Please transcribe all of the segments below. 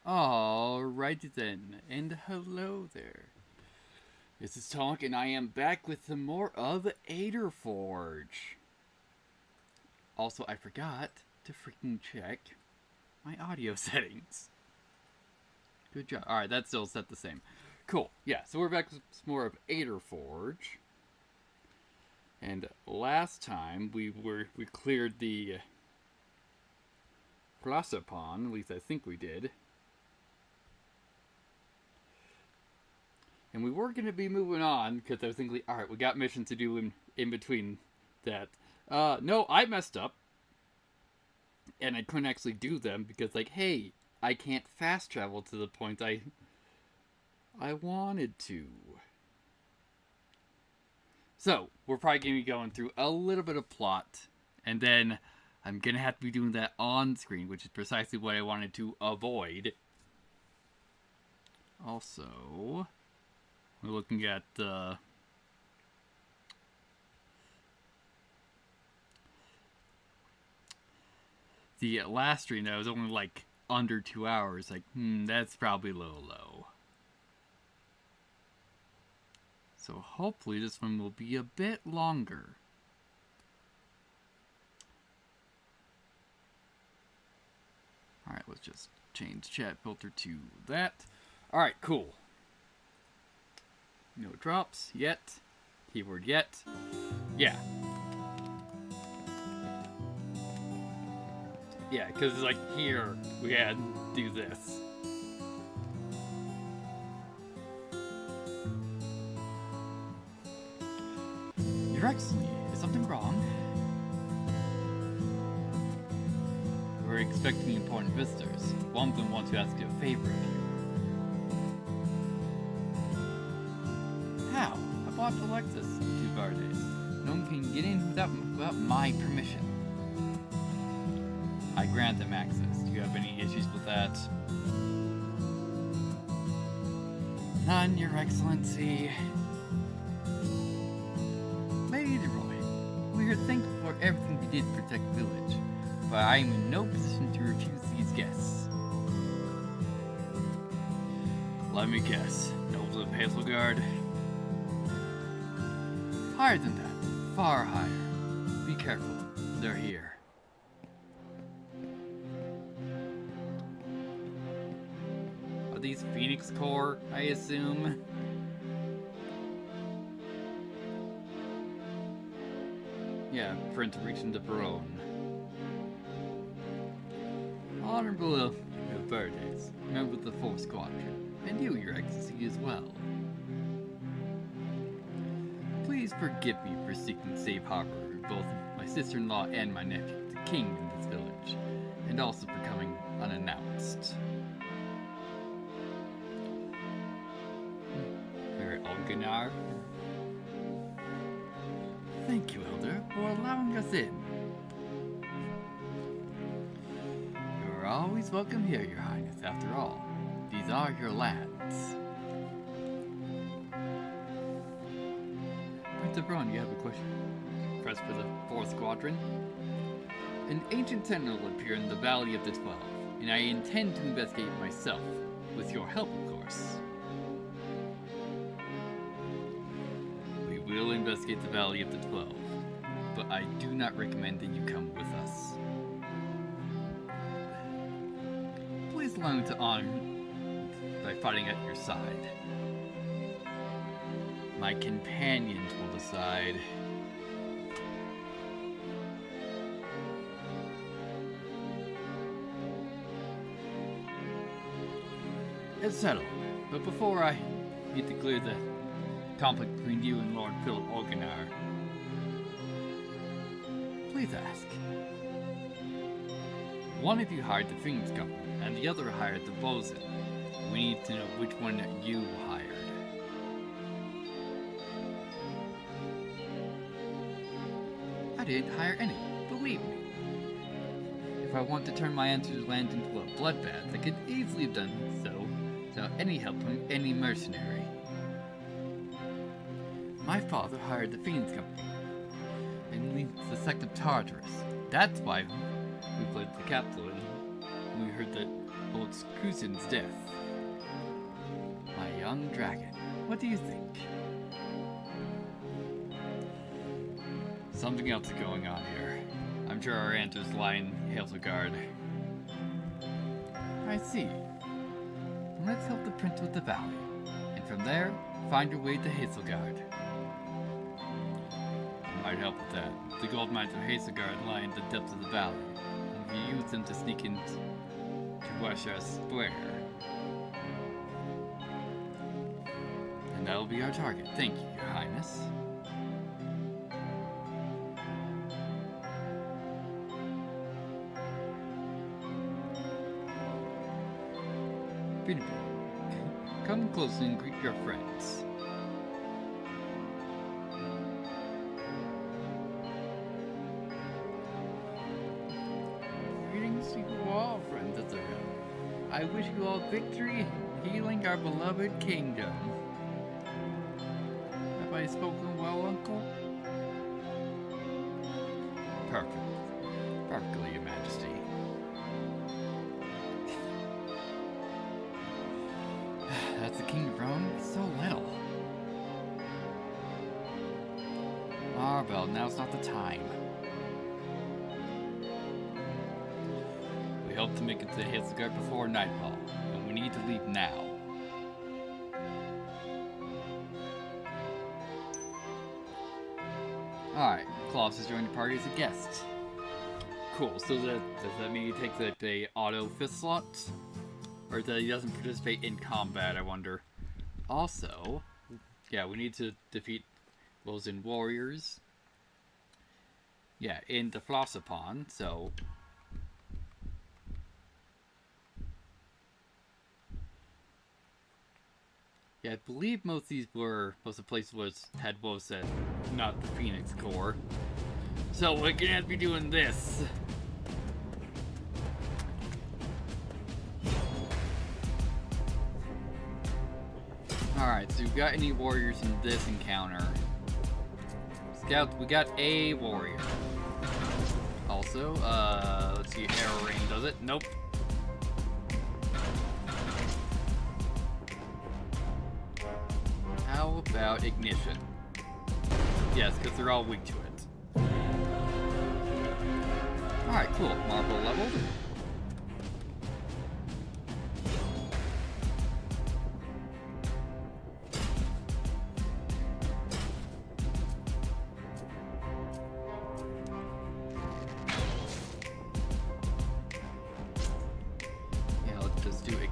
Alrighty then, and hello there. This is Tonk, and I am back with some more of Alder Forge. Also, I forgot to freaking check my audio settings. Good job. Alright, that's still set the same. Cool. Yeah, so we're back with some more of Alder Forge. And last time we cleared the Plasapon, at least I think we did. And we were going to be moving on, because I was thinking, alright, we got missions to do in between that. No, I messed up. And I couldn't actually do them, because, like, hey, I can't fast travel to the point I wanted to. So, we're probably going to be going through a little bit of plot, and then I'm going to have to be doing that on screen, which is precisely what I wanted to avoid. Also, we're looking at the last stream that was only like under 2 hours. Like, that's probably a little low. So hopefully this one will be a bit longer. Alright, let's just change chat filter to that. Alright, cool. No drops yet. Keyword yet. Yeah. Yeah, because like here, we had to do this. Your Excellency, is something wrong? We're expecting important visitors. One of them wants to ask you a favor of you. How? I bought Alexis 2 Verdes. No one can get in without my permission. I grant them access. Do you have any issues with that? None, Your Excellency. Lady Roy, we are thankful for everything you did to protect the village, but I am in no position to refuse these guests. Let me guess. Nobles of Hazelguard? Higher than that. Far higher. Be careful. They're here. Are these Phoenix Corps, I assume? Yeah, Prince reaching the Barone. Honorable Verdes, member of the 4th Squadron, and you, Your Excellency, as well. Please forgive me for seeking safe harbor with both my sister-in-law and my nephew, the king in this village, and also for coming unannounced. Mayor Olganar. Thank you, Elder, for allowing us in. You're always welcome here, Your Highness, after all. These are your lands. Prince of Braun, you have a question? Press for the 4th Squadron. An ancient sentinel appeared in the Valley of the 12, and I intend to investigate myself, with your help, of course. We will investigate the Valley of the 12, but I do not recommend that you come with us. Please allow me to honor by fighting at your side. My companions will decide. It's settled, but before I need to clear the conflict between you and Lord Philip Olganar, please ask. One of you hired the Phoenix Company, and the other hired the Bosun. We need to know which one you hired. I didn't hire any, believe me. If I want to turn my answer's land into a bloodbath, I could easily have done so without any help from any mercenary. My father hired the Phoenix Company, and leads the sect of Tartarus. That's why we fled to the capital, and we heard that old Kuzin's death. My young dragon, what do you think? Something else is going on here. I'm sure our answers lie in Hazelgard. I see. Let's help the prince with the valley, and from there, find your way to Hazelgard. Might help with that. The gold mines of Hazelgard lie in the depths of the valley, and we use them to sneak into Washar Square. And that'll be our target. Thank you, Your Highness. Beautiful. Come close and greet your friends. Greetings to you all, friends of the realm. I wish you all victory, healing our beloved kingdom. Have I spoken well, Uncle? Perfect. Perfectly, Your Majesty. That's the King of Rome, so little. Marvel, now's not the time. We hope to make it to Hazelgard before nightfall, and we need to leave now. Alright, Klaus has joined the party as a guest. Cool, so does that mean he takes a auto fist slot? Or that he doesn't participate in combat, I wonder. Also, yeah, we need to defeat those in warriors. Yeah, in the Flossapon, so... Yeah, I believe most of the places had what was said, not the Phoenix Core. So we're gonna have to be doing this. Alright, so we've got any warriors in this encounter. Scout, we got a warrior. Also, let's see if Arrow Rain does it. Nope. How about Ignition? Yes, because they're all weak to it. Alright, cool. Marble leveled.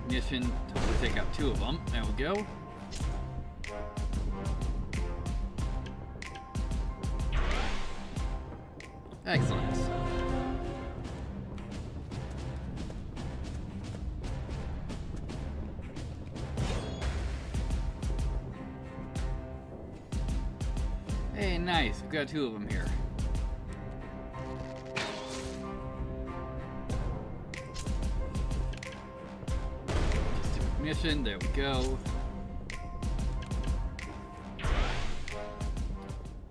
Ignition to take out 2 of them. There we go. Excellent. Hey, nice. We've got 2 of them here. Mission, there we go.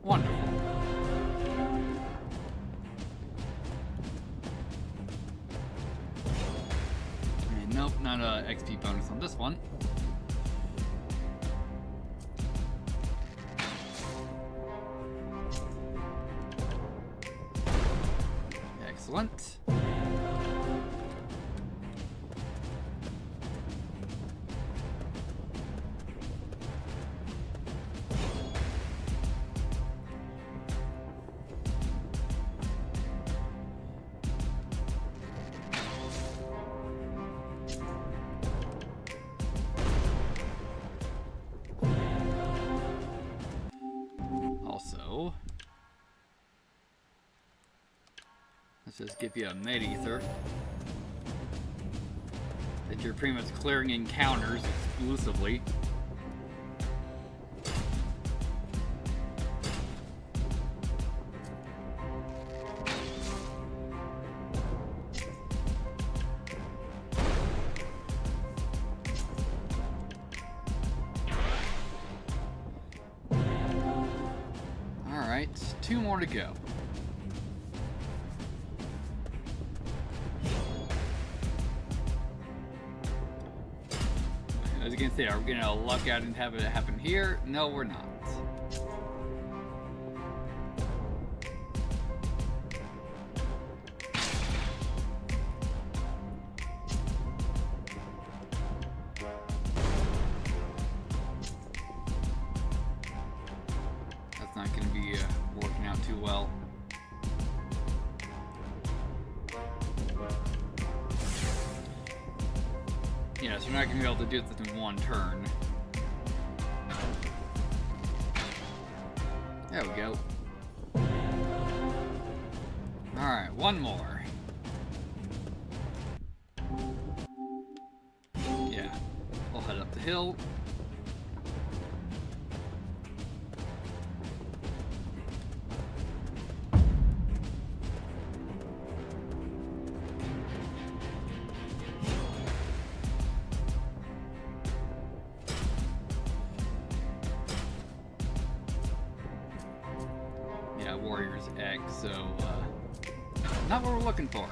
Wonderful. And nope, not a XP bonus on this one. Excellent. Also, let's just give you a mid-ether that you're pretty much clearing encounters exclusively. Alright, 2 more to go. gonna say, are we gonna luck out and have it happen here? No, we're not. That's not gonna be working out too well. Yeah, so we're not going to be able to do this in one turn. There we go. Alright, one more. Yeah, we'll head up the hill. Warriors X, so not what we're looking for.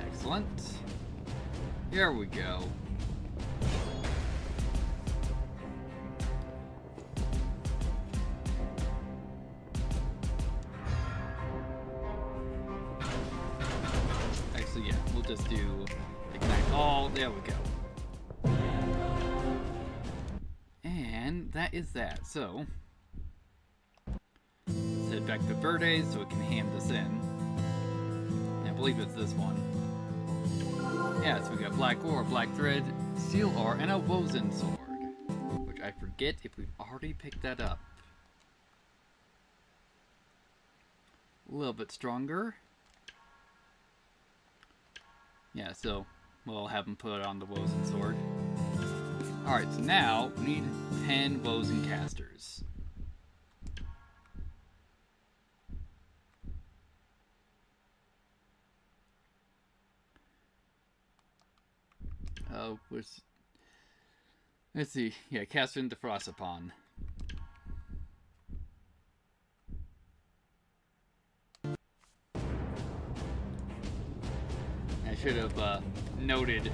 Excellent. Here we go. Yeah, we'll just do ignite all. There we go. And that is that. So let's head back to Verdes so we can hand this in. I believe it's this one. Yeah, so we got black ore, black thread, steel ore, and a Wozen sword. Which I forget if we've already picked that up. A little bit stronger. Yeah, so we'll have him put on the Wozen sword. Alright, so now we need 10 Wozen casters. Let's see. Yeah, caster into Frostupon. I should have noted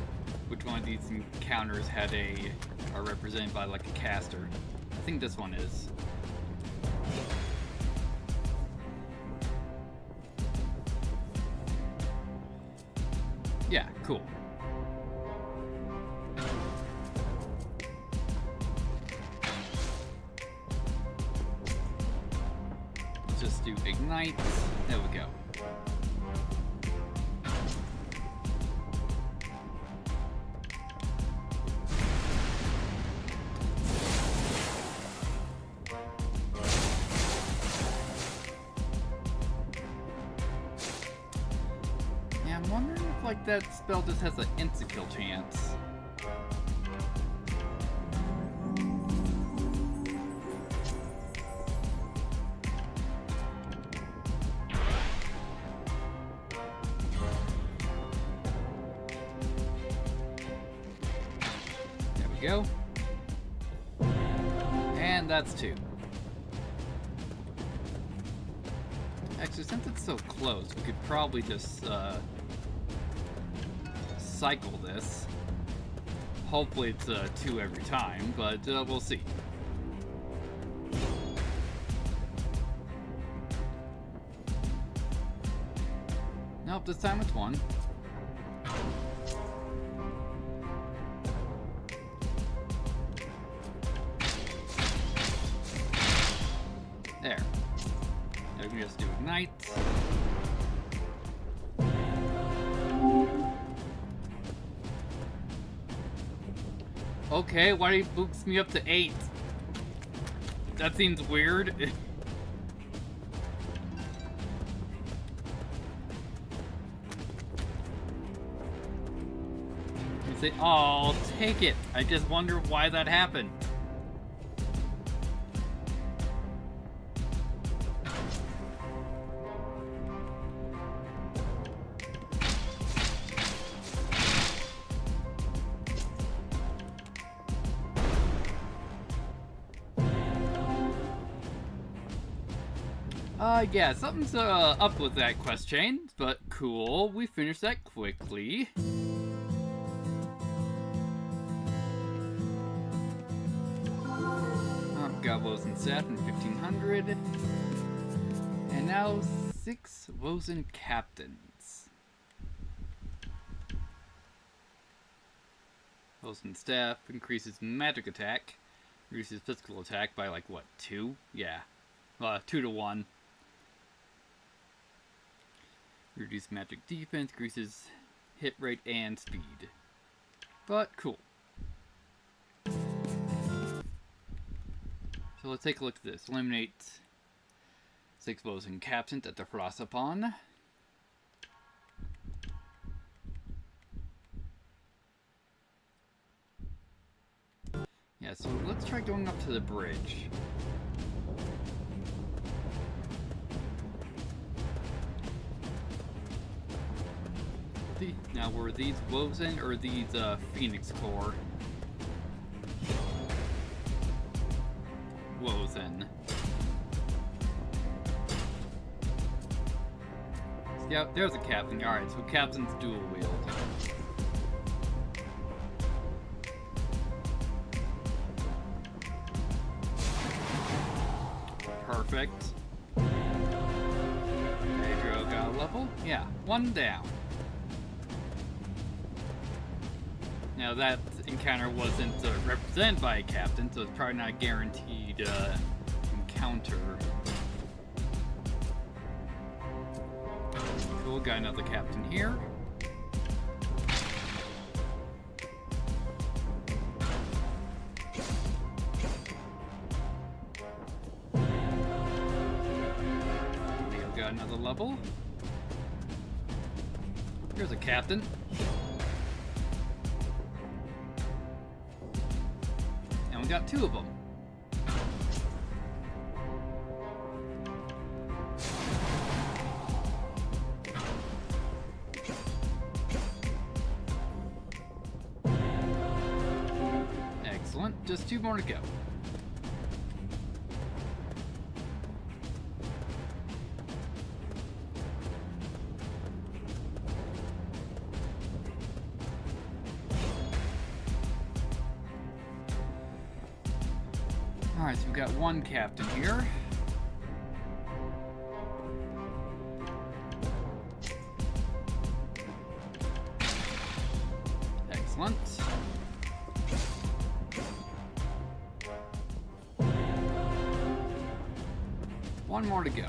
which one of these encounters had are represented by like a caster. I think this one is. Yeah, cool. Let's just do ignite. There we go. I'm wondering if like that spell just has an insta-kill chance. There we go. And that's 2. Actually, since it's so close, we could probably just cycle this. Hopefully it's 2 every time, but we'll see. Nope, this time it's 1. There. Now we can just do ignite. Okay, why did he boost me up to 8? That seems weird. You say, oh, I'll take it. I just wonder why that happened. Yeah, something's up with that quest chain, but cool. We finished that quickly. Got Wozen staff in 1500. And now 6 Wozen captains. Wozen staff increases magic attack, reduces physical attack by like what, 2? Yeah. 2 to 1. Reduce magic defense, increases hit rate and speed. But cool. So let's take a look at this. Eliminate 6 Wozen captains at the Philosopon. Yeah, so let's try going up to the bridge. Now, were these Wozen or these Phoenix Core? Wozen. Yeah, there's a captain. Alright, so captains dual wield. Perfect. Pedro got a level? Yeah, 1 down. Now that encounter wasn't represented by a captain, so it's probably not a guaranteed encounter. Cool, got another captain here. Leo got another level. Here's a captain. And we got 2 of them. Excellent. Just 2 more to go. Alright, so we've got 1 captain here. Excellent. One more to go.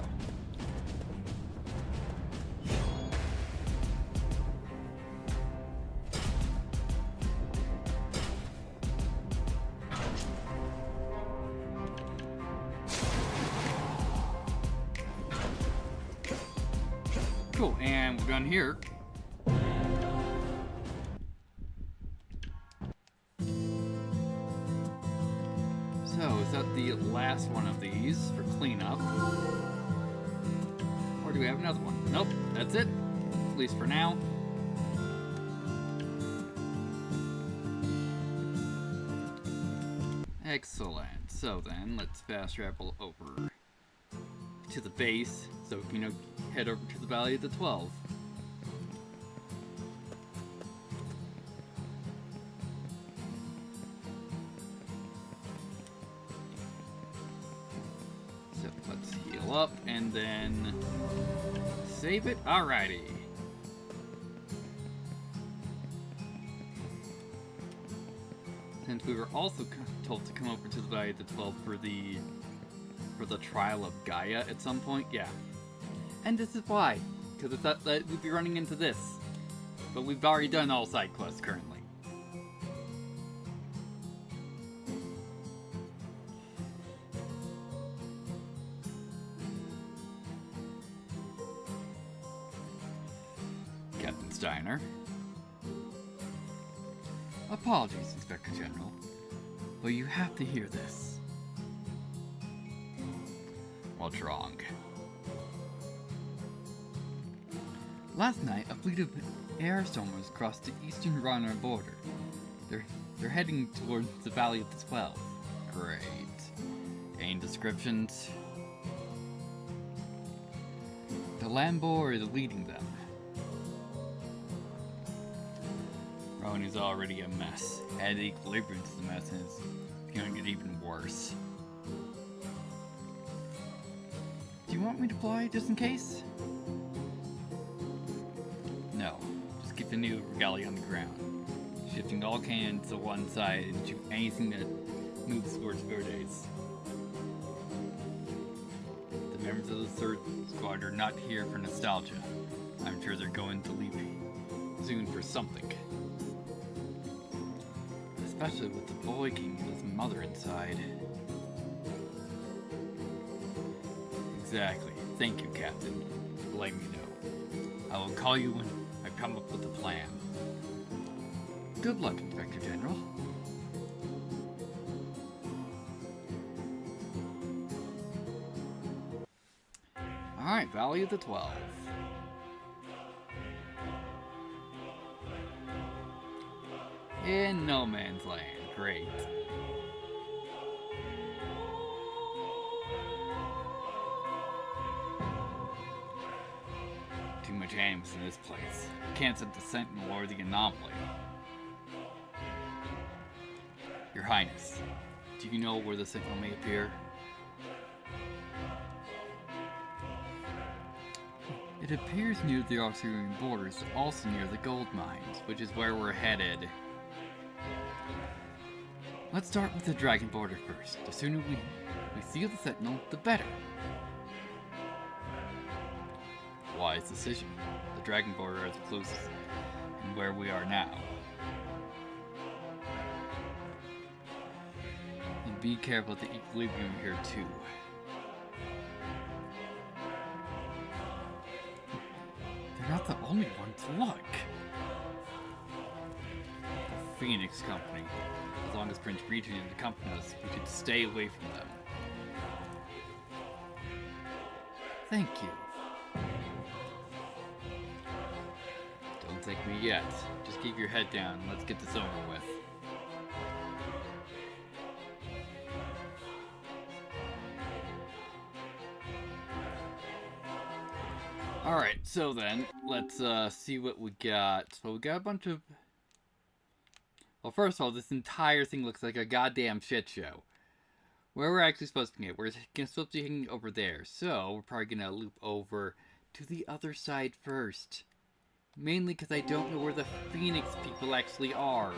Cool, and we're done here. So, is that the last one of these for cleanup? Or do we have another one? Nope, that's it. At least for now. Excellent. So then, let's fast travel over to the base so we can head over to the Valley of the 12. So let's heal up and then save it. Alrighty. Since we were also told to come over to the Valley of the 12 for the trial of Gaia at some point, yeah. And this is why, because I thought that we'd be running into this. But we've already done all side quests currently. Captain Steiner. Apologies, Inspector General, but you have to hear this. What's wrong? Last night, a fleet of air stormers crossed the eastern Runner border. They're heading towards the Valley of the 12. Great. Any descriptions? The Lambor is leading them. Rowan is already a mess. Add equilibrium to the mess and it's gonna get even worse. Do you want me to fly just in case? No. Just keep the new galley on the ground. Shifting all cannons to one side and shoot anything that moves towards Verdes. The members of the third squad are not here for nostalgia. I'm sure they're going to leave soon for something. Especially with the boy king and his mother inside. Exactly. Thank you, Captain, for letting me know. I will call you when I come up with a plan. Good luck, Inspector General. Alright, Valley of the 12. In no man's land. Great. Too much animus in this place. Can't send the Sentinel or the Anomaly. Your Highness, do you know where the Sentinel may appear? It appears near the Australian borders, also near the gold mines, which is where we're headed. Let's start with the Dragon Border first. The sooner we see the Sentinel, the better. Wise decision. The Dragon Border is the closest and where we are now. And be careful of the equilibrium here too. They're not the only ones. Look! The Phoenix Company. As long as Prince Regent accompanies us, we should stay away from them. Thank you. Don't thank me yet. Just keep your head down and let's get this over with. Alright, so then, let's see what we got. So we got a bunch of... Well, first of all, this entire thing looks like a goddamn shit show. Where we're actually supposed to get, we're supposed to be heading over there. So, we're probably gonna loop over to the other side first. Mainly because I don't know where the Phoenix people actually are.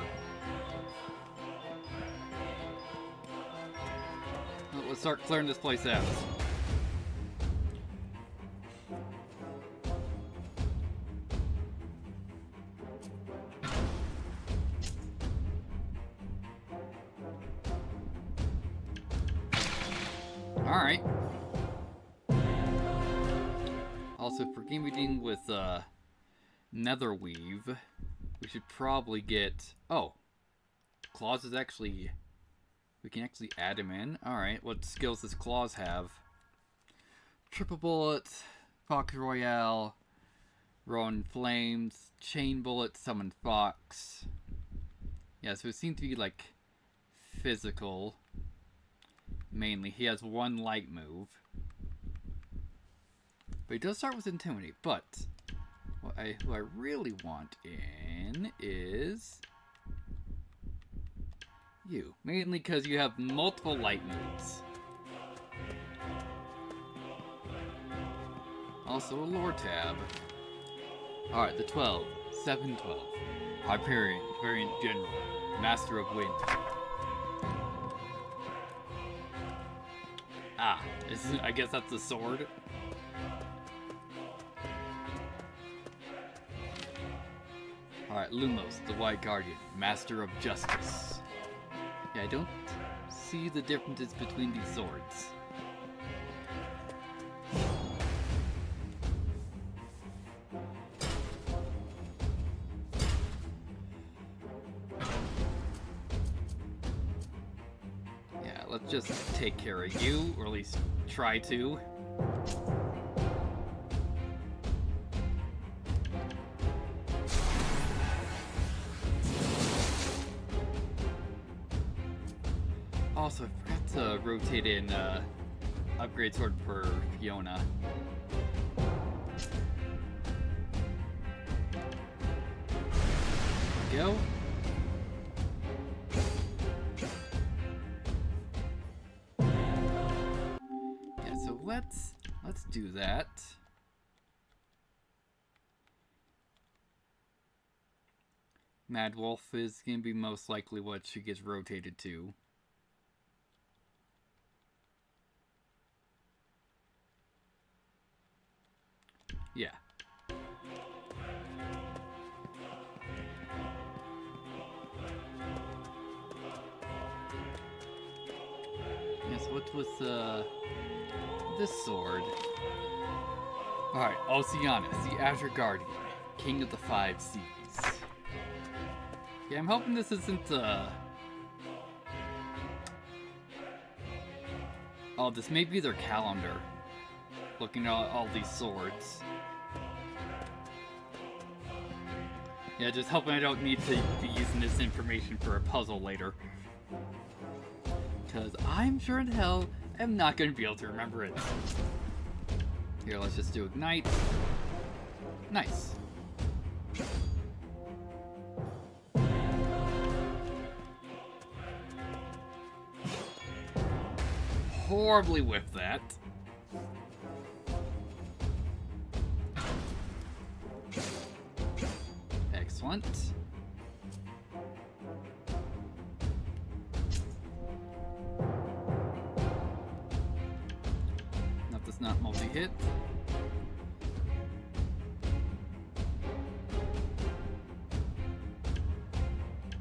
Well, let's start clearing this place out. Alright. Also, if we're going to be dealing with Netherweave, we should probably get... Oh! Claws is actually... We can actually add him in. Alright, what skills does Claws have? Triple Bullet, Fox Royale, Rowan Flames, Chain Bullet, Summon Fox. Yeah, so it seems to be like physical. Mainly, he has one light move. But he does start with Intimidate, but who I really want in is you. Mainly because you have multiple light moves. Also a lore tab. Alright, the 12. 712. Hyperion, Variant General, Master of Wind. Ah, I guess that's the sword. Alright, Lumos, the White Guardian, Master of Justice. Yeah, I don't see the differences between these swords. Yeah, let's just take care of you, or at least try to. Also, I forgot to rotate in upgrade sword for Fiona. go. Yeah, so let's do that. Mad Wolf is going to be most likely what she gets rotated to. Yeah. Yes, what was this sword? Alright, Oceanus, the Azure Guardian, King of the Five Seas. Yeah, I'm hoping this isn't oh, this may be their calendar. Looking at all these swords. Yeah, just hoping I don't need to be using this information for a puzzle later. Because I'm sure in hell am not going to be able to remember it. Here, let's just do Ignite. Nice. Horribly whiffed that. Excellent. Nope, that's not multi-hit.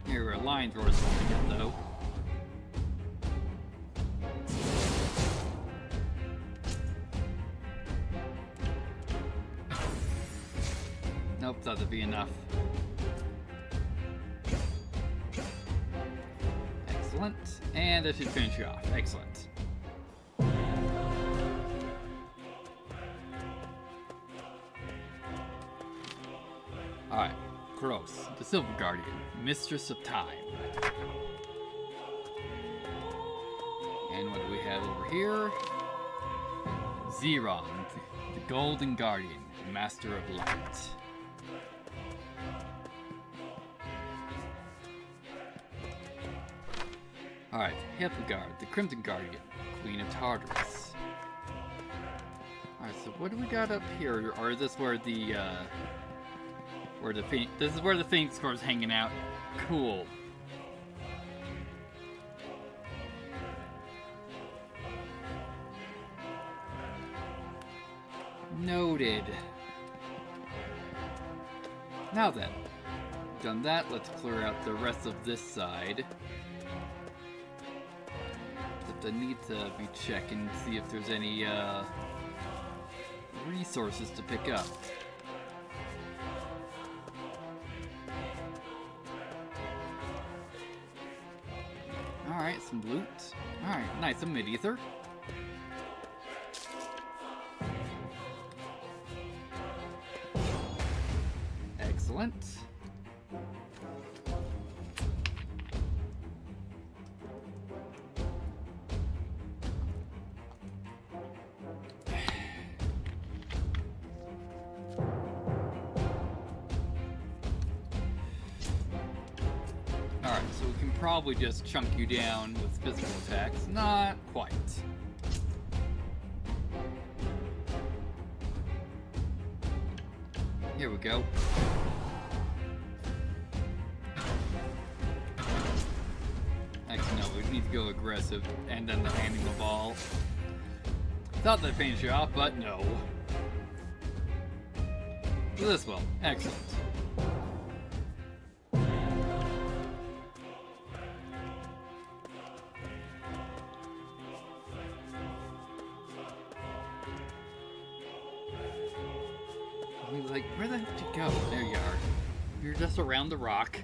Here, a line thrower is holding it though. Nope, that would be enough. Excellent. And that should finish you off. Excellent. Alright. Gross. The Silver Guardian. Mistress of Time. And what do we have over here? Xeron. The Golden Guardian. Master of Light. Alright, Hildegard, the Crimson Guardian, Queen of Tartarus. Alright, so what do we got up here? Or is this where the, this is where the Phoenix Corps is hanging out? Cool. Noted. Now then, done that, let's clear out the rest of this side. I need to be checking, see if there's any resources to pick up. Alright, some loot. Alright, nice, a mid-ether. Excellent. Probably just chunk you down with physical attacks. Not quite. Here we go. Actually, no, we need to go aggressive and then the handing the ball. Thought that finished you off, but no. This will. Excellent. Like, where the heck did you go? There you are. You're just around the rock.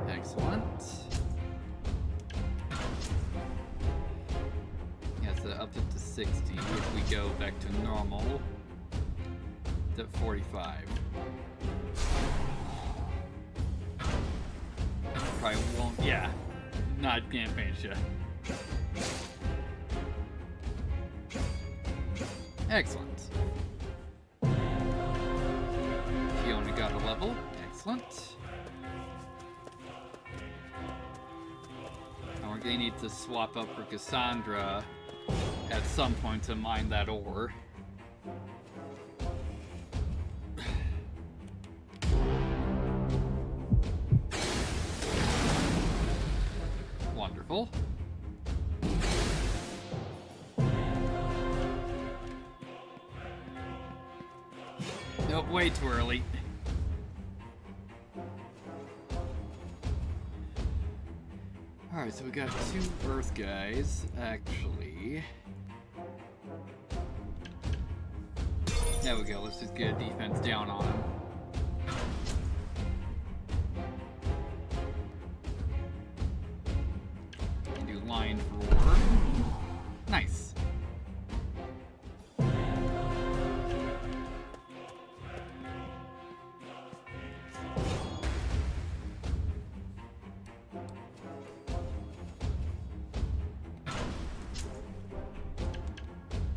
Excellent. Yeah, so up to 60. If we go back to normal, it's at 45. Probably won't, yeah. not gonna finish ya. Excellent. He only got a level. Excellent. And we're gonna need to swap up for Cassandra at some point to mine that ore. Wonderful. Nope, way too early. Alright, so we got 2 Earth guys, actually. There we go, let's just get a defense down on him. And do Lion Roar. Nice.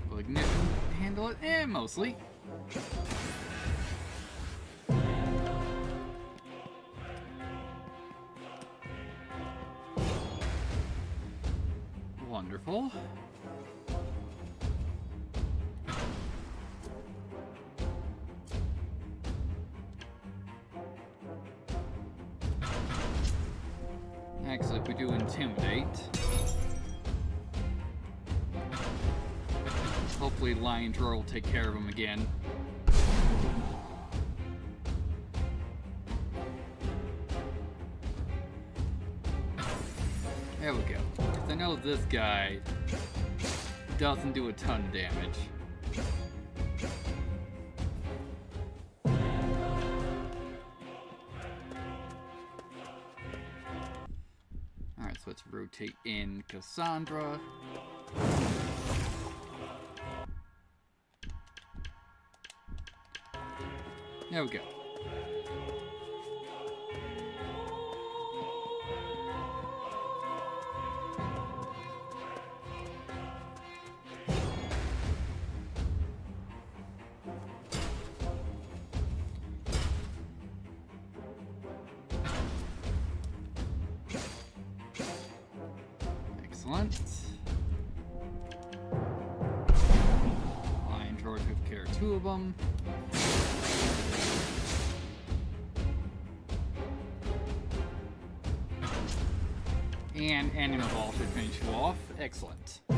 Will Ignition handle it? Mostly. Wonderful. Actually, if we do Intimidate, hopefully Lion Drawer will take care of him again. There we go. Because I know this guy doesn't do a ton of damage. Alright, so let's rotate in Cassandra. There we go. Excellent. Lion Drawer took care of 2 of them. And Anima Ball should finish you off. Excellent. Yeah,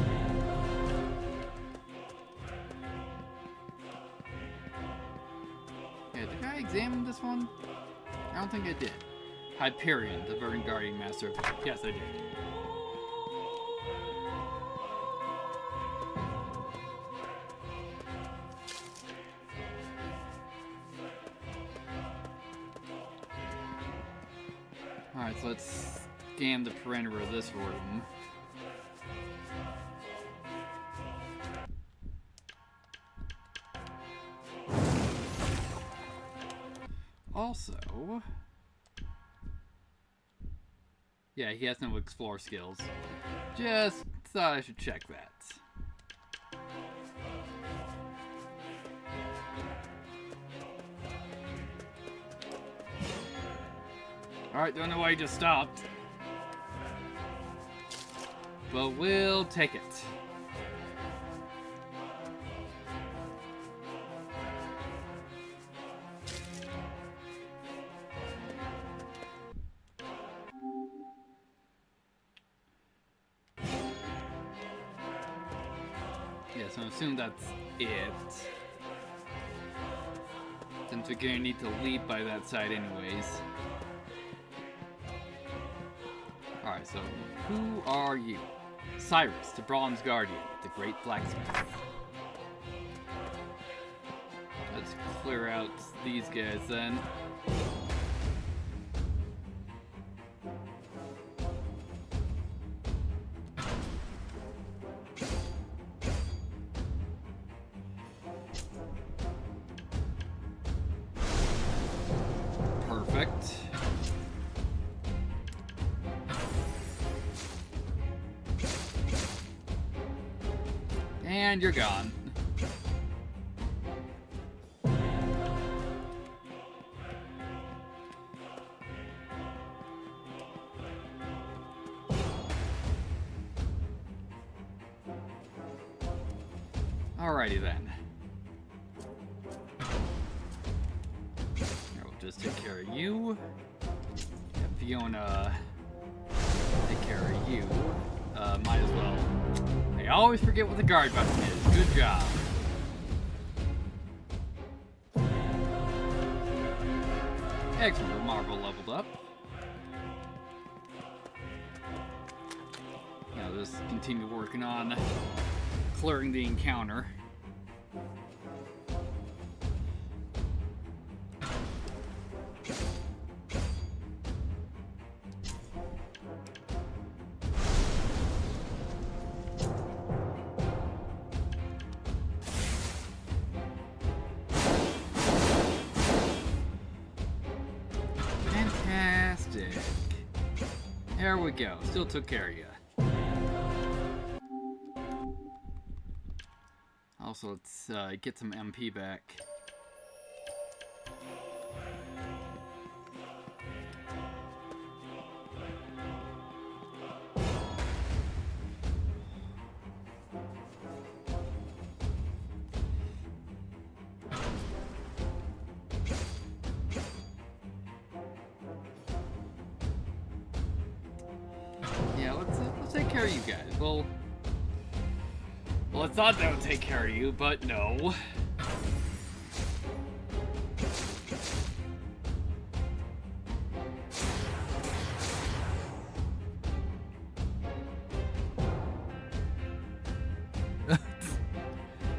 did I examine this one? I don't think I did. Hyperion, the Verdant Guardian Master of Light. Yes, I did. Alright, so let's scan the perimeter of this room. Also, yeah, he has no explore skills. Just thought I should check that. Alright, don't know why he just stopped. But we'll take it. Yeah, so I assume that's it. Since we're gonna need to leap by that side anyways. Alright, so who are you? Cyrus, the Bronze Guardian, the Great Blacksmith. Let's clear out these guys then. Perfect. And you're gone. Alrighty then. Here, we'll just take care of you. Have Fiona take care of you. Might as well. I always forget what the guard button is. Good job. Excellent. Marvel leveled up. Now just continue working on clearing the encounter. Fantastic. There we go. Still took care of you. Also, let's get some MP back. Yeah, let's take care of you guys. Well, I thought that would take care of you, but no.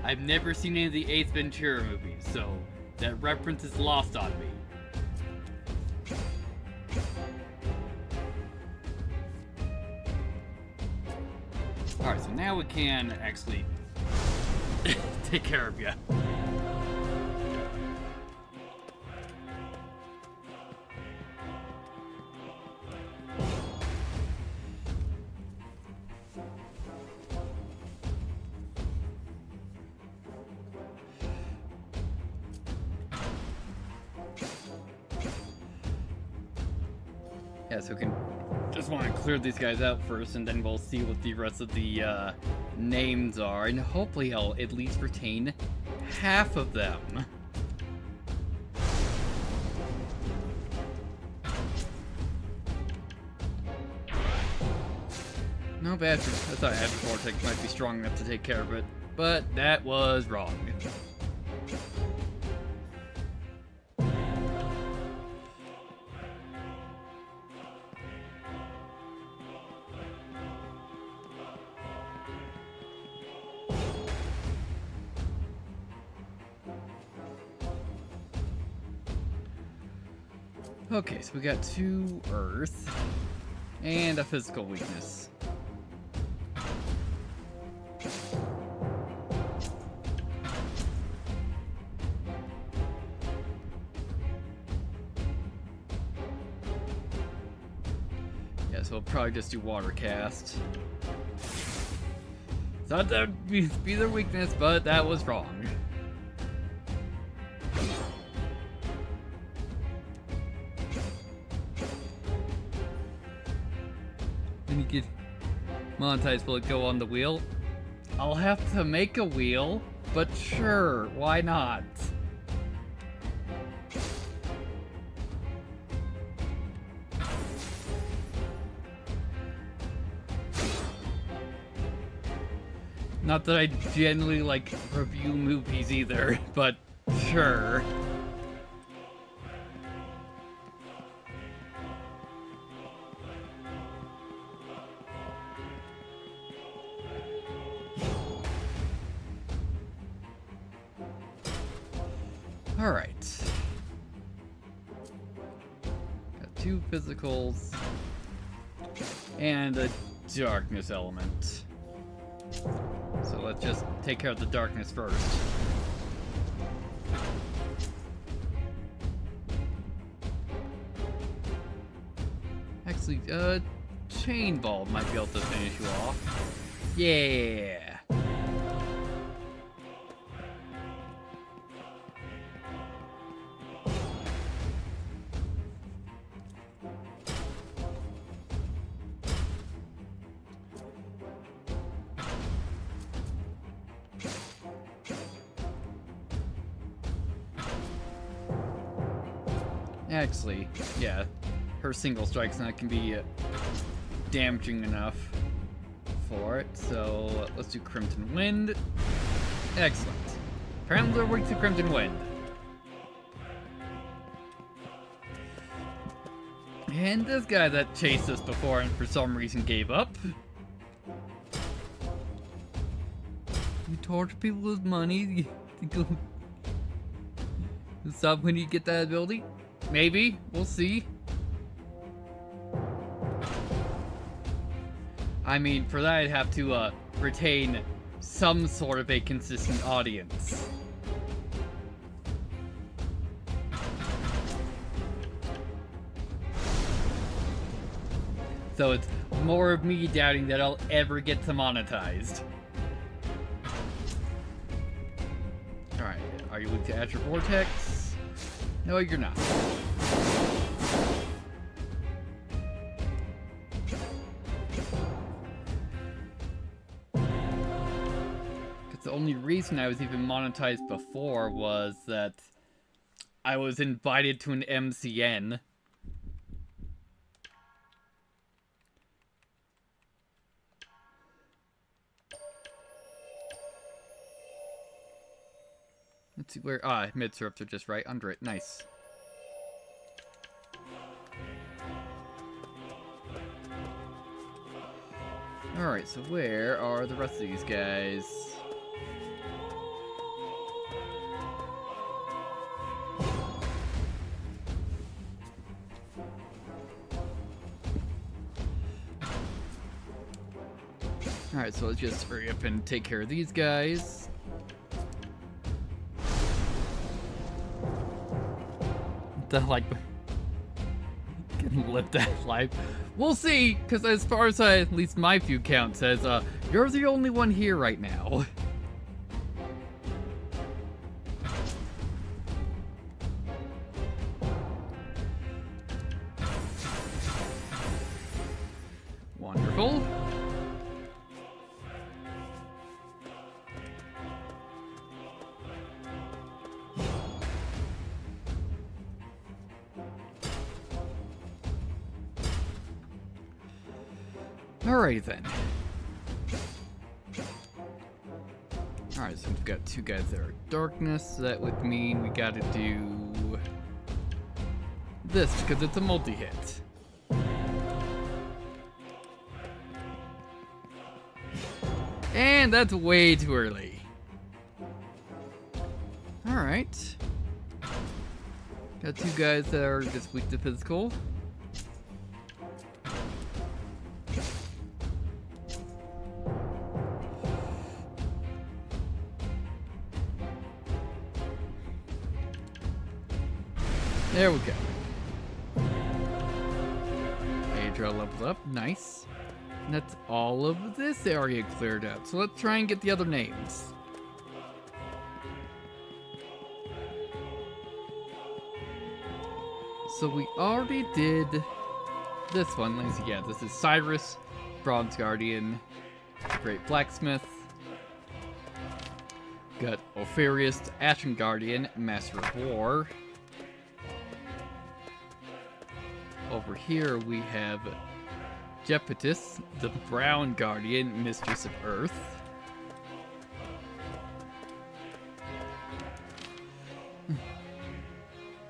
I've never seen any of the Ace Ventura movies, so that reference is lost on me. Alright, so now we can actually take care of you. Yeah, so we can just want to clear these guys out first, and then we'll see what the rest of the names are, and hopefully I'll at least retain half of them. No bad. I thought Alder Forge might be strong enough to take care of it, but that was wrong. Okay, so we got 2 earth and a physical weakness. Yeah, so we'll probably just do water cast. Thought that would be their weakness, but that was wrong. Get monetized. Will it go on the wheel? I'll have to make a wheel, but sure, why not? Not that I generally like review movies either, but sure. Alright. Got 2 physicals and a darkness element. So let's just take care of the darkness first. Actually, chain ball might be able to finish you off. Yeah. Actually, yeah. Her single strike's not gonna be damaging enough for it. So let's do Crimson Wind. Excellent. Apparently they're weak to Crimson Wind. And this guy that chased us before and for some reason gave up. You torture people with money. Stop when you get that ability? Maybe. We'll see. I mean, for that I'd have to retain some sort of a consistent audience. So it's more of me doubting that I'll ever get demonetized. Alright, are you weak to Azure Vortex? No, you're not. Because the only reason I was even monetized before was that I was invited to an MCN. Let's see where, mid-surfs are just right under it. Nice. Alright, so where are the rest of these guys? Alright, so let's just hurry up and take care of these guys. Like, can live that life. We'll see, because as far as at least my view count says, you're the only one here right now. Wonderful. Alright then. Alright, so we've got two guys that are darkness. That would mean we gotta do this because it's a multi-hit. And that's way too early. Alright. Got two guys that are just weak to physical. There we go. Adra leveled up. Nice. And that's all of this area cleared out. So let's try and get the other names. So we already did this one. Let me see. Yeah, this is Cyrus, Bronze Guardian, Great Blacksmith. Got Ophirius, Ashen Guardian, Master of War. Over here we have Jepitus, the Brown Guardian, Mistress of Earth.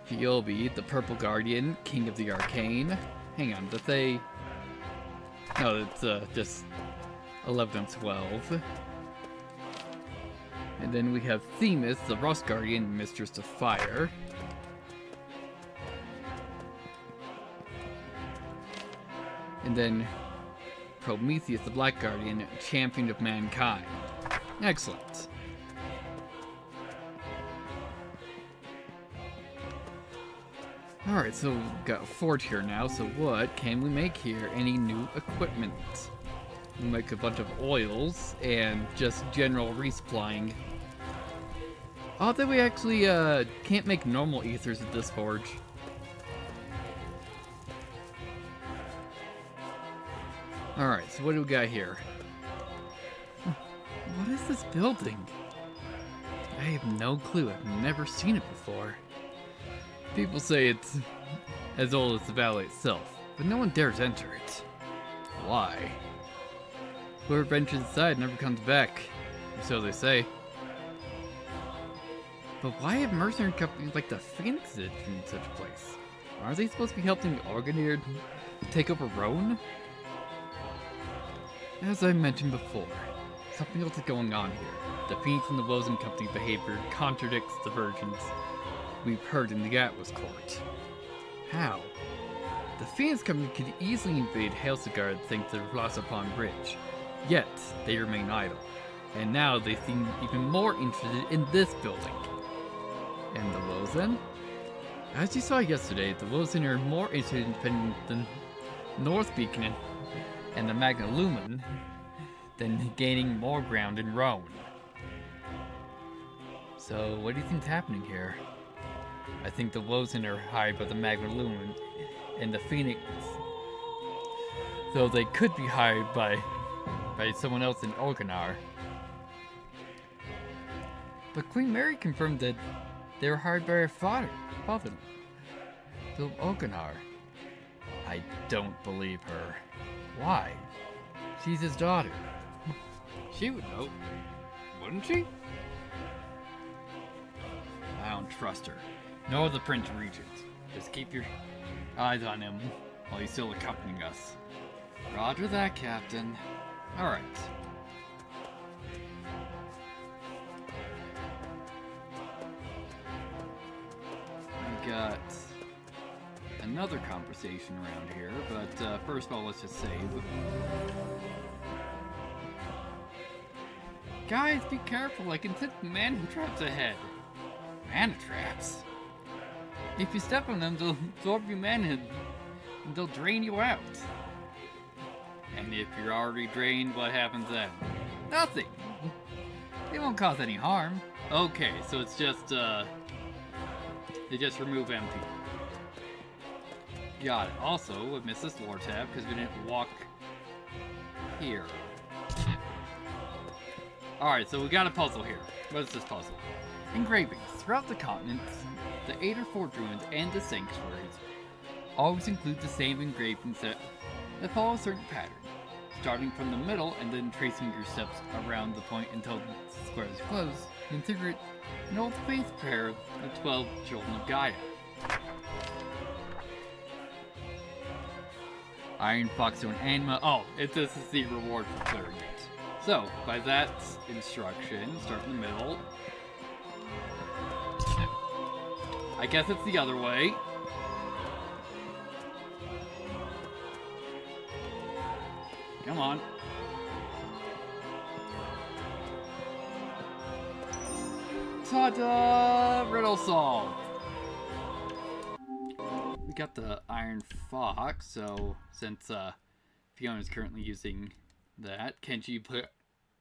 Phoebe, the Purple Guardian, King of the Arcane. Hang on, did they... No, it's just 11 and 12. And then we have Themis, the Rust Guardian, Mistress of Fire. And then Prometheus, the Black Guardian, Champion of Mankind. Excellent. Alright, so we've got a forge here now, so what can we make here? Any new equipment? We'll make a bunch of oils and just general resupplying. Although we actually can't make normal ethers at this forge. Alright, so what do we got here? What is this building? I have no clue. I've never seen it before. People say it's as old as the valley itself, but no one dares enter it. Why? Whoever ventures inside never comes back, or so they say. But why have mercenary companies like the Phoenix in such a place? Are they supposed to be helping Organeer take over Roan? As I mentioned before, something else is going on here. The Phoenix and the Wozen Company's behavior contradicts the versions we've heard in the Atlas Court. How? The Phoenix Company could easily invade Helsegard thanks to the Velocipon Bridge, yet they remain idle. And now they seem even more interested in this building. And the Wozen? As you saw yesterday, the Wozen are more interested in defending the North Beacon and the Magna Lumen than gaining more ground in Roan. So, what do you think's happening here? I think the Wozen are hired by the Magna Lumen and the Phoenix, though they could be hired by someone else in Organar. But Queen Mary confirmed that they were hired by her father, Philip Organar. I don't believe her. Why? She's his daughter. She would know, wouldn't she? I don't trust her, nor the Prince Regent. Just keep your eyes on him while he's still accompanying us. Roger that, Captain. Alright. We got another conversation around here, but first of all, let's just save. Guys, be careful, I can hit mana traps ahead. Mana traps? If you step on them, they'll absorb your mana and they'll drain you out. And if you're already drained, what happens then? Nothing! They won't cause any harm. Okay, so it's just, they just remove MP. Got it. Also, we missed this lore tab because we didn't walk here. Alright, so we got a puzzle here. What is this puzzle? Engravings. Throughout the continents, the Alder Forge ruins and the sanctuaries always include the same engravings that follow a certain pattern, starting from the middle and then tracing your steps around the point until the square is closed. Consider it an old faith prayer of the 12 children of Gaia. Iron Foxstone Anima. Oh, this is the reward for clearing it. So, by that instruction, start in the middle. I guess it's the other way. Come on. Ta-da! Riddle solved! We got the Iron Fox, so since Fiona's currently using that, can she put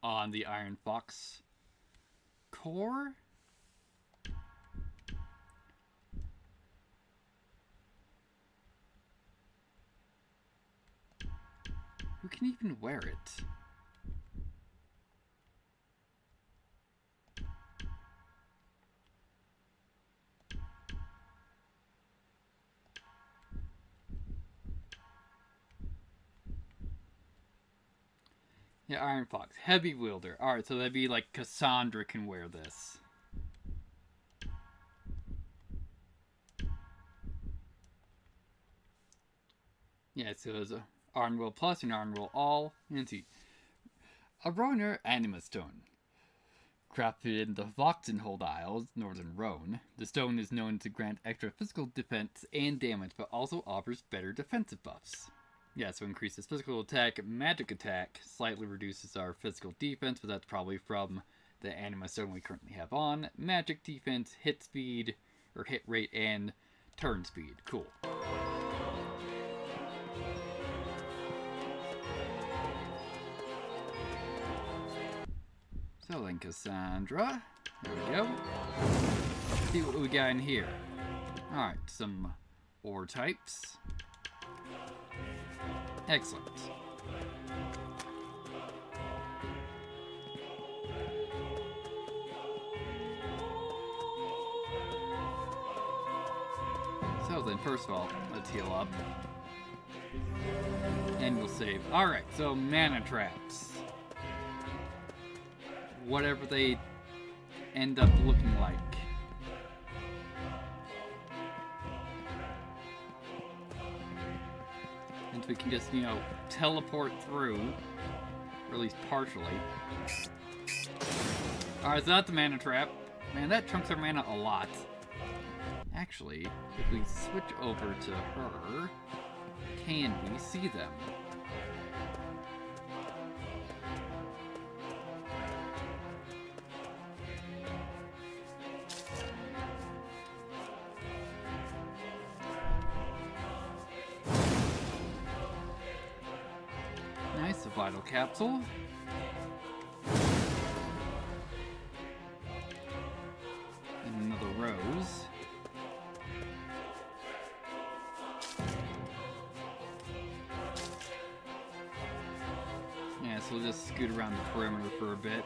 on the Iron Fox core? Who can even wear it? Yeah, Iron Fox. Heavy wielder. Alright, so that'd be like Cassandra can wear this. Yeah, so there's a Iron Will Plus and Iron Will All. And see. A Roner Anima Stone. Crafted in the Voxenhold Isles, Northern Roan, the stone is known to grant extra physical defense and damage, but also offers better defensive buffs. Yeah, so increases physical attack, magic attack, slightly reduces our physical defense, but that's probably from the Anima Stone we currently have on. Magic defense, hit speed, or hit rate, and turn speed. Cool. So then Cassandra, there we go. Let's see what we got in here. Alright, some ore types. Excellent. So Well then, first of all, let's heal up. And we'll save. Alright, so mana traps. Whatever they end up looking like. And we can just, you know, teleport through. Or at least partially. Alright, so that's the mana trap. Man, that chunks our mana a lot. Actually, if we switch over to her, can we see them? Nice, a vital capsule. And another rose. Yeah, so we'll just scoot around the perimeter for a bit.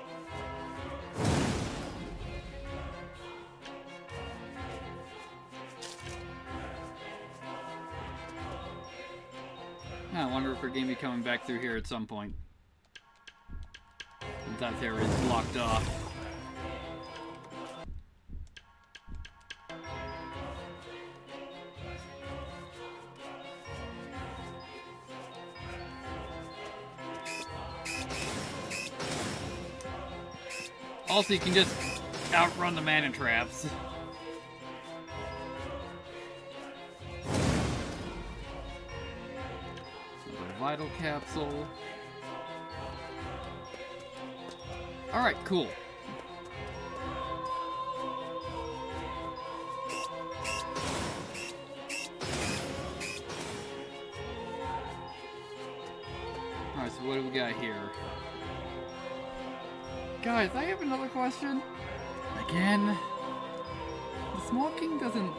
I wonder if we're going to be coming back through here at some point. Since that area is blocked off. Also, you can just outrun the mana traps. Another vital capsule. Alright, cool. Alright, so what do we got here? Guys, I have another question. Again, the Small King doesn't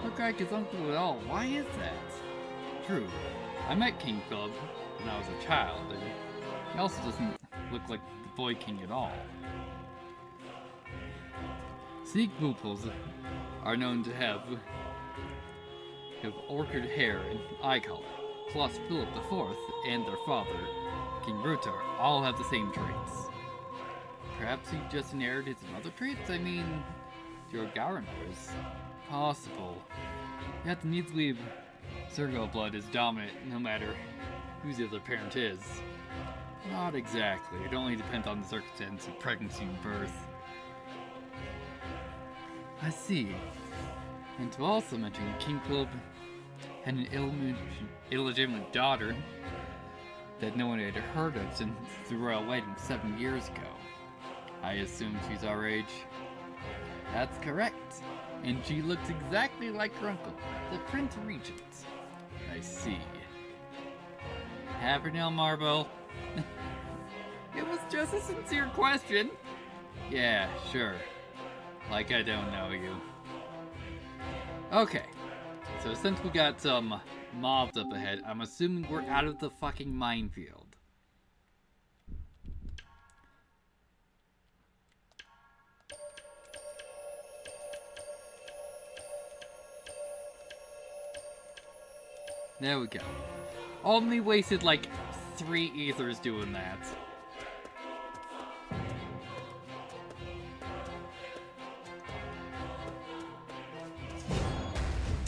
look like his uncle at all. Why is that? True, I met King Philip when I was a child, and he also doesn't look like the Boy King at all. Sikh Bhupals are known to have orchid hair and eye color. Plus, Philip IV and their father, King Brutar, all have the same traits. Perhaps he just inherited some other traits? I mean, your Garanors. Possible. Yet the needs believe Sergo blood is dominant no matter who the other parent is. Not exactly. It only depends on the circumstance of pregnancy and birth. I see. And to also mention, King Philip had an illegitimate daughter that no one had heard of since the royal wedding 7 years ago. I assume she's our age. That's correct. And she looks exactly like her uncle, the Prince Regent. I see. Have her now, Marble. It was just a sincere question. Yeah, sure. Like I don't know you. Okay. So since we got some mobs up ahead, I'm assuming we're out of the fucking minefield. There we go. Only wasted like 3 ethers doing that.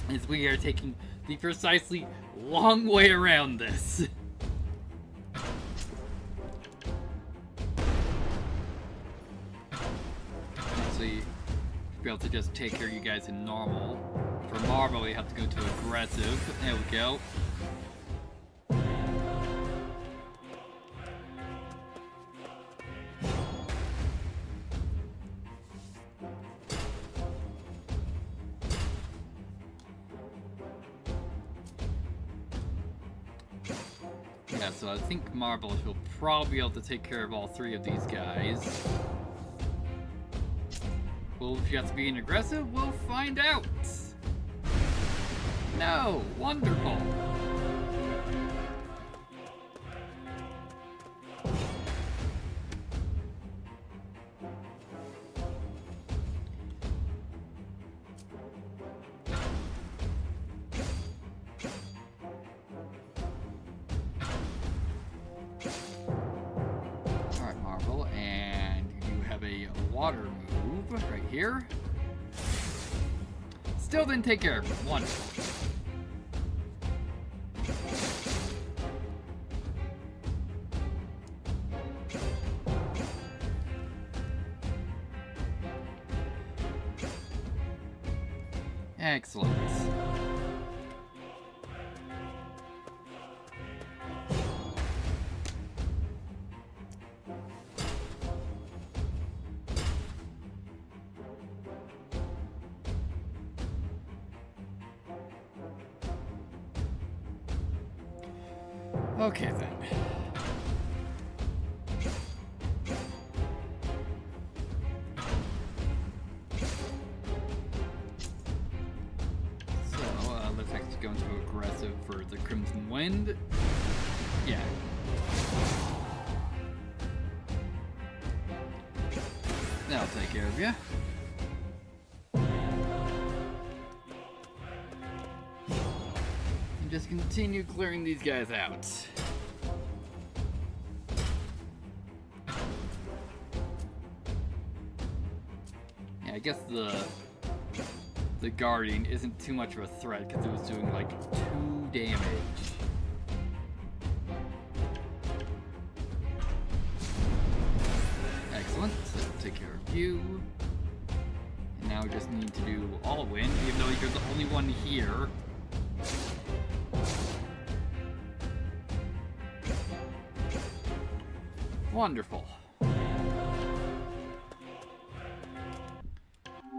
As we are taking the precisely long way around this. So you should be able to just take care of you guys in normal. For Marble, you have to go to aggressive. There we go. Yeah, so I think Marble will probably be able to take care of all 3 of these guys. Will she have to be an aggressive? We'll find out! No! Wonderful! water move right here. Still didn't take care of it. Wonderful. Excellent. Okay then. Let's actually go into aggressive for the Crimson Wind. Yeah. That'll take care of you. And just continue clearing these guys out. Yeah, I guess the Guardian isn't too much of a threat because it was doing like 2 damage. Excellent, so take care of you. And now we just need to do all wind, even though you're the only one here. Wonderful.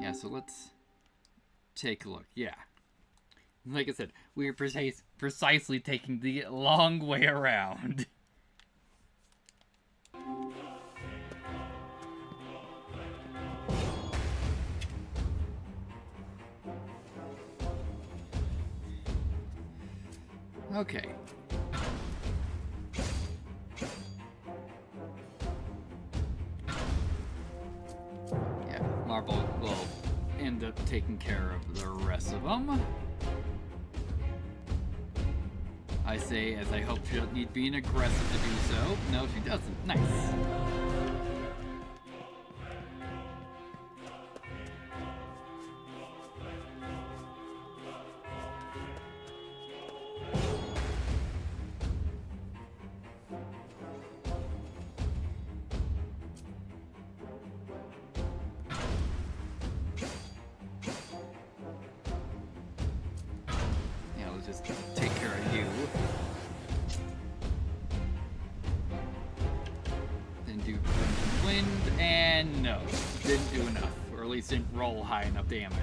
Yeah, so let's take a look. Yeah. Like I said, we are precisely taking the long way around. Okay. Yeah, Marble will end up taking care of the rest of them. I say as I hope she doesn't need being aggressive to do so. No, she doesn't. Nice. Just take care of you. Then do Crimson Wind, and no, didn't do enough, or at least didn't roll high enough damage.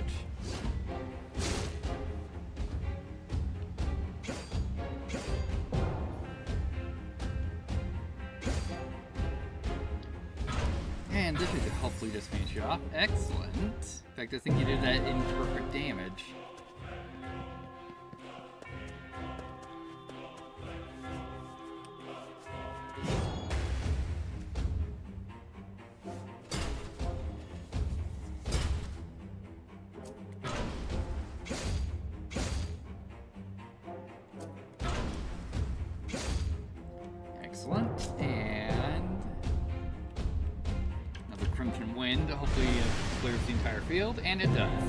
And this should hopefully just finish you off. Excellent. In fact, I think you did that in perfect damage. Excellent, and another Crimson Wind, hopefully it clears the entire field, and it does.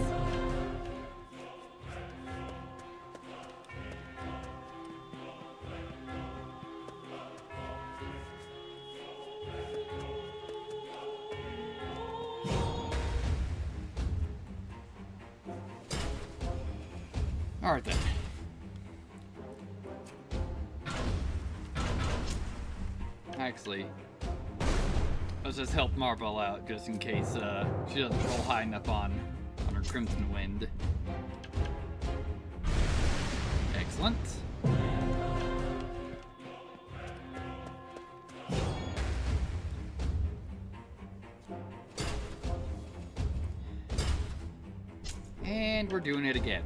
Alright then. Actually, let's just help Marble out just in case she doesn't roll high enough on her Crimson Wind. Excellent. And we're doing it again.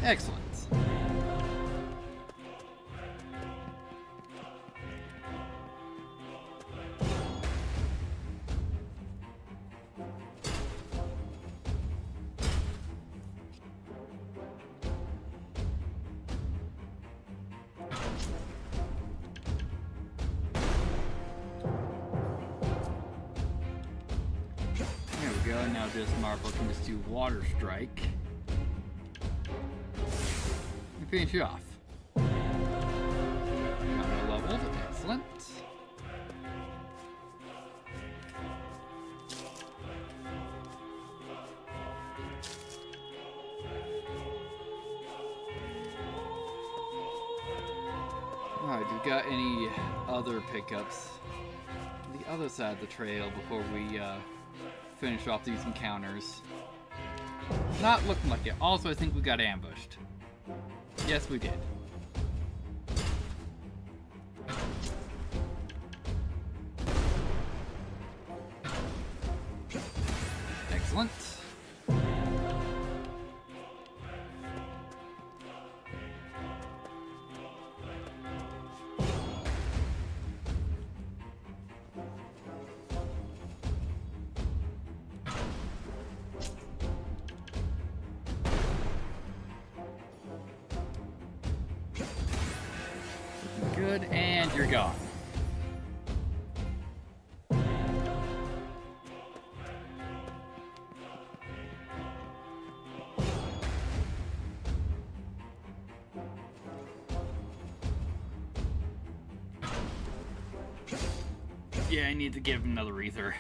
Excellent. now this marble can just do water strike. And finish it off. Another leveled. Excellent. Alright, do we got any other pickups on the other side of the trail before we finish off these encounters? Not looking like it. Also, I think we got ambushed. Yes, we did. Excellent. Good, and you're gone. Yeah, I need to give him another ether.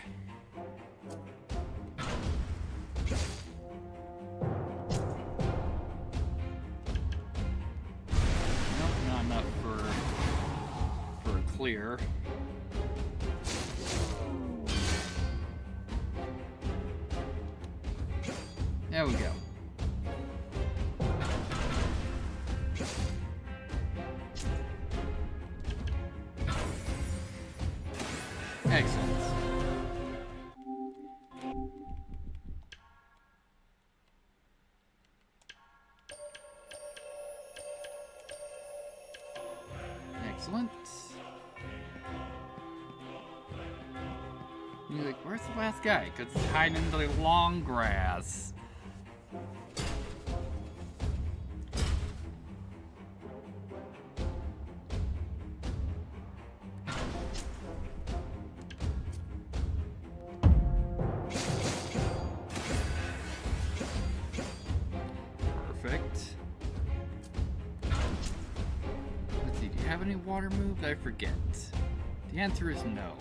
Clear. There we go. Excellent. Excellent. You're like, where's the last guy? Because he's hiding in the long grass. Perfect. Let's see, do you have any water moves? I forget. The answer is no.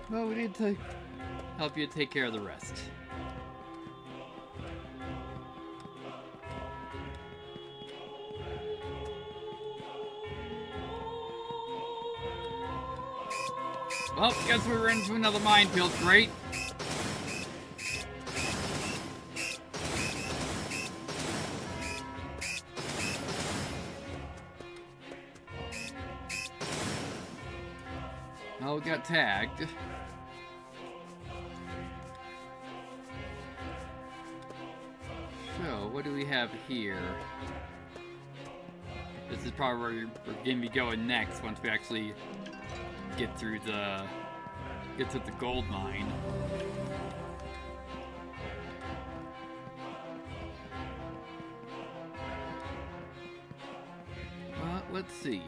Well, we need to help you take care of the rest. Well, guess we were into another minefield. Great. Oh, we got tagged. So, what do we have here? This is probably where we're going to be going next once we actually get to the gold mine. Well, let's see.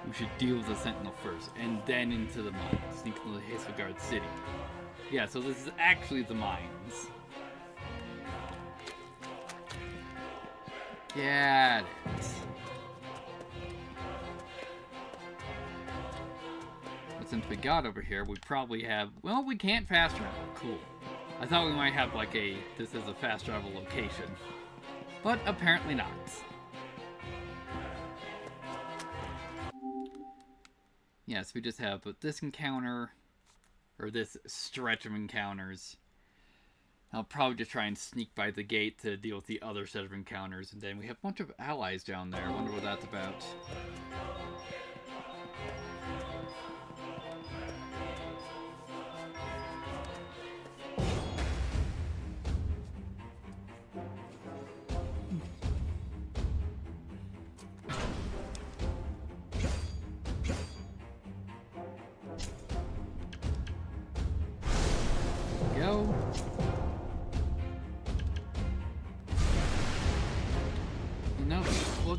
We should deal with the Sentinel first, and then into the mine. Sneak into the Hazelguard City. Yeah, so this is actually the mines. Got it. But since we got over here, we probably have... Well, we can't fast travel. Cool. I thought we might have like this is a fast travel location. But apparently not. Yes, we just have this encounter, or this stretch of encounters. I'll probably just try and sneak by the gate to deal with the other set of encounters, and then we have a bunch of allies down there. I wonder what that's about.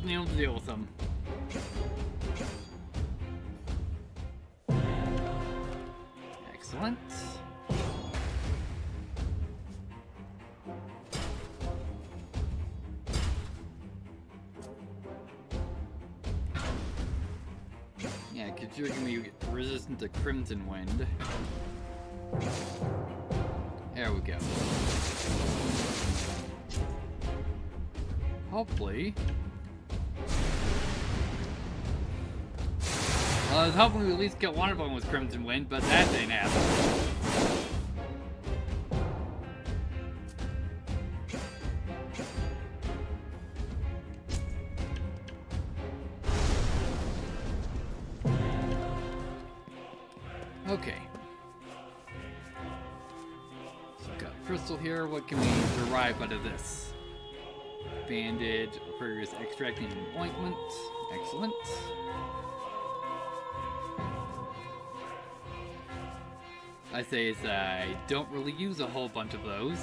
been able to deal with them. Excellent. Yeah, because you're going to be resistant to Crimson Wind. There we go. Hopefully. I was hoping we at least get one of them with Crimson Wind, but that didn't happen. Okay. So we've got a crystal here. What can we derive out of this? Bandage, Aquarius extracting ointment. Excellent. I say is I don't really use a whole bunch of those.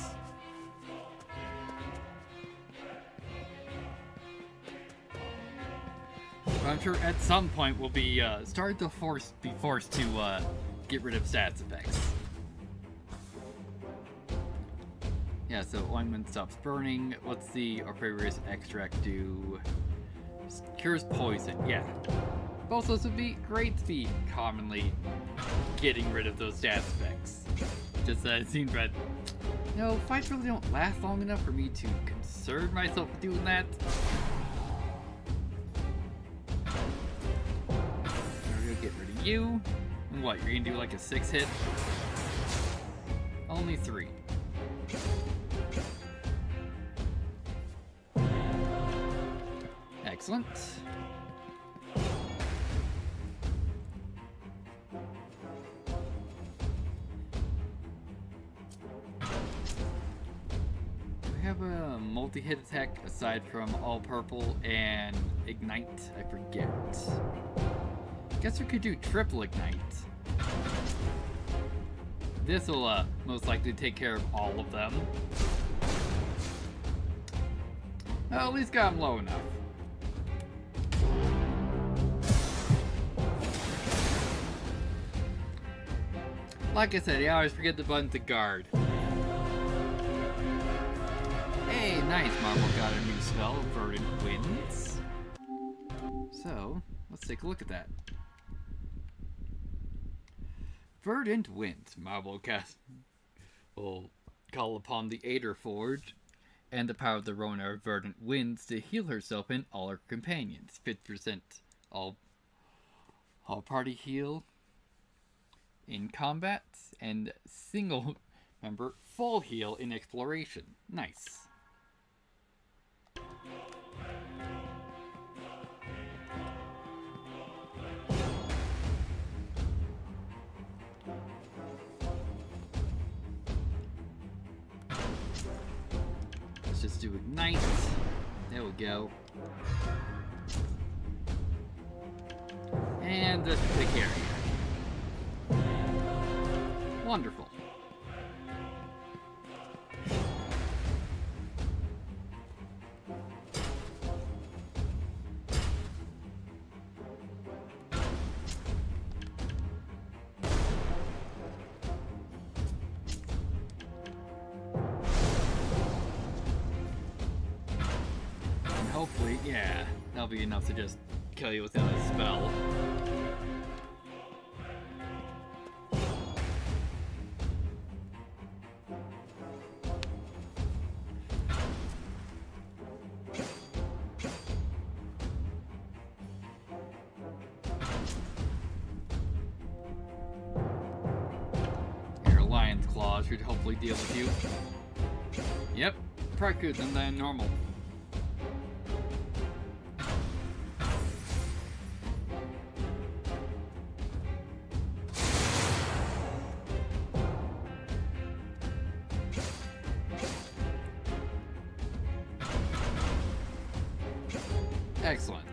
But I'm sure at some point we'll be be forced to get rid of stats effects. Yeah, so ointment stops burning. What's the Aquarius extract do? Cures poison. Yeah. Both those would be great to be commonly getting rid of those stats effects. Just it seems that, you know, fights really don't last long enough for me to concern myself with doing that. We're gonna get rid of you. And what, you're gonna do like a 6-hit? Only 3. Excellent. We have a multi-hit attack aside from all purple and ignite. I forget. Guess we could do triple ignite. This will most likely take care of all of them. Well, at least got them low enough. Like I said, I always forget the button to guard. Hey, nice, Marble got a new spell, Verdant Winds. So, let's take a look at that. Verdant Winds, Marble will call upon the Alder Forge and the power of the Rona Verdant Winds to heal herself and all her companions. 50% all party heal in combat, and single member full heal in exploration. Nice. Let's just do ignite. There we go. And just take care of you. Wonderful. And hopefully, yeah, that'll be enough to just kill you without a spell. Should hopefully deal with you. Yep, probably good than normal. Excellent.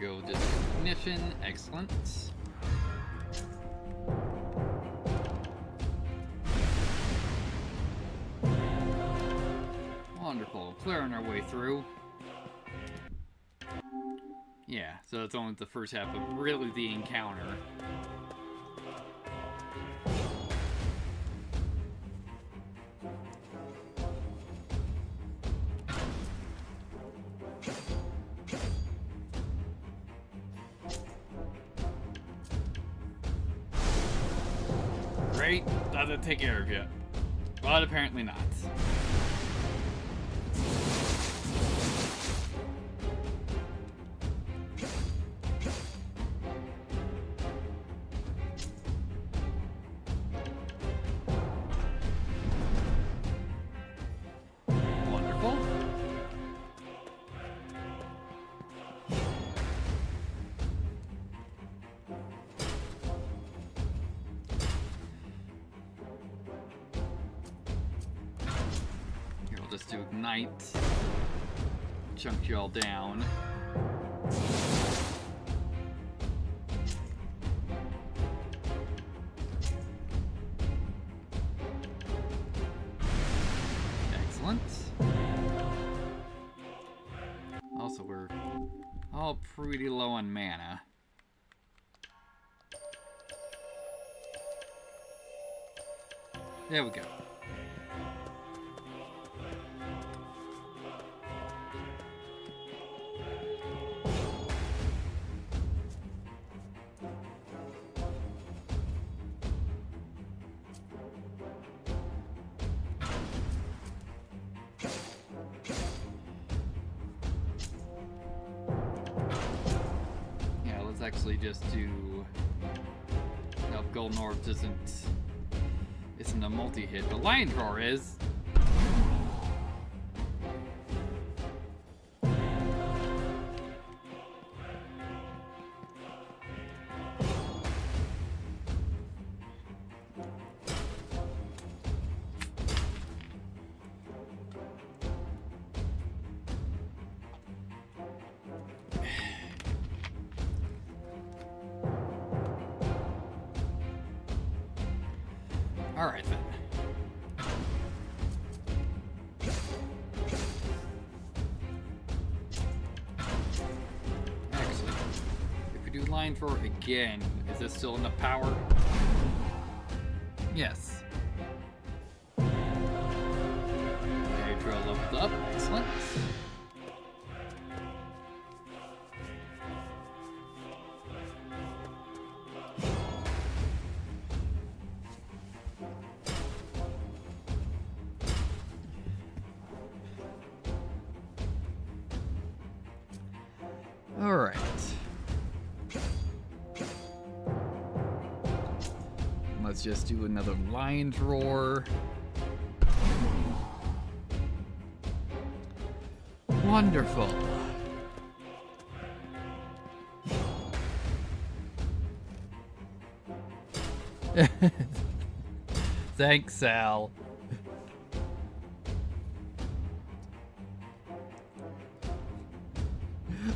cargo ignition. Excellent. Wonderful. Clearing our way through. Yeah, so it's only the first half of really the encounter. Great, doesn't take care of you. But apparently not. Wonderful. Here, we'll just do ignite. Chunk you all down. Excellent. Also, we're all pretty low on mana. There we go. Yeah, let's actually just do... No, Golden Orbs isn't a multi-hit, but Lion Roar is. Alright then. Excellent. If we do Lion Roar again, is this still enough power? Yes. Daedra leveled up. Excellent. Alright. Let's just do another Lion's Roar. Wonderful. Thanks, Sal.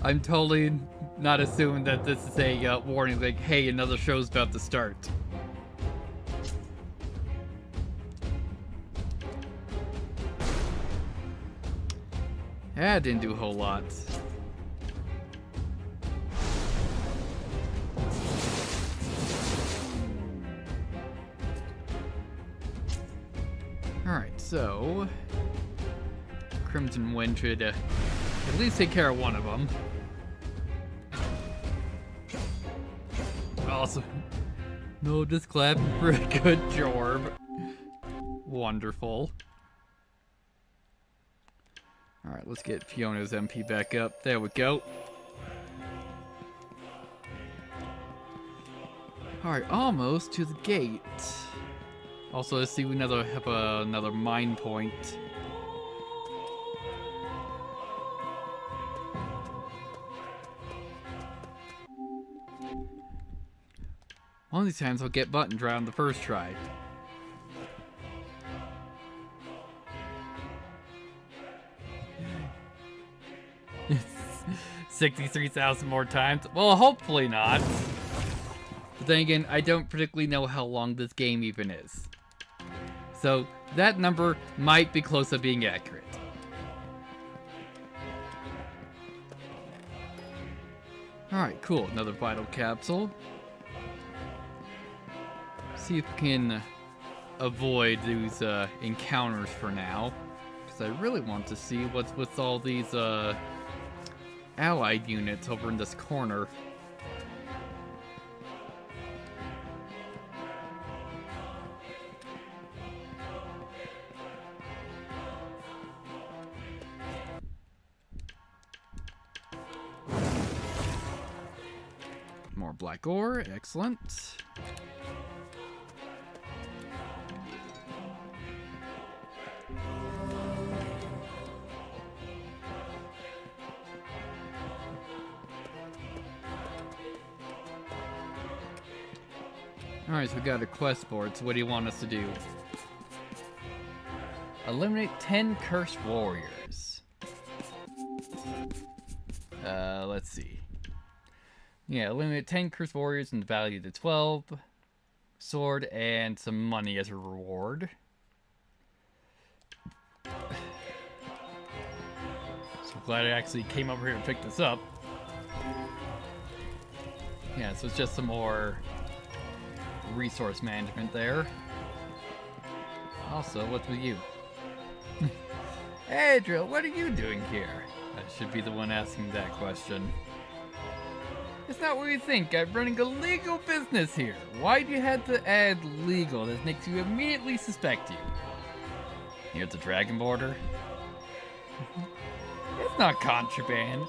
I'm totally not assuming that this is a warning, like, hey, another show's about to start. That didn't do a whole lot. Alright, so... Crimson Wind should at least take care of one of them. Awesome. No, just clapping for a good Jorb. Wonderful. Alright, let's get Fiona's MP back up. There we go. Alright, almost to the gate. Also, let's see if we have another mine point. One of these times I'll get buttons around the first try. 63,000 more times? Well, hopefully not. But then again, I don't particularly know how long this game even is. So that number might be close to being accurate. Alright, cool. Another vital capsule. See if we can avoid these encounters for now. Because I really want to see what's with all these allied units over in this corner. More black ore, excellent. Alright, so we got a quest board, so what do you want us to do? Eliminate 10 cursed warriors. Let's see. Yeah, eliminate 10 cursed warriors and the value to 12. Sword and some money as a reward. So glad I actually came over here and picked this up. Yeah, so it's just some more resource management there. Also, what's with you? Adriel, what are you doing here? I should be the one asking that question. It's not what you think. I'm running a legal business here. Why do you have to add legal? That makes you immediately suspect you. Near the dragon border? It's not contraband.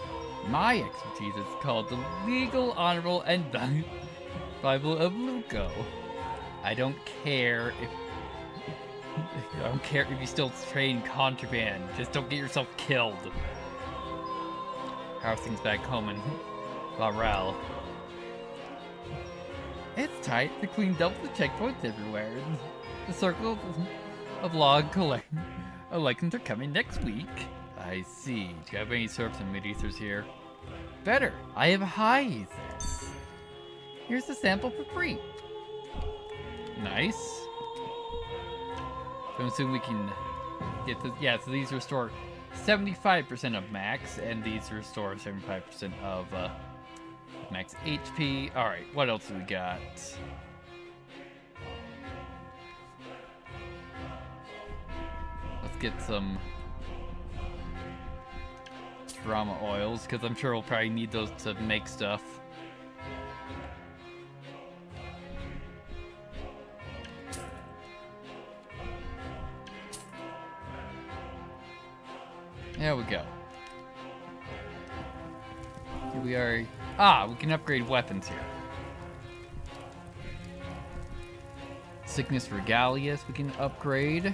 My expertise is called the legal, honorable, and Bible of Luco. I don't care if you still trade contraband. Just don't get yourself killed. How are things back home in Laurel? It's tight. They're cleaned up the checkpoints everywhere. The circle of log elections are coming next week. I see. Do you have any serfs and mid-ethers here? Better. I have high ethers. Here's the sample for free. Nice. So I'm assuming we can get this. Yeah, so these restore 75% of max, and these restore 75% of max HP. Alright, what else do we got? Let's get some drama oils, because I'm sure we'll probably need those to make stuff. There we go. Here we are. Ah, we can upgrade weapons here. Sickness Regalius we can upgrade.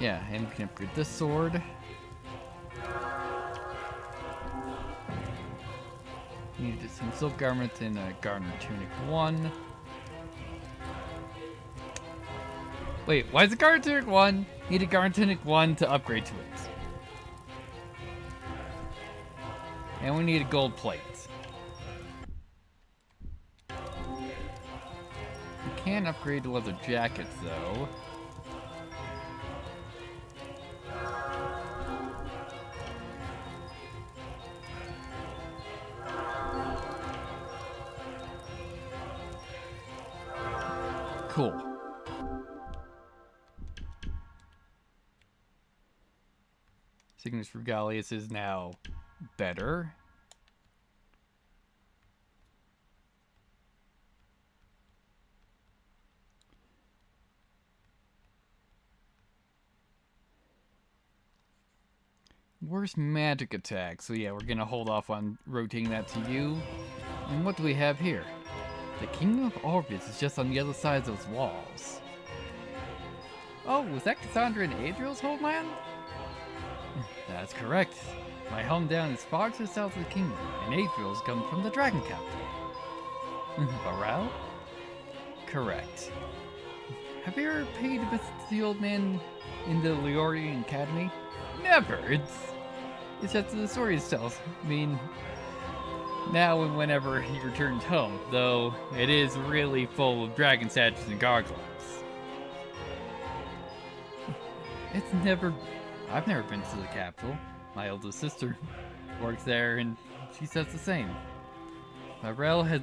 Yeah, and we can upgrade this sword. Needed some silk garments and a garter tunic 1. Wait, why is it garter tunic 1? Need a garter tunic 1 to upgrade to it. And we need a gold plate. We can upgrade to leather jackets though. Cool. Sickness Regalius is now better. Worst magic attack. So yeah, we're gonna hold off on rotating that to you. And what do we have here? The Kingdom of Orpheus is just on the other side of those walls. Oh, was that Cassandra and Adriel's homeland? That's correct. My hometown is far to the south of the kingdom, and Adriel's come from the Dragon Capital. Morale? Correct. Have you ever paid a visit to the old man in the Leorian Academy? Never! It's just the stories tells. I mean, now and whenever he returns home, though it is really full of dragon statues and gargoyles. I've never been to the capital. My oldest sister works there and she says the same. Morel has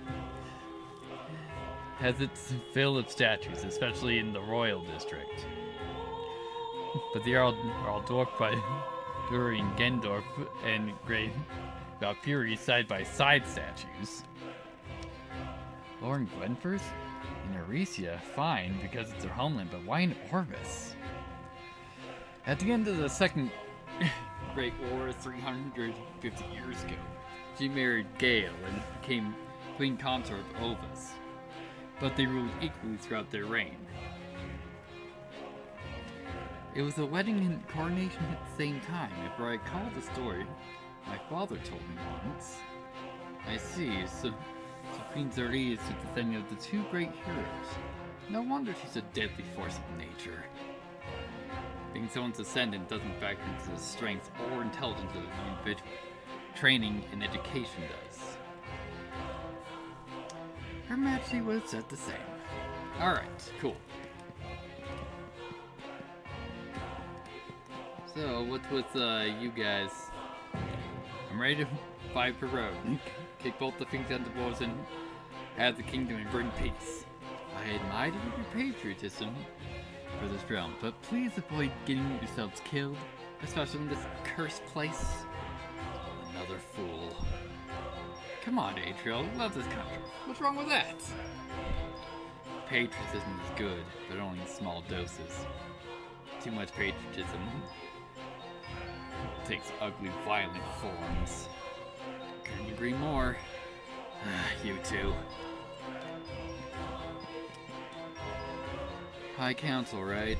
its fill of statues, especially in the royal district. But they are all dwarfed by Durian Gendorf and Great Valkyrie side-by-side statues. Lauren Gwenfers? In Aricia, fine, because it's her homeland, but why in Orvis? At the end of the Second Great War 350 years ago, she married Gale and became Queen Consort of Ovis, but they ruled equally throughout their reign. It was a wedding and coronation at the same time, if I recall the story my father told me once. I see, so Queen Zuri is the descendant of the two great heroes. No wonder she's a deadly force of nature. Being someone's descendant doesn't factor into the strength or intelligence of the individual. Training and education does. Her Majesty would have said the same. Alright, cool. So, what's with you guys? I'm ready to fight for road. Kick both the things down the walls and have the kingdom and bring peace. I admire your patriotism for this realm, but please avoid getting yourselves killed, especially in this cursed place. Another fool. Come on, Adriel, we love this country. What's wrong with that? Patriotism is good, but only in small doses. Too much patriotism takes ugly, violent forms. Couldn't agree more. You two. High Council, right?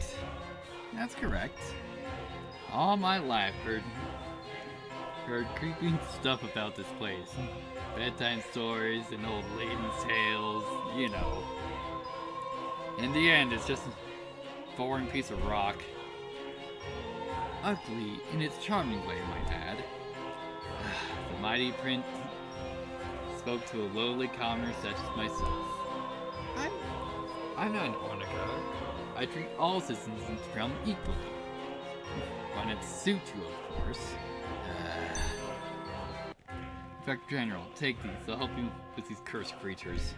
That's correct. All my life, heard creepy stuff about this place. Bedtime stories and old ladies' tales, you know. In the end, it's just a boring piece of rock. Ugly in its charming way, I might add. The mighty prince spoke to a lowly commoner such as myself. I'm not an Onagar. I treat all citizens in the realm equally. When it suits you, of course. Inspector General, take these. They'll help you with these cursed creatures.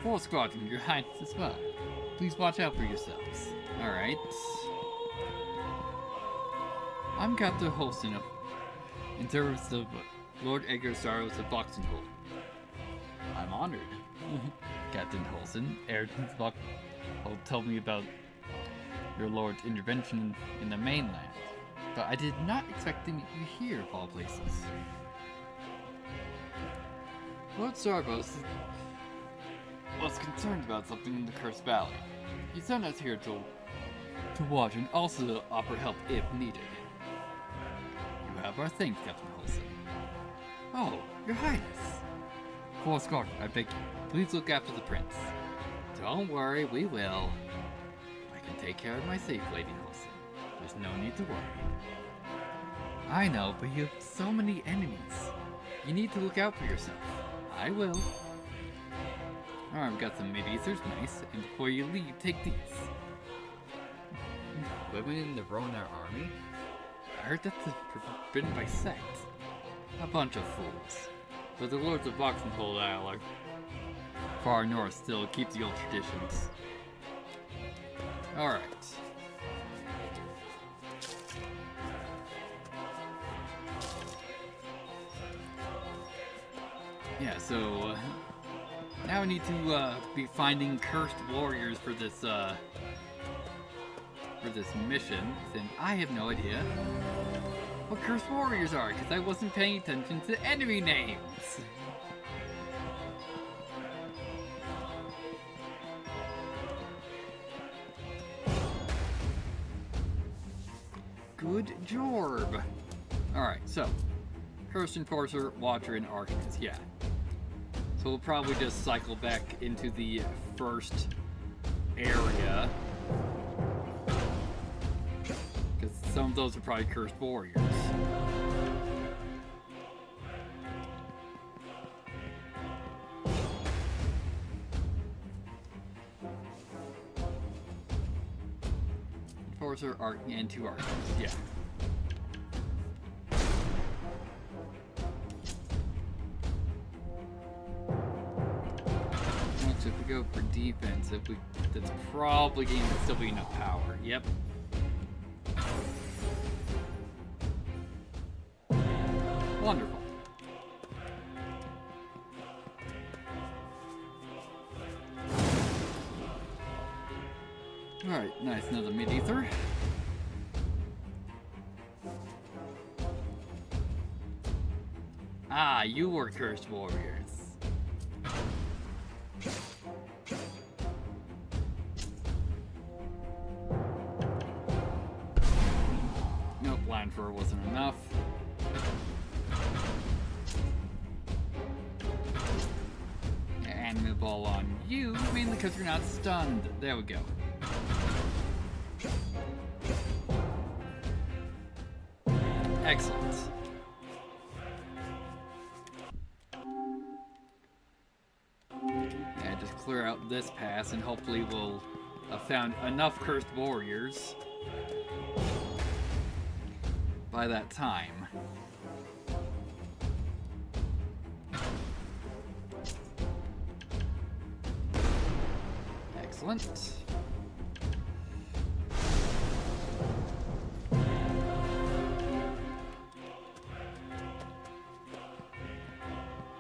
Full squadron, your highness as well. Please watch out for yourselves. Alright. I'm Captain Holston in service of Lord Edgar Sorrows of Boxenhold. I'm honored. Captain Holston, Ayrton's Boxenhold told me about your lord's intervention in the mainland, but I did not expect to meet you here, of all places. Lord Sarvos was concerned about something in the Cursed Valley. He sent us here to watch and also to offer help if needed. You have our thanks, Captain Holston. Oh, your highness. Full Squadron, I beg you, please look after the prince. Don't worry, we will. I can take care of my safe, Lady Holston. There's no need to worry. I know, but you have so many enemies. You need to look out for yourself. I will. Alright, we've got some mid-easters, nice. And before you leave, take these. Women in the Ronar army? I heard that's forbidden by sect. A bunch of fools. But the lords of Boxenhold Isle are far north still keep the old traditions. Alright. Yeah, so now we need to be finding cursed warriors for this mission, and I have no idea what cursed warriors are because I wasn't paying attention to enemy names. Good job. Alright, so Cursed Enforcer, Watcher, and Arcanist, yeah. So we'll probably just cycle back into the first area. Because some of those are probably Cursed Warriors. Enforcer, and 2 Archers, yeah. Actually, if we go for defense, that's probably going to still be enough power. Yep. Wonderful. Alright, nice, another mid-ether. Ah, you were Cursed Warriors. Nope, Blind Fur wasn't enough. Anime Ball on you, mainly because you're not stunned. There we go. Excellent. Yeah, just clear out this pass and hopefully we'll have found enough Cursed Warriors by that time. Excellent.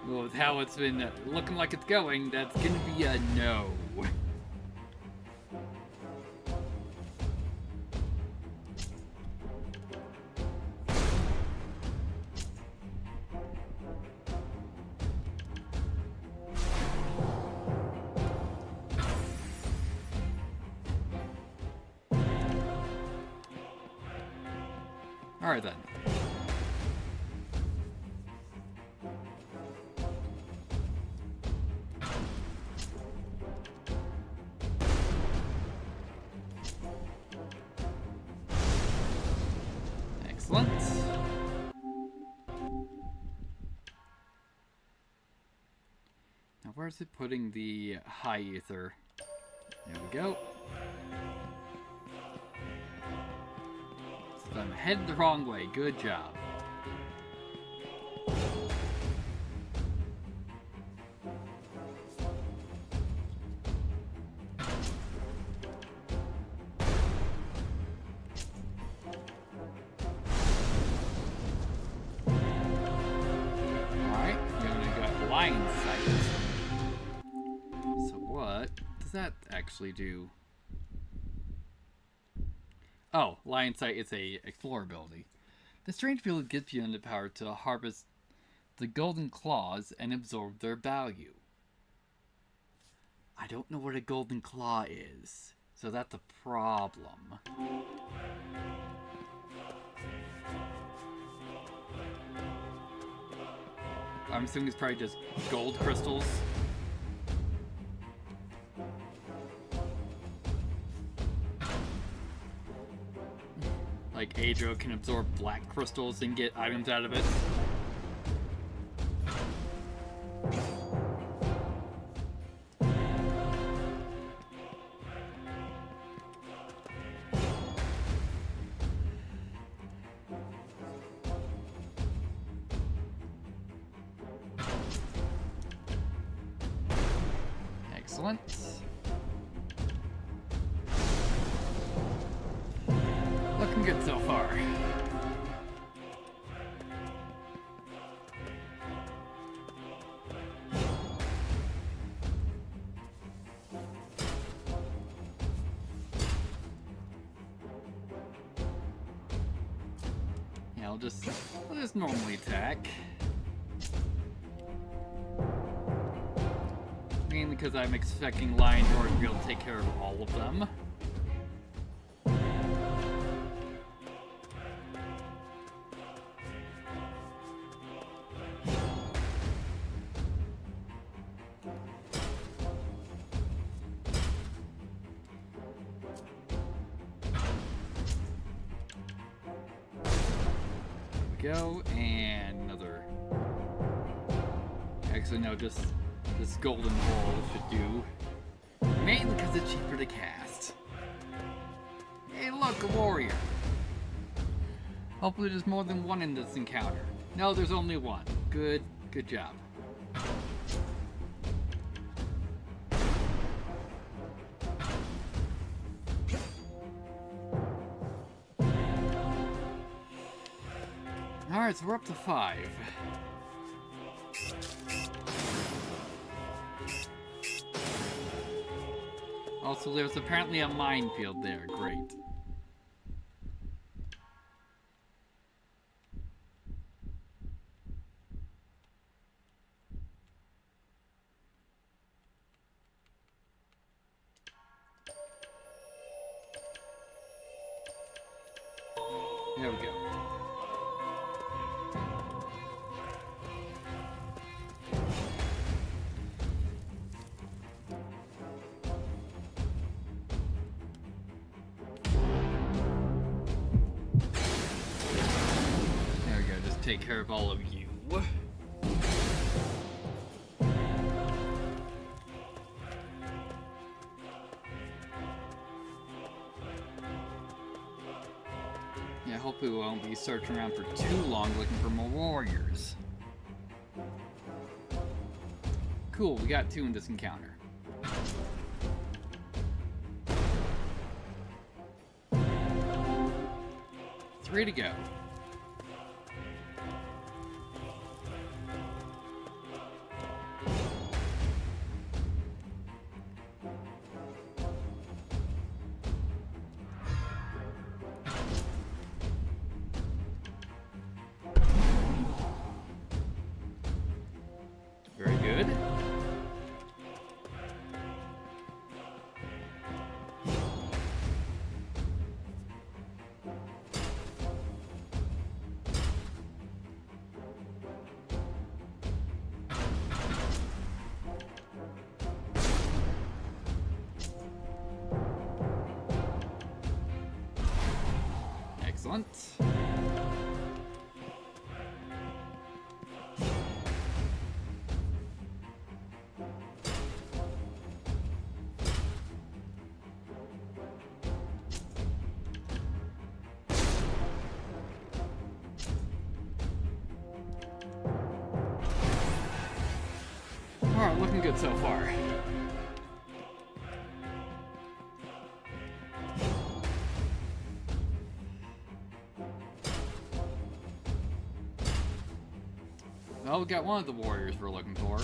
Well, with how it's been looking like it's going, that's gonna be a no. Alright then. Excellent. Now where's it putting the high ether? There we go. So I'm headed the wrong way. Good job. That actually do? Oh, Lion Sight is a Explorer ability. The strange ability gives you the power to harvest the golden claws and absorb their value. I don't know what a golden claw is, so that's a problem. I'm assuming it's probably just gold crystals. Like Adro can absorb black crystals and get items out of it. Excellent. Looking good so far. Yeah, I'll just normally attack. Mainly because I'm expecting Lion Lord to be able to take care of all of them. go, and another. Actually, no, just this golden hole should do. Mainly because it's cheaper to cast. Hey, look, a warrior. Hopefully there's more than one in this encounter. No, there's only one. Good job. Alright, so we're up to 5. Also, there's apparently a minefield there. Great. There we go. There we go, just take care of all of you. Yeah, hopefully we won't be searching around for too long looking for more warriors. Cool, we got 2 in this encounter. Three to go. Very good. Excellent. Alright, looking good so far. Well, we got one of the warriors we're looking for.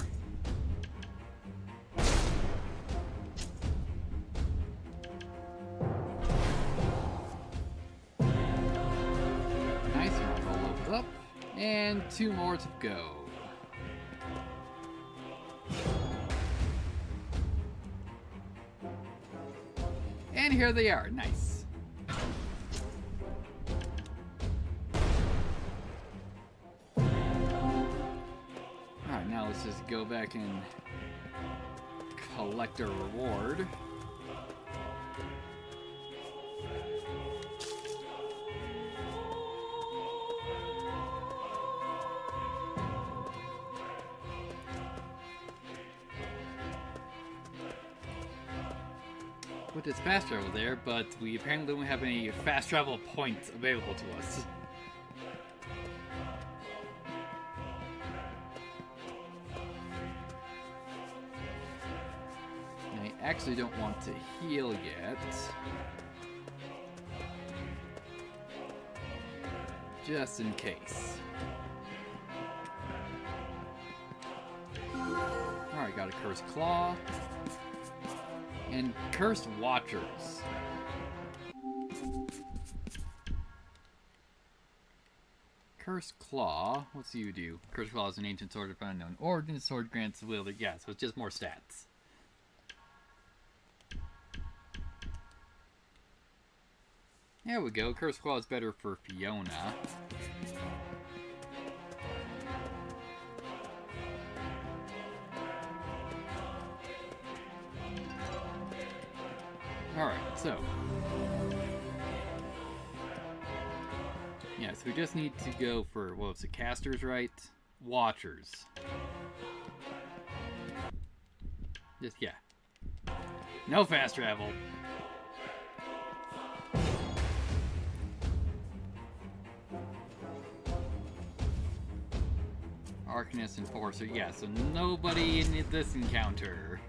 Nice, we're all leveled up. And 2 more to go. And here they are, nice. Alright, now let's just go back and collect a reward. With this fast travel there, but we apparently don't have any fast travel points available to us. And I actually don't want to heal yet. Just in case. Alright, got a Cursed Claw. And Cursed Watchers. Cursed Claw. What's do you do? Cursed Claw is an ancient sword of unknown origin. Sword grants the wielder. Yeah, so it's just more stats. There we go. Cursed Claw is better for Fiona. Alright, so so we just need to go for, what was it, casters, right? Watchers. Just, yeah. No fast travel. Arcanist Enforcer, yeah, so nobody in this encounter.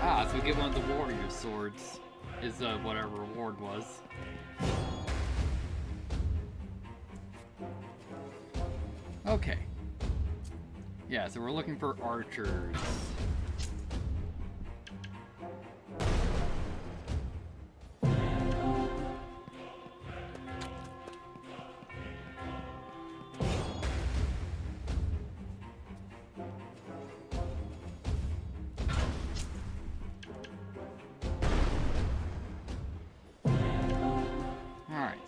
Ah, so we get one of the warrior swords, is what our reward was. Okay. Yeah, so we're looking for archers. Alright.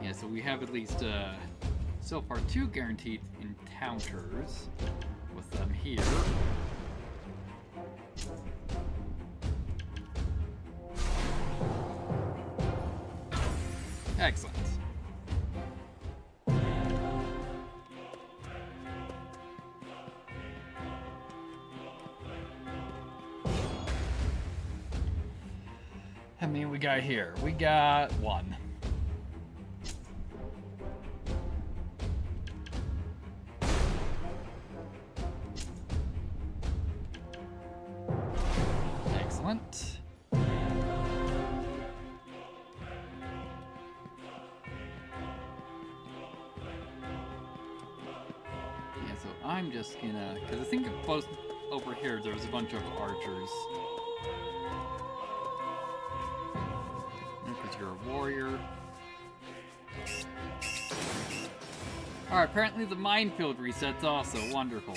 Yeah, so we have at least, so far 2 guaranteed encounters with them here. Excellent. How many we got here? We got 1. Excellent. Yeah, so I'm just gonna, because I think close over here there's a bunch of archers. Because you're a warrior. Alright, apparently the minefield resets also. Wonderful.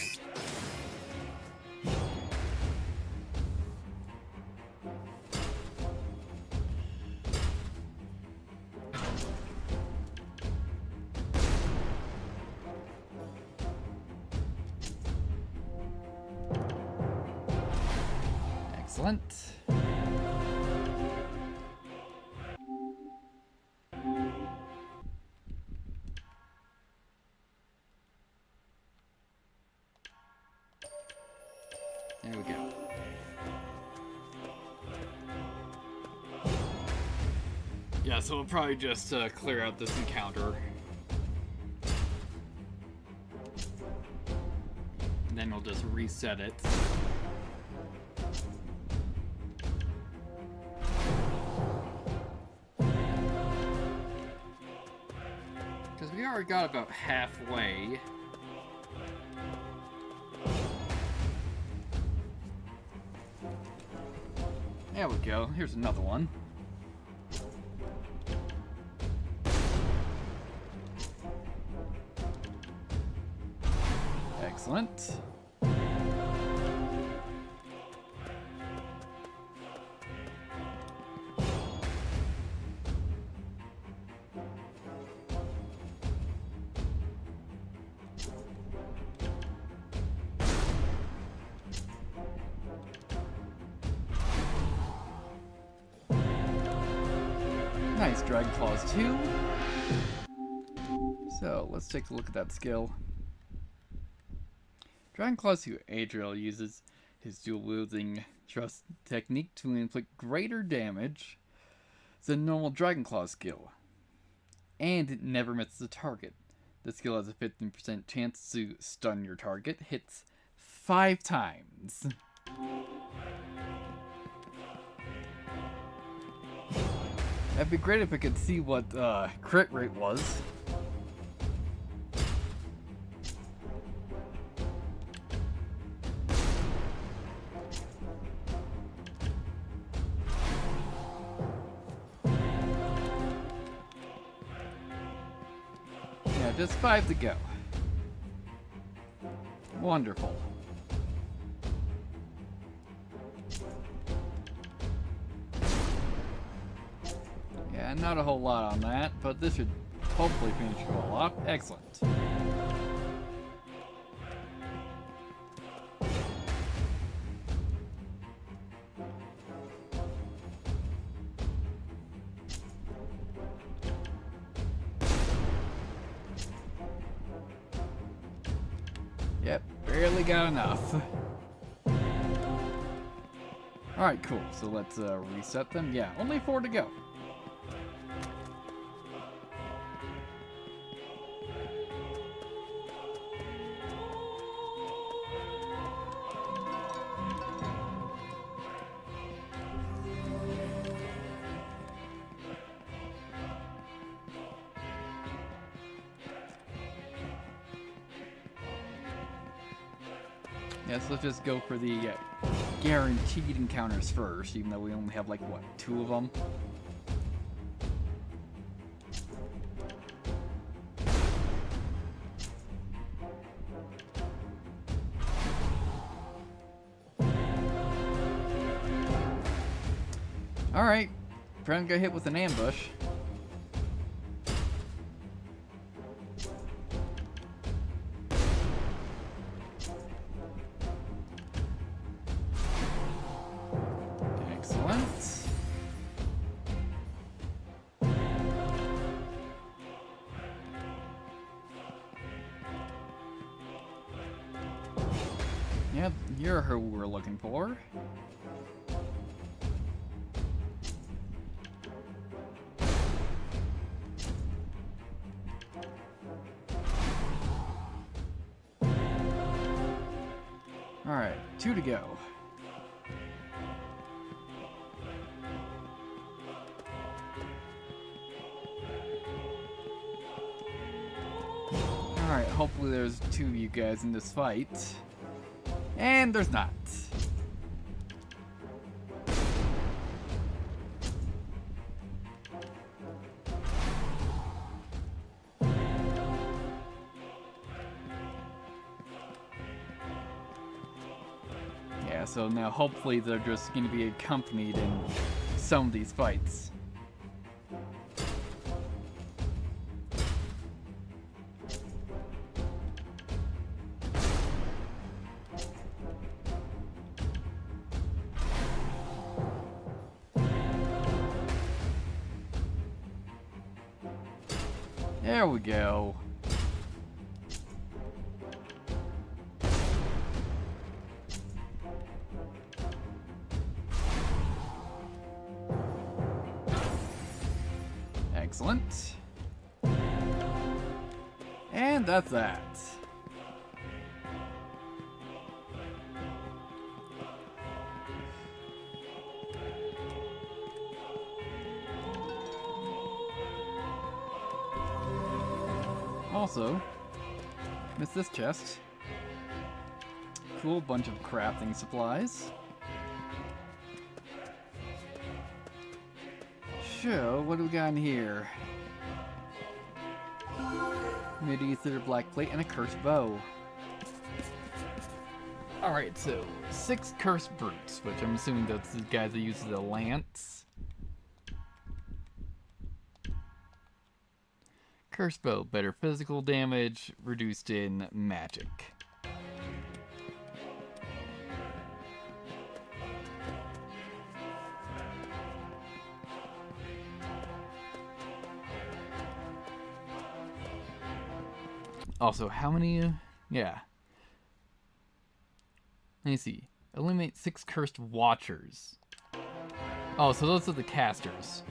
Excellent. There we go. Yeah, so we'll probably just clear out this encounter. And then we'll just reset it. Because we already got about halfway. There we go. Here's another one. Excellent. Nice, Dragon Claws 2. So, let's take a look at that skill. Dragon Claws 2, Adriel uses his dual-wielding thrust technique to inflict greater damage than normal Dragon Claw skill. And it never misses the target. The skill has a 15% chance to stun your target, hits 5 times. That'd be great if I could see what crit rate was. Yeah, just 5 to go. Wonderful. Yeah, not a whole lot on that, but this should hopefully finish it all up. Excellent. Yep, barely got enough. Alright, cool. So let's reset them. Yeah, only 4 to go. Yeah, so let's just go for the guaranteed encounters first, even though we only have, like, what, 2 of them? Alright, friend got hit with an ambush. Yep, you're who we're looking for. Alright, 2 to go. Alright, hopefully there's 2 of you guys in this fight. And there's not. Yeah, so now hopefully they're just going to be accompanied in some of these fights. There we go. Excellent. And that's that. Also, missed this chest. Cool bunch of crafting supplies. So, what do we got in here? Mid-ether, black plate, and a cursed bow. Alright, so 6 cursed brutes, which I'm assuming that's the guy that uses the lance. Cursed bow, better physical damage, reduced in magic. Also, how many? Yeah. Let me see. Eliminate 6 cursed watchers. Oh, so those are the casters.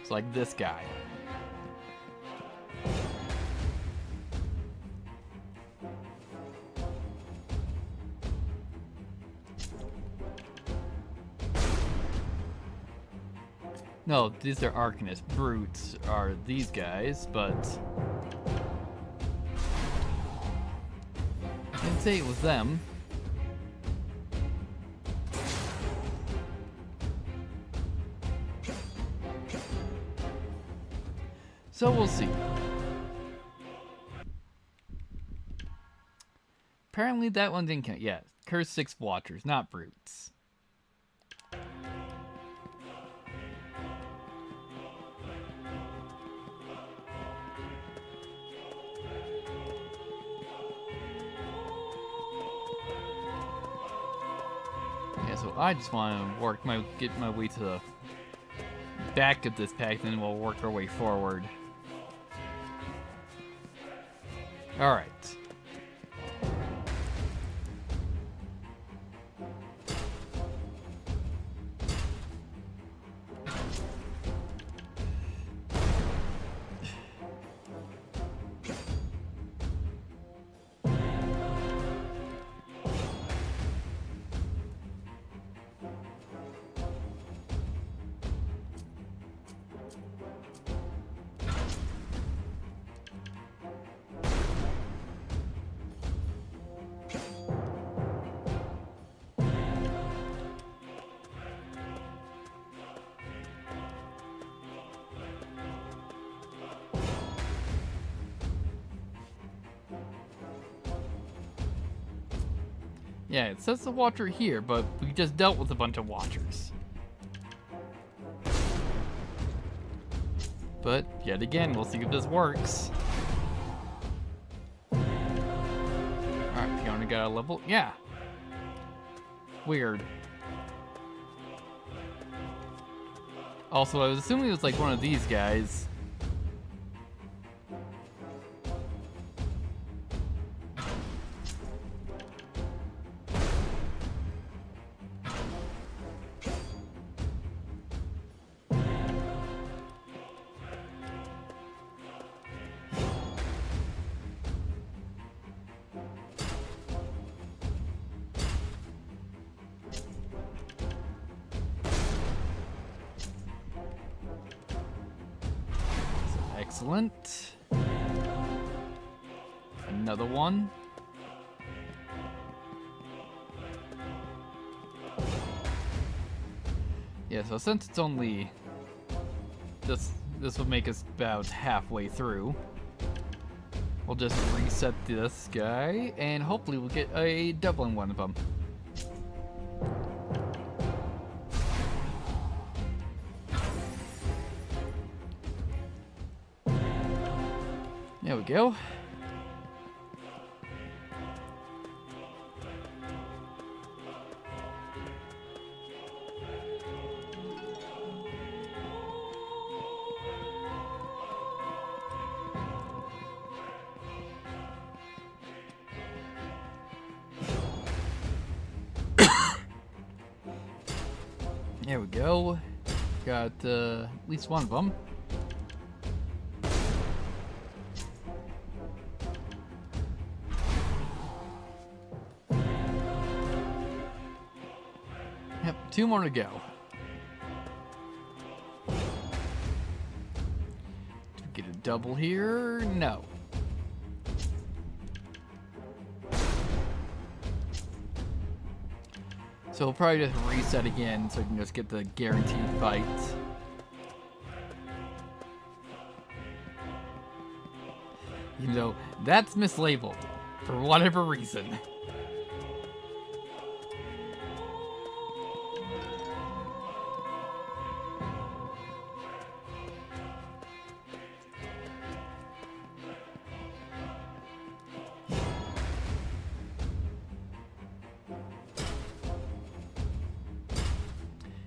It's like this guy. No, these are Arcanist. Brutes are these guys, but I didn't say it was them. So we'll see. Apparently that one didn't count. Yeah, Cursed 6 Watchers, not brutes. Yeah, so I just want to get my way to the back of this pack, and then we'll work our way forward. Alright. Yeah, it says the Watcher here, but we just dealt with a bunch of Watchers. But, yet again, we'll see if this works. Alright, Fiona got a level. Yeah. Weird. Also, I was assuming it was like one of these guys. Excellent. Another one. Yeah, so since it's only this will make us about halfway through. We'll just reset this guy and hopefully we'll get a double in one of them. There we go. There we go. Got at least one of them. Yep, 2 more to go. Do we get a double here? No. So we'll probably just reset again so we can just get the guaranteed fight. Even though that's mislabeled for whatever reason.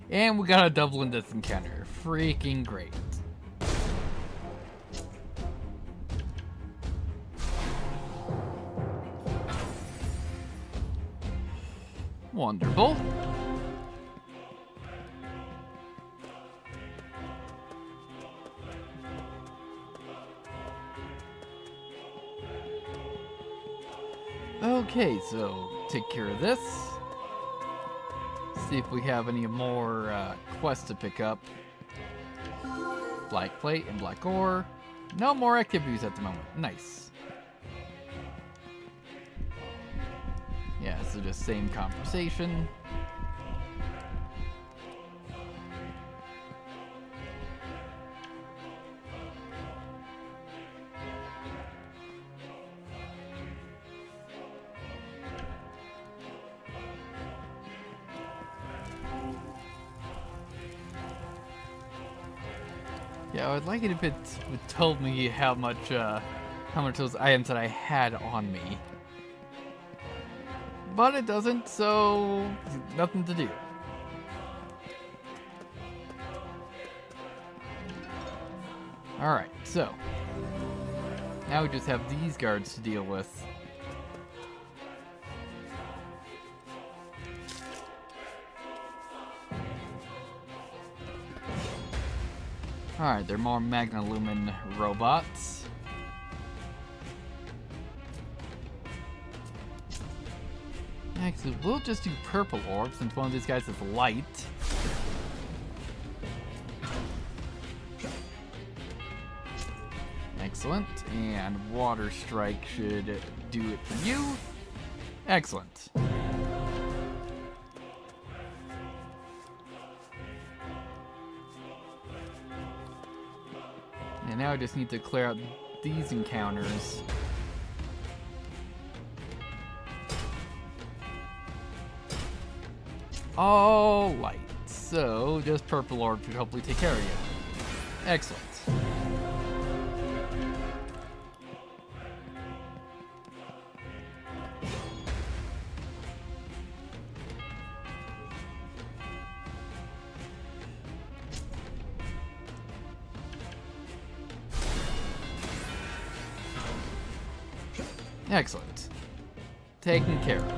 And we got a double in this encounter. Freaking great. Wonderful. Okay, so take care of this. See if we have any more quests to pick up. Black plate and black ore. No more activities at the moment. Nice. Yeah, so just same conversation. Yeah, I would like it if it told me how much those items that I had on me. But it doesn't, so nothing to do. Alright, so now we just have these guards to deal with. Alright, they're more Magnalumen robots. Actually, we'll just do purple orb since one of these guys is light. Excellent. And water strike should do it for you. Excellent. And now I just need to clear out these encounters. all light. So, just purple orb should hopefully take care of you. Excellent. Excellent. Taken care of.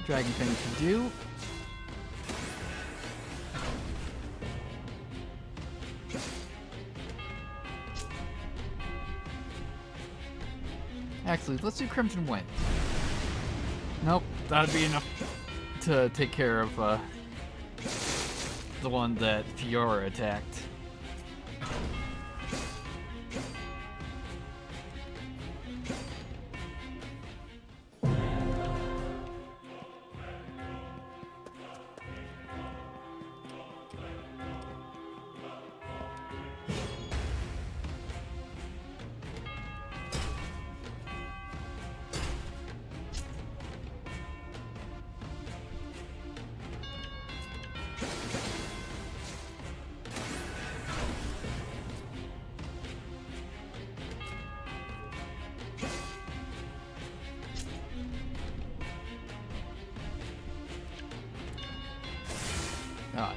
Dragon thing to do. Actually, let's do Crimson Wind. Nope, that'd be enough to take care of the one that Fiora attacked.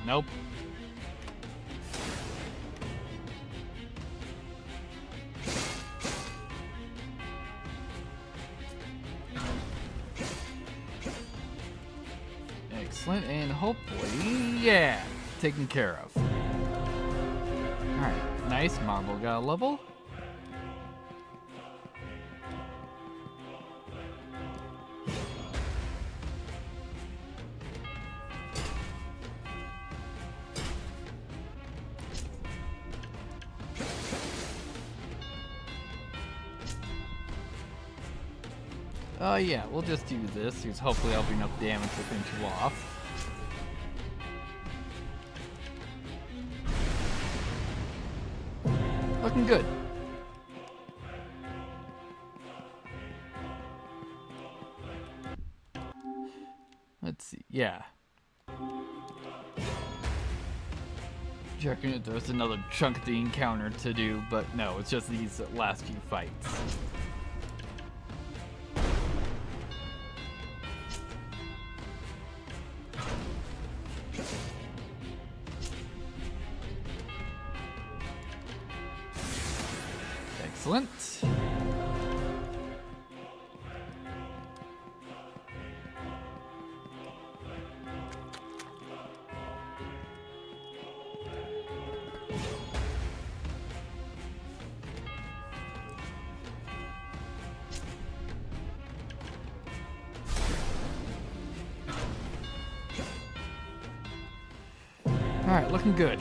Nope. Excellent, and hopefully, yeah, taken care of. Alright, nice. Marble got a level. Yeah, we'll just do this, because hopefully I'll be enough damage to finish you off. Looking good. Let's see, yeah. Checking if there's another chunk of the encounter to do, but no, it's just these last few fights. Excellent. All right, looking good.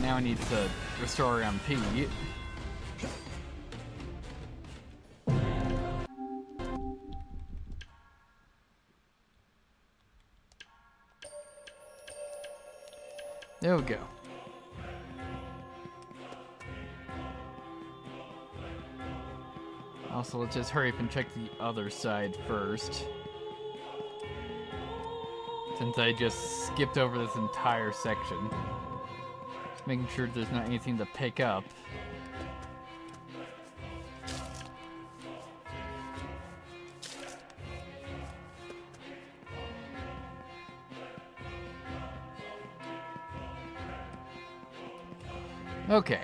Now I need to restore MP. There we go. Also, let's just hurry up and check the other side first. Since I just skipped over this entire section. Making sure there's not anything to pick up. Okay.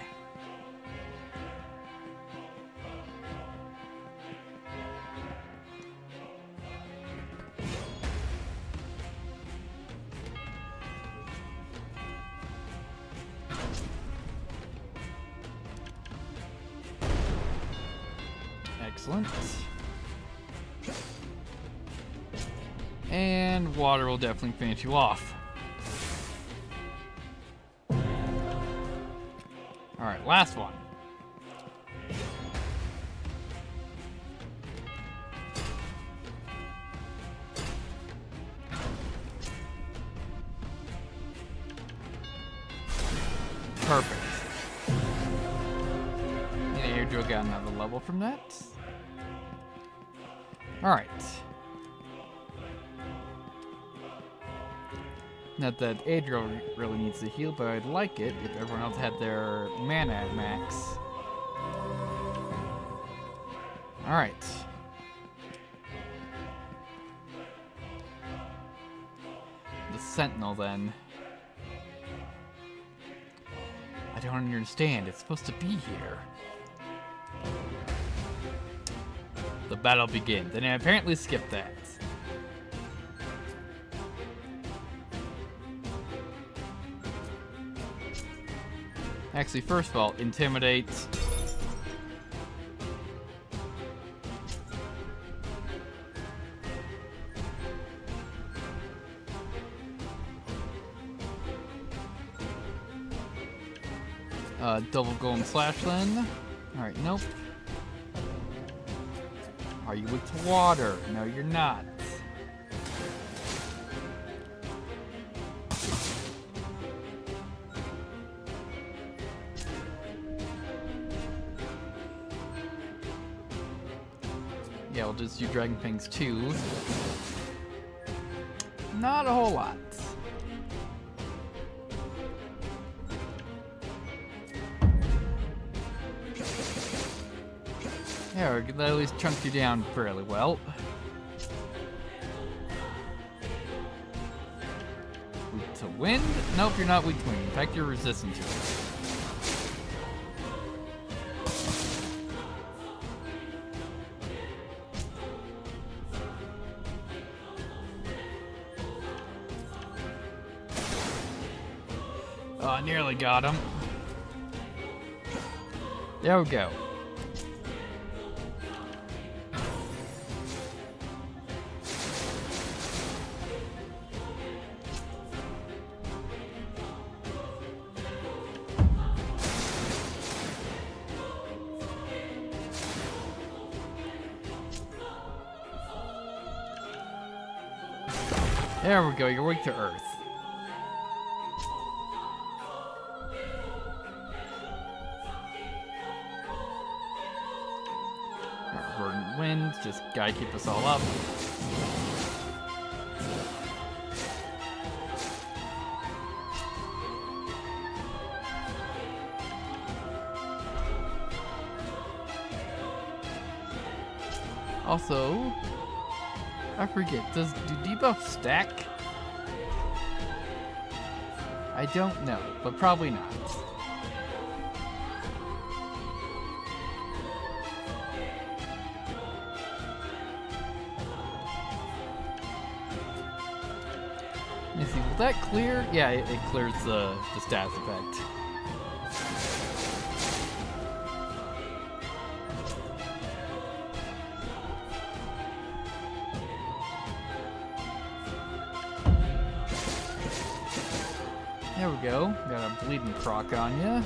Excellent. And water will definitely finish you off. Alright, last one. Perfect. Yeah, Adriel got another level from that. Alright. Not that Adriel really needs to heal, but I'd like it if everyone else had their mana at max. Alright. The Sentinel, then. I don't understand. It's supposed to be here. The battle begins, and I apparently skipped that. Actually, first of all, intimidate. Double golem slash then. Alright, nope. Are you weak to water? No, you're not. Yeah, we'll just do Dragon Fangs 2. Not a whole lot. Yeah, we can at least chunk you down fairly well. Weak to wind? Nope, you're not weak to wind. In fact, you're resistant to it. Oh, I nearly got him. There we go. There we go, you're weak to earth. Verdant wind, just gotta keep us all up. Also, I forget, do debuffs stack? I don't know, but probably not. Let me see, will that clear? Yeah, it clears the stats effect. There we go. Got a bleeding proc on ya.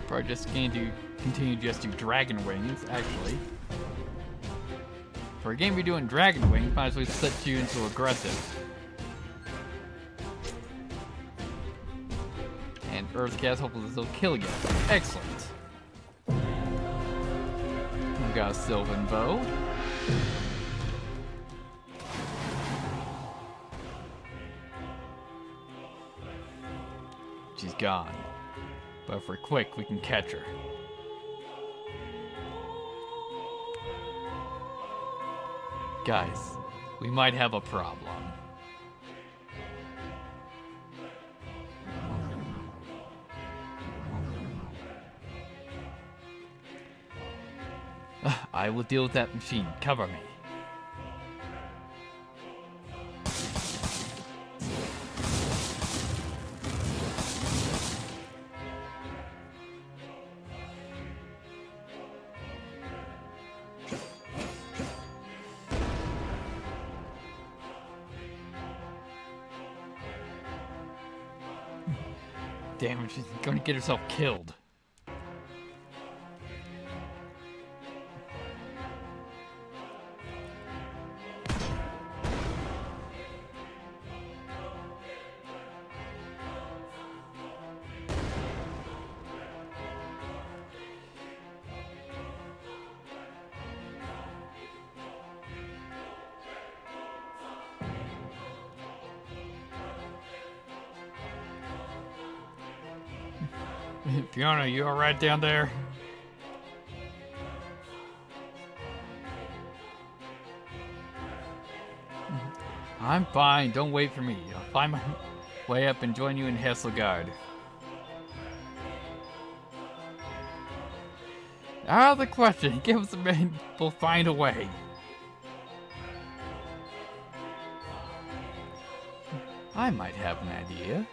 Probably just going to continue just do Dragon Wings, actually. For a game you're doing Dragon Wing, might as well set you into aggressive. And Earth Gas, hopefully this will kill you. Excellent. We've got a Sylvan Bow. She's gone. But if we're quick, we can catch her. Guys, we might have a problem. I will deal with that machine. Cover me. Damn it, she's gonna get herself killed. Fiona, you alright down there? I'm fine, don't wait for me. I'll find my way up and join you in Hesselgard. Out of the question, give us a minute, we'll find a way. I might have an idea.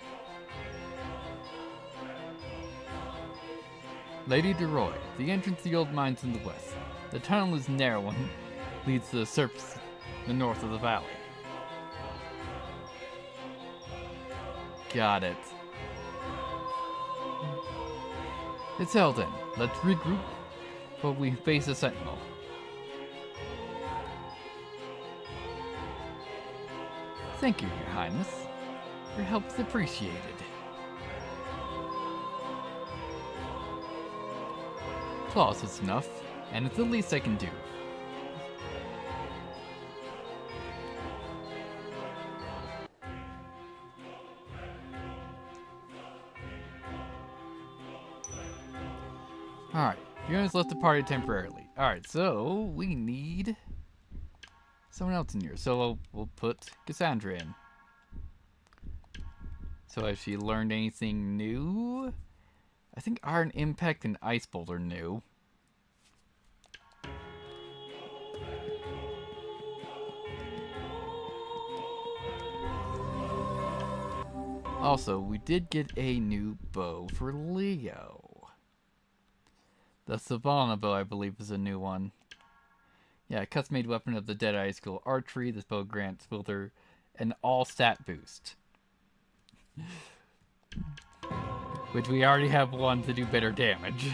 Lady DeRoy, the entrance to the old mines in the west. The tunnel is narrow and leads to the surface in the north of the valley. Got it. It's held in. Let's regroup before we face a sentinel. Thank you, Your Highness. Your help is appreciated. Claws is enough, and it's the least I can do. Alright, Fiona's left the party temporarily. Alright, so we need someone else in here. So we'll put Cassandra in. So has she learned anything new? I think Iron Impact and Ice Bolt are new. Also, we did get a new bow for Leo. The Savannah bow, I believe, is a new one. Yeah, custom-made weapon of the Deadeye School Archery. This bow grants wielder an all-stat boost. Which we already have one to do better damage.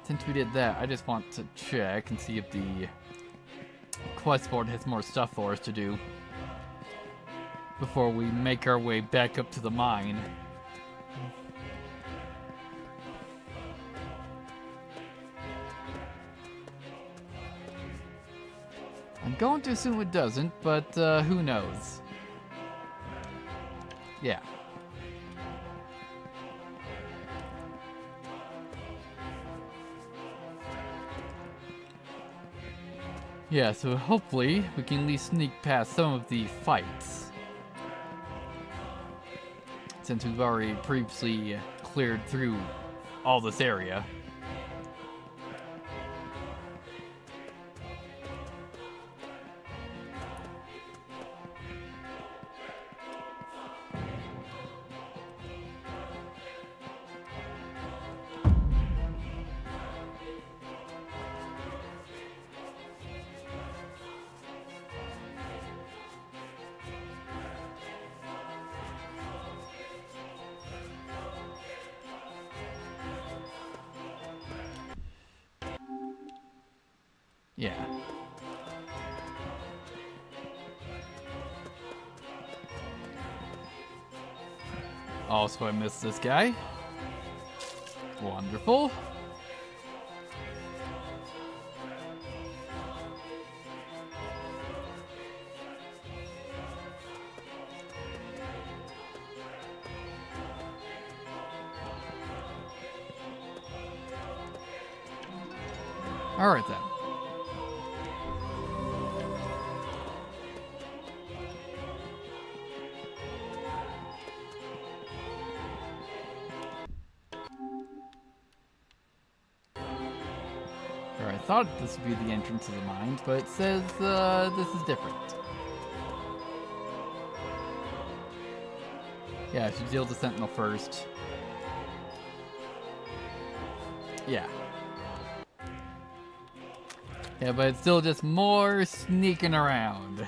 Since we did that, I just want to check and see if the quest board has more stuff for us to do before we make our way back up to the mine. I'm going to assume it doesn't, but who knows? Yeah. Yeah, so hopefully we can at least sneak past some of the fights. Since we've already previously cleared through all this area. Yeah. Also, I missed this guy. Wonderful. All right then. I thought this would be the entrance to the mines, but it says this is different. Yeah, I should deal with the Sentinel first. Yeah. Yeah, but it's still just more sneaking around.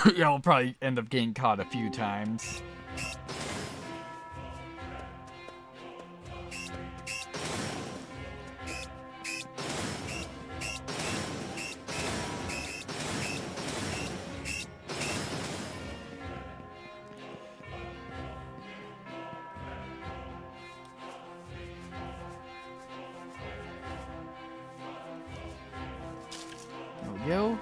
Yeah, we'll probably end up getting caught a few times. There we go.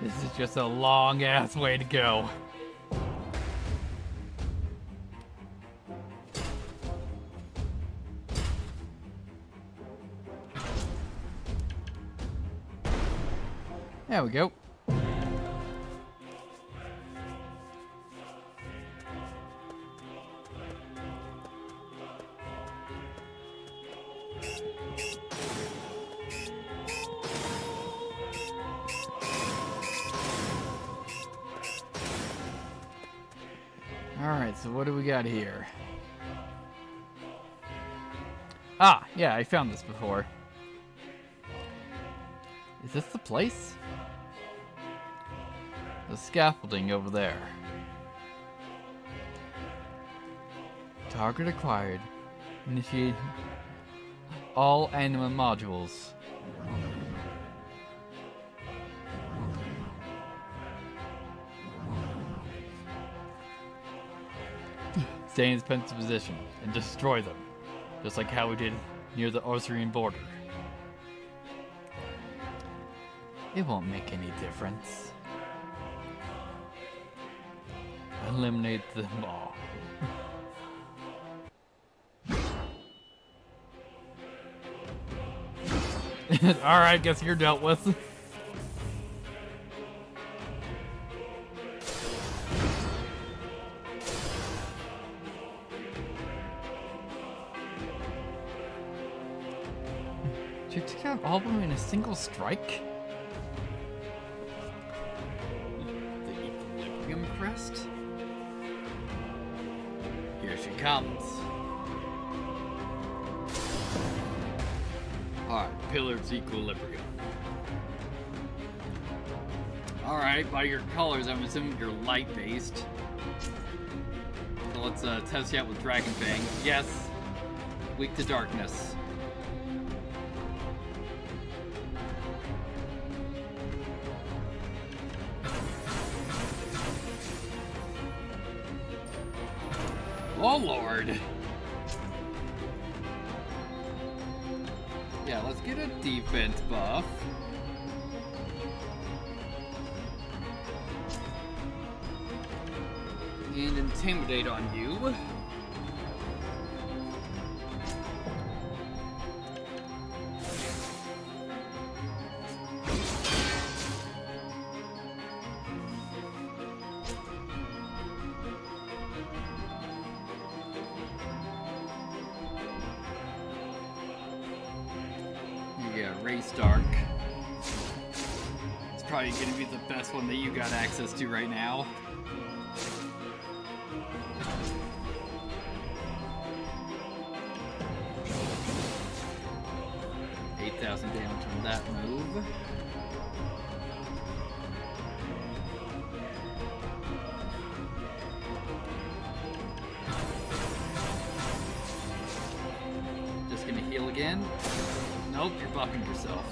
This is just a long ass way to go. There we go. Alright, so what do we got here? Ah, yeah, I found this before. Is this the place? The scaffolding over there. Target acquired. Initiate all anima modules. Stay in its defensive position and destroy them, just like how we did near the Austrian border. It won't make any difference. Eliminate them all. Alright, guess you're dealt with. You took out all of them in a single strike? The equilibrium crest? Here she comes. Alright, Pillar's equilibrium. Alright, by your colors, I'm assuming you're light-based. So let's test you out with Dragon Fang. Yes, weak to darkness. Oh lord! Yeah, let's get a defense buff. And intimidate on you. Yeah, Race Dark. It's probably gonna be the best one that you got access to right now. Damage from that move. Just gonna heal again. Nope, you're buffing yourself.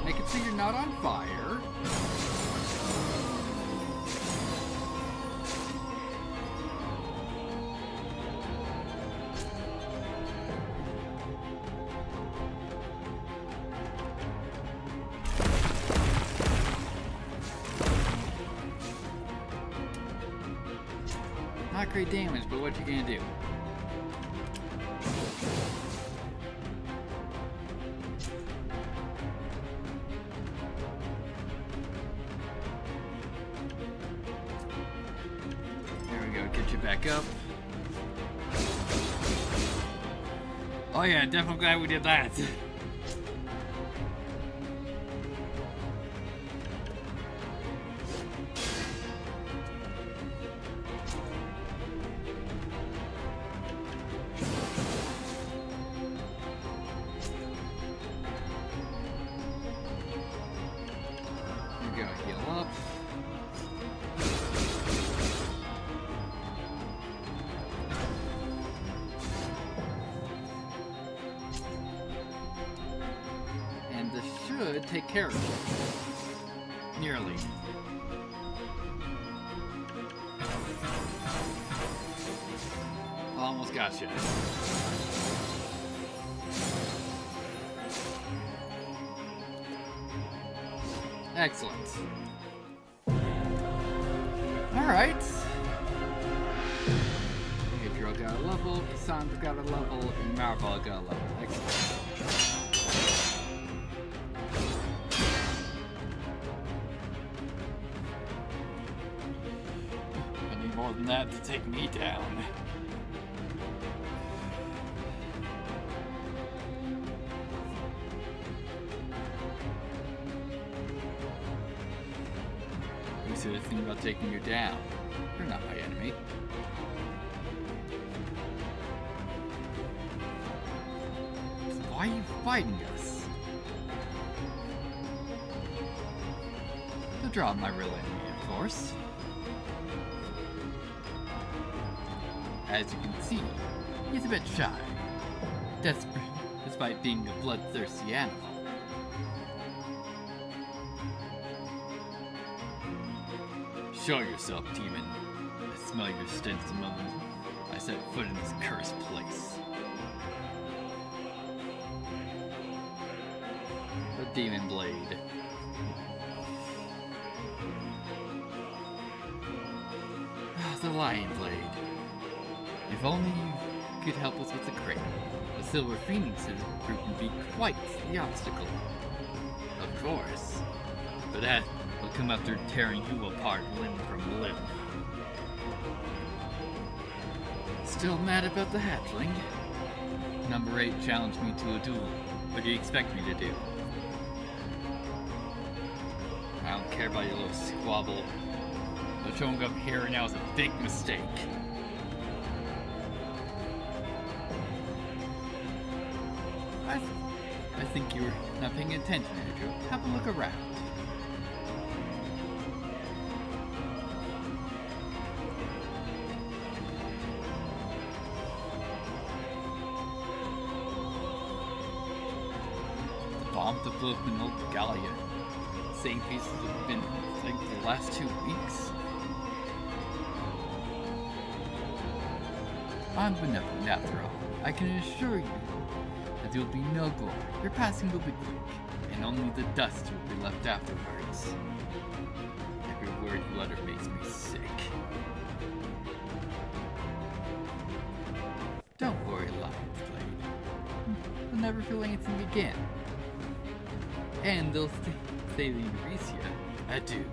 Make it so you're not on fire. not great damage, but what you gonna do? There we go, get you back up. Oh yeah, definitely glad we did that. Heal up. And this should take care of it. Nearly. Almost got you. Excellent. Alright. Adriel got a level, Sandra got a level, and Marvel got a level. Excellent. I need more than that to take me down. So the thing about taking you down, you're not my enemy. So why are you fighting us? To draw my real enemy, of course. As you can see, he's a bit shy, desperate, despite being a bloodthirsty animal. Show yourself, demon. I smell your stench the moment I set foot in this cursed place. The demon blade. The lion blade. If only you could help us with the crate. The silver phoenixes would be quite the obstacle. Of course. But that will come after tearing you apart limb from limb. Still mad about the hatchling? Number 8 challenged me to a duel. What do you expect me to do? I don't care about your little squabble. But showing up here now is a big mistake. I think you were not paying attention, Andrew. Have a look around. Bomb to blow up an old galleon. Same pieces have been like the last 2 weeks. I'm benevolent after all. I can assure you that there will be no gore. Your passing will be quick, and only the dust will be left afterwards. Every word you utter makes me sick. Don't worry, Lion's Blade. You'll never feel anything again. And they'll say to Eurecia, adieu.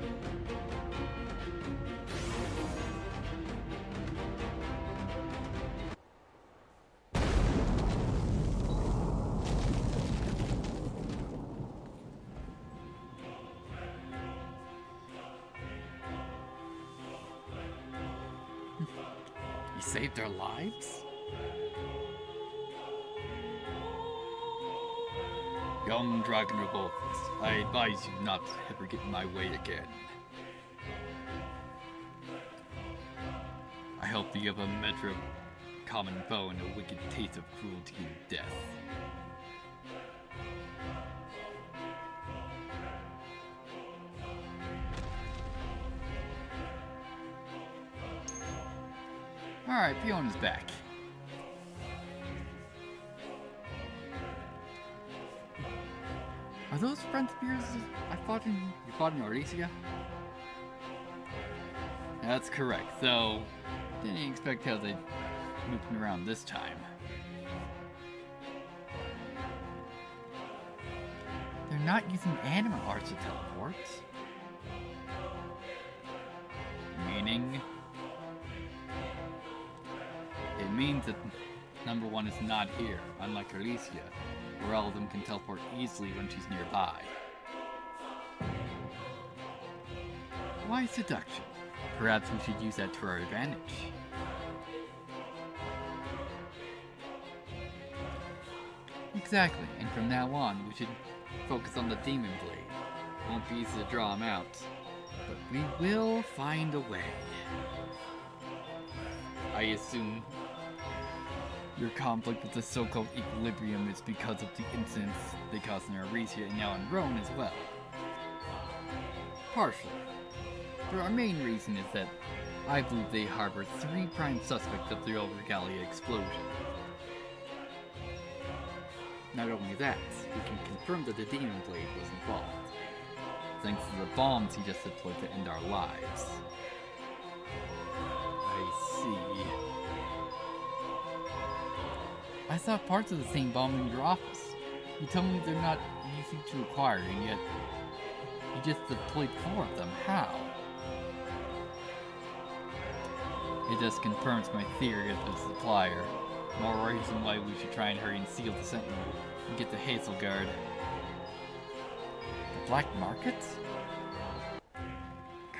You saved their lives? Young Dragon Revolvers, I advise you not to ever get in my way again. I hope you have a measure of common foe and a wicked taste of cruelty and death. Alright, Fiona's back. Are those friend spears you fought in Artesia? That's correct, though Didn't expect how they'd moving around this time. They're not using animal arts to teleport. Meaning? It means that number one is not here, unlike Alicia, where all of them can teleport easily when she's nearby. Why seduction? Perhaps we should use that to our advantage. Exactly, and from now on, we should focus on the demon blade. Won't be easy to draw him out, but we will find a way. I assume your conflict with the so-called equilibrium is because of the incidents they caused in Aricia and now in Rome as well. Partially. But our main reason is that I believe they harbor 3 prime suspects of the old Regalia explosion. Not only that, we can confirm that the Demon Blade was involved, thanks to the bombs he just deployed to end our lives. I see. I saw parts of the same bomb in your office. You told me they're not easy to acquire, and yet you just deployed 4 of them. How? It just confirms my theory of the supplier. More reason why we should try and hurry and seal the Sentinel and get the Hazelguard. The Black Market?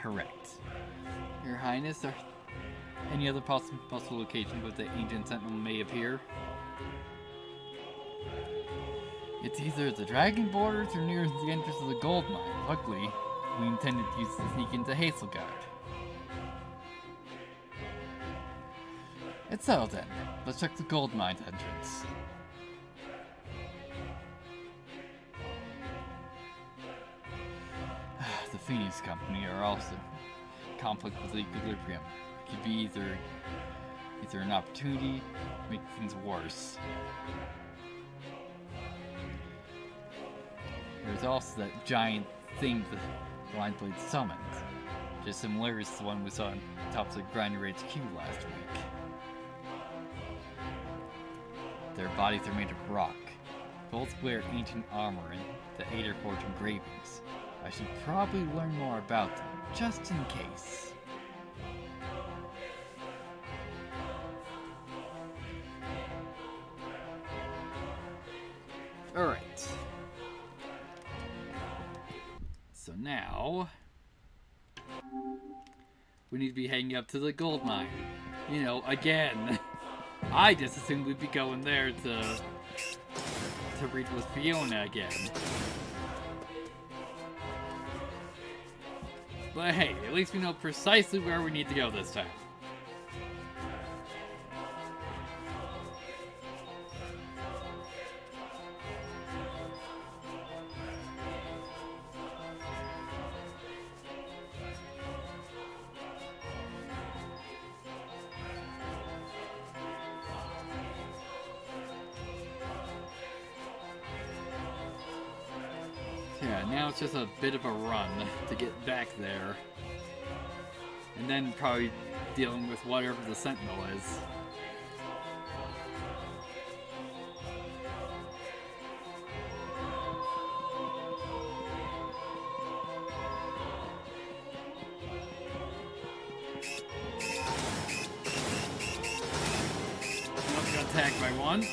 Correct. Your Highness, are any other possible location where the ancient Sentinel may appear? It's either the Dragon Borders or near the entrance of the gold mine. Luckily, we intended to use the sneak into Hazelguard. It's settled then. Let's check the gold mine entrance. The Phoenix Company are also in conflict with the equilibrium. It could be either an opportunity to make things worse. There's also that giant thing the Blind Blade summoned, just similar to the one we saw on top of the Grinder Raid's Q last week. Their bodies are made of rock. Both wear ancient armor and the Alder Forge engravings. I should probably learn more about them, just in case. Alright. So now we need to be heading up to the gold mine. You know, again. I just assumed we'd be going there to read with Fiona again. But hey, at least we know precisely where we need to go this time. Yeah, now it's just a bit of a run to get back there. And then probably dealing with whatever the Sentinel is. Nope, got attacked by one.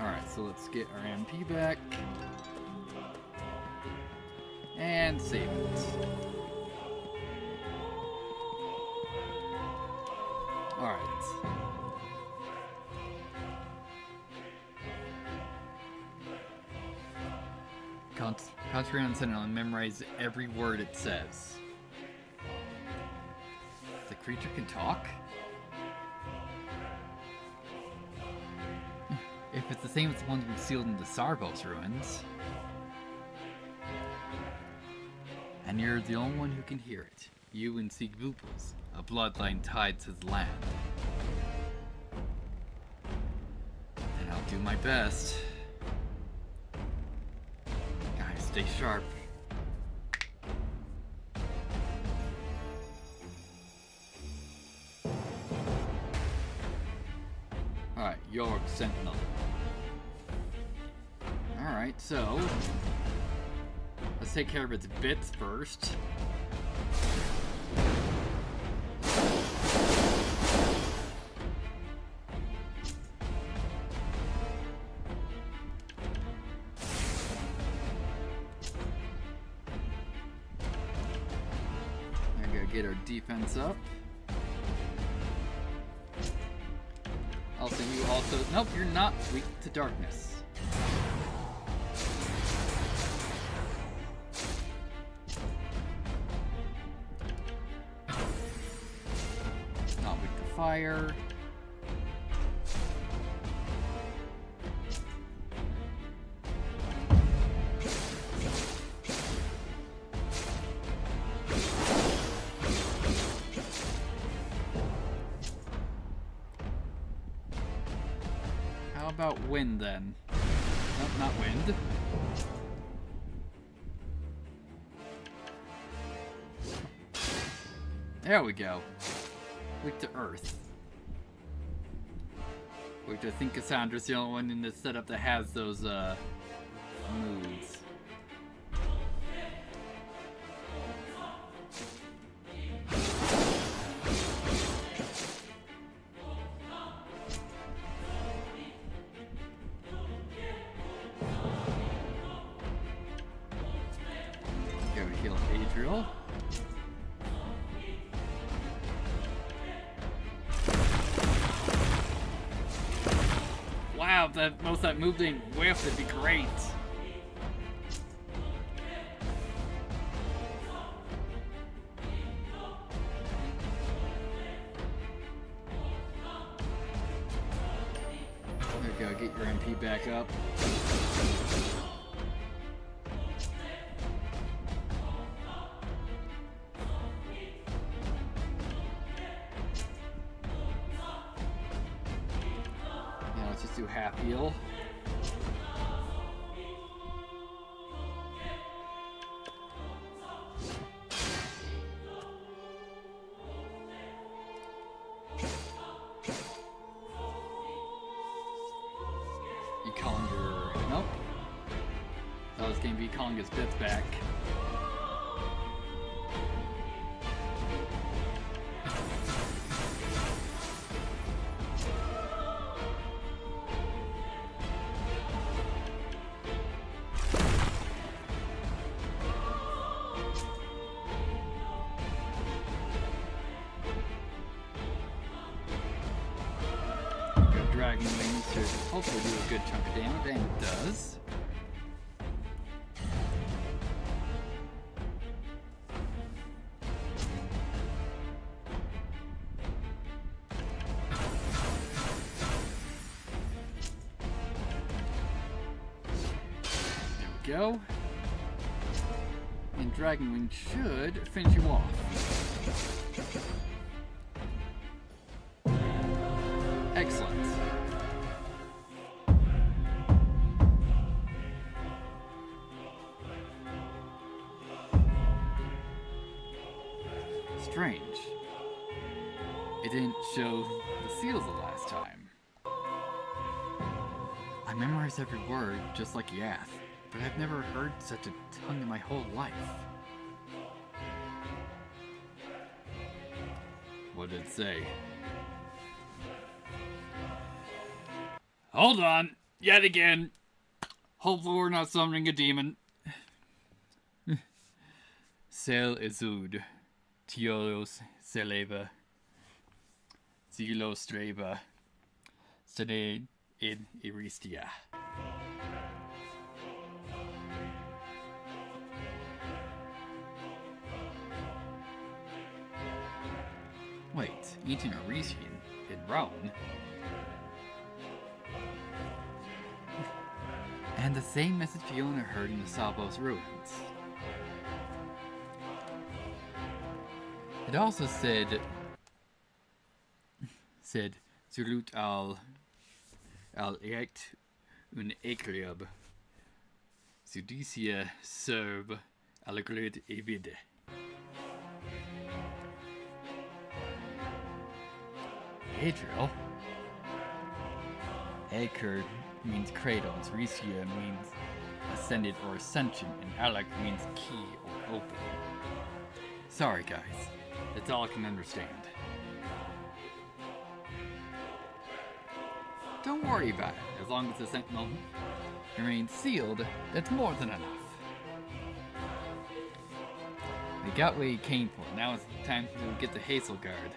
Alright, so let's get our MP back. And save it. Alright. Concentrate on Sentinel and memorize every word it says. The creature can talk? If it's the same as the ones we sealed in the Sargos ruins. And you're the only one who can hear it. You and Sigbupus, a bloodline tied to the land. And I'll do my best. Guys, stay sharp. Alright, York Sentinel. Alright, so let's take care of its bits first. I gotta get our defense up. Also, you also... Nope, you're not weak to darkness. Not weak to fire. How about wind then? Nope, not wind. There we go. Weak to earth. Which I think Cassandra's the only one in the setup that has those moods. Go heal Adriel. Wow, if that most of that move didn't whiff, it'd be great. There we go, get your MP back up. Let's just do half heal. You calling your... Nope. That was going to be calling his bits back. Dragon Wings should hopefully do a good chunk of damage, and it does. There we go. And Dragon Wing should finish you off. Excellent. Strange. It didn't show the seals the last time. I memorized every word, just like Yath, but I've never heard such a tongue in my whole life. What did it say? Hold on! Yet again! Hopefully we're not summoning a demon. Sel Izud. Tiolos Seleva. Zilo Streba. Stade in Iristia. Wait, ancient Arisian in Rome? And the same message Fiona heard in the Sabos ruins. It also said Salut al Ect un Ecliob Sudicia serb Allegred evide. Adriel? Aker means cradle, and Ricia means ascended or ascension, and Alec means key or open. Sorry guys, that's all I can understand. Don't worry about it, as long as the sentinel remains sealed, that's more than enough. We got what he came for, now it's time to get the Hazel Guard.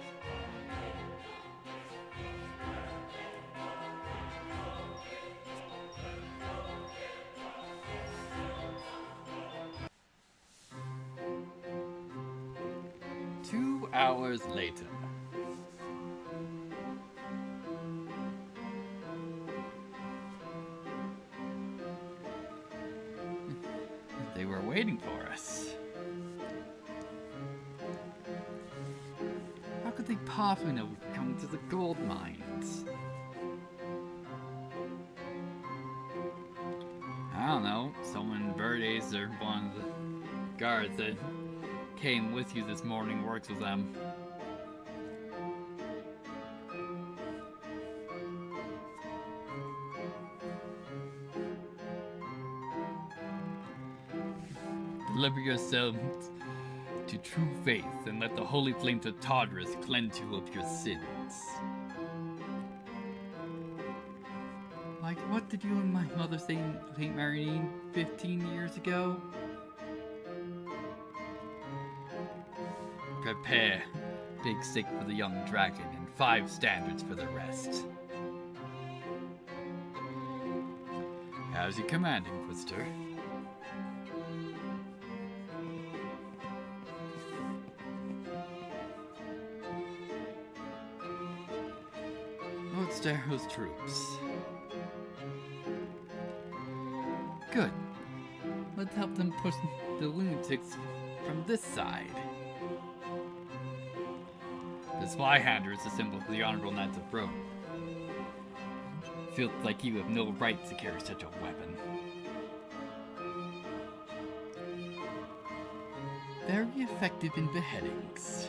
Hours later. They were waiting for us. How could they possibly know we're coming to the gold mines? I don't know, someone Verdes or one of the guards that came with you this morning works with them. Deliver yourselves to true faith and let the holy flames of Tartarus cleanse you of your sins. Like, what did you and my mother say in St. Marine 15 years ago? Prepare big stick for the young dragon and 5 standards for the rest. How's your command, Inquisitor? Lord Starrow's troops. Good. Let's help them push the lunatics from this side. The Spyhander is a symbol for the Honorable Knights of Rome. Feels like you have no right to carry such a weapon. Very effective in beheadings.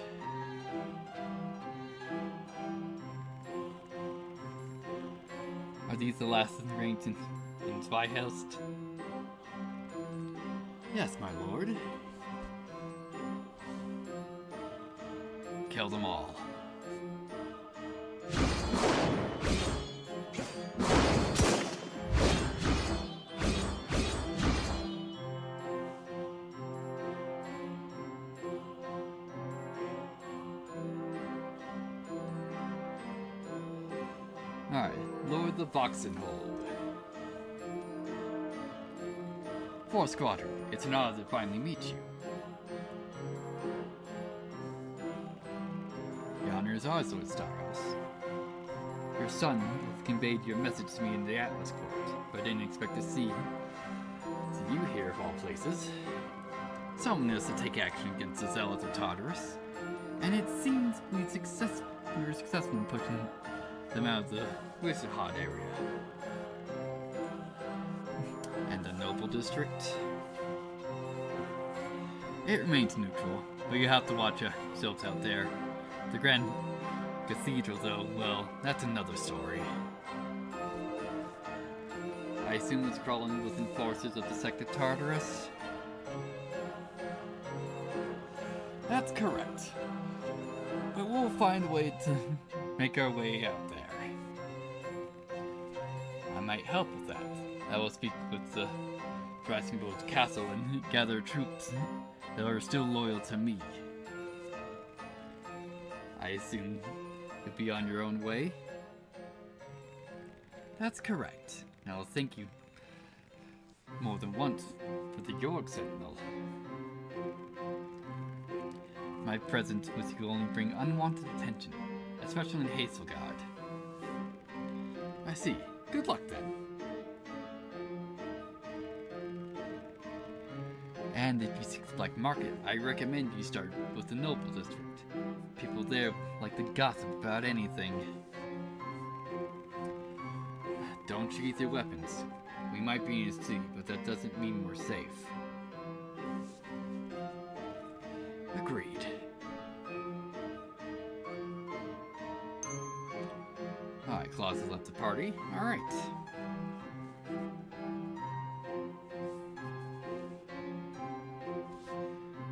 Are these the last of the ranks in Spyhelst? Yes, my lord. Kill them all. Alright, lower the box and hold. 4th Squadron, it's an honor to finally meet you. The honor is ours, Lord Staros. Your son has conveyed your message to me in the Atlas Court, but I didn't expect to see you here of all places. Someone has to take action against the zealots of Tartarus, and it seems we were successful in pushing them out of the Wizardhod area. And the Noble District? It remains neutral, but you have to watch yourselves out there. The Grand Cathedral, though, well, that's another story. I assume it's crawling within forces of the sect of Tartarus? That's correct. But we'll find a way to make our way out there. I might help with that. I will speak with the Drakenbold Castle and gather troops that are still loyal to me. I assume you'll be on your own way? That's correct. And I'll thank you more than once for the York Sentinel. My presence with you will only bring unwanted attention, especially in Hazelgard. I see. Good luck then. And if you seek the black market, I recommend you start with the noble district. People there like to gossip about anything. Don't sheathe your weapons. We might be in a city, but that doesn't mean we're safe. Agreed. Alright, Claus has left the party. Alright.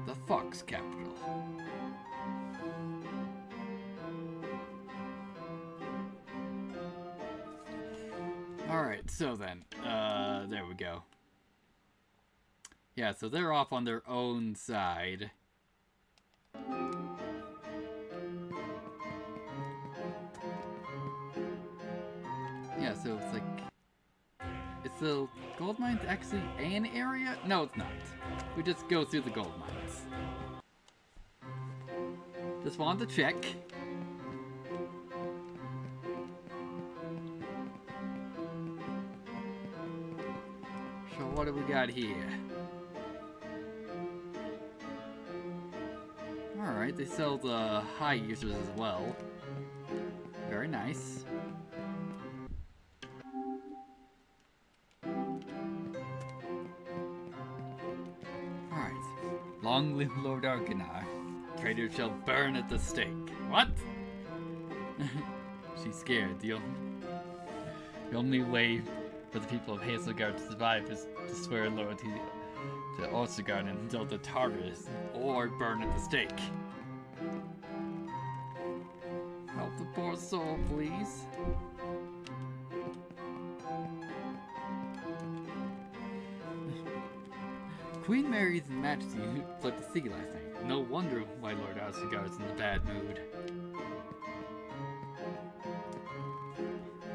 The Fox Capital. Alright, so then, there we go. Yeah, so they're off on their own side. Yeah, so it's like... Is the gold mines actually an area? No, it's not. We just go through the gold mines. Just wanted to check. So what do we got here? Alright, they sell the high users as well. Very nice. Alright. Long live Lord Arcanar. Traitors shall burn at the stake. What? She's scared. The only way for the people of Hazelgard to survive is to swear loyalty to Orsigard until the Tartarus, or burn at the stake. Help the poor soul, please. Queen Mary's Majesty fled the sea last night. No wonder why Lord Orsigard's in a bad mood.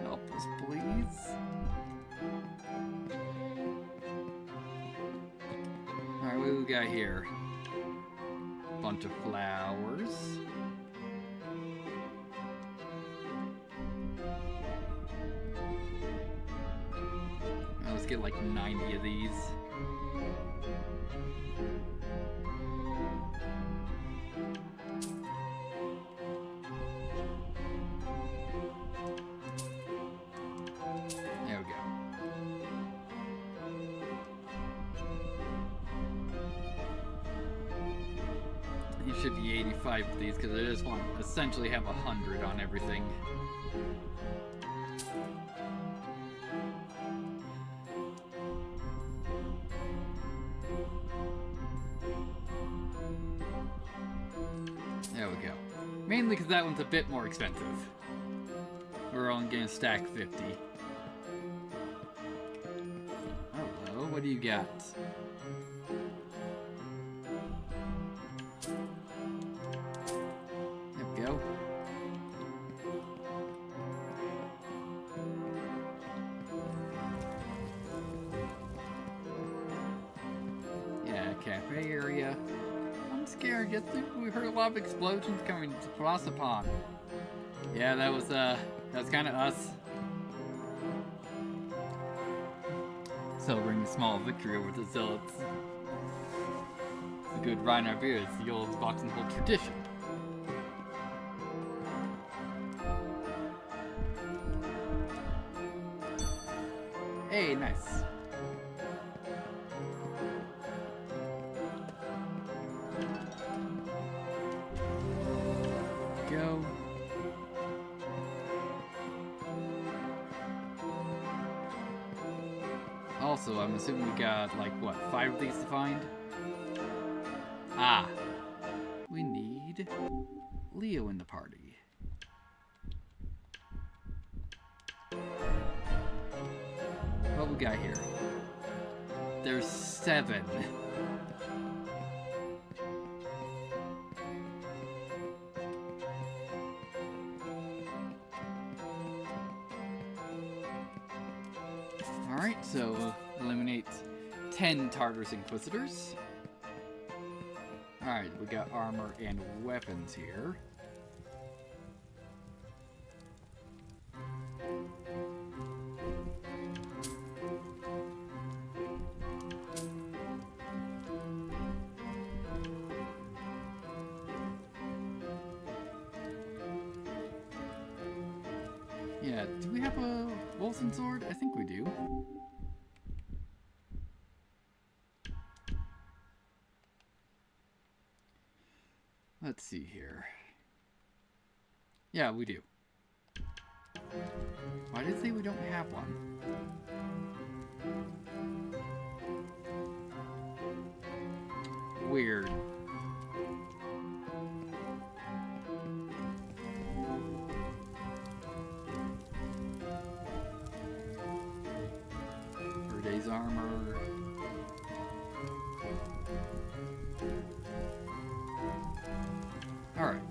Help us, please. Alright, what do we got here? Bunch of flowers. Let's get like 90 of these. There we go. You should be 85 of these because I just want to essentially have 100 on everything. There we go. Mainly because that one's a bit more expensive. We're only gonna stack 50. Hello, what do you got? There we go. Yeah, cafe area. I'm scared. We heard a lot of explosions coming across upon. Yeah, that was kind of us. Celebrating a small victory over the zealots. It's a good Reinhard beer. It's the old Vauxhall tradition. Hey, nice. Go. Also, I'm assuming we got, like, what, 5 of these to find? Ah. We need Leo in the party. What we got here? There's 7. Alright, so eliminate 10 Tartarus Inquisitors. Alright, we got armor and weapons here. Yeah, do we have a Wilson sword? I think we do. Let's see here. Yeah, we do. Why did it say we don't have one? Weird. Verday's armor. Alright.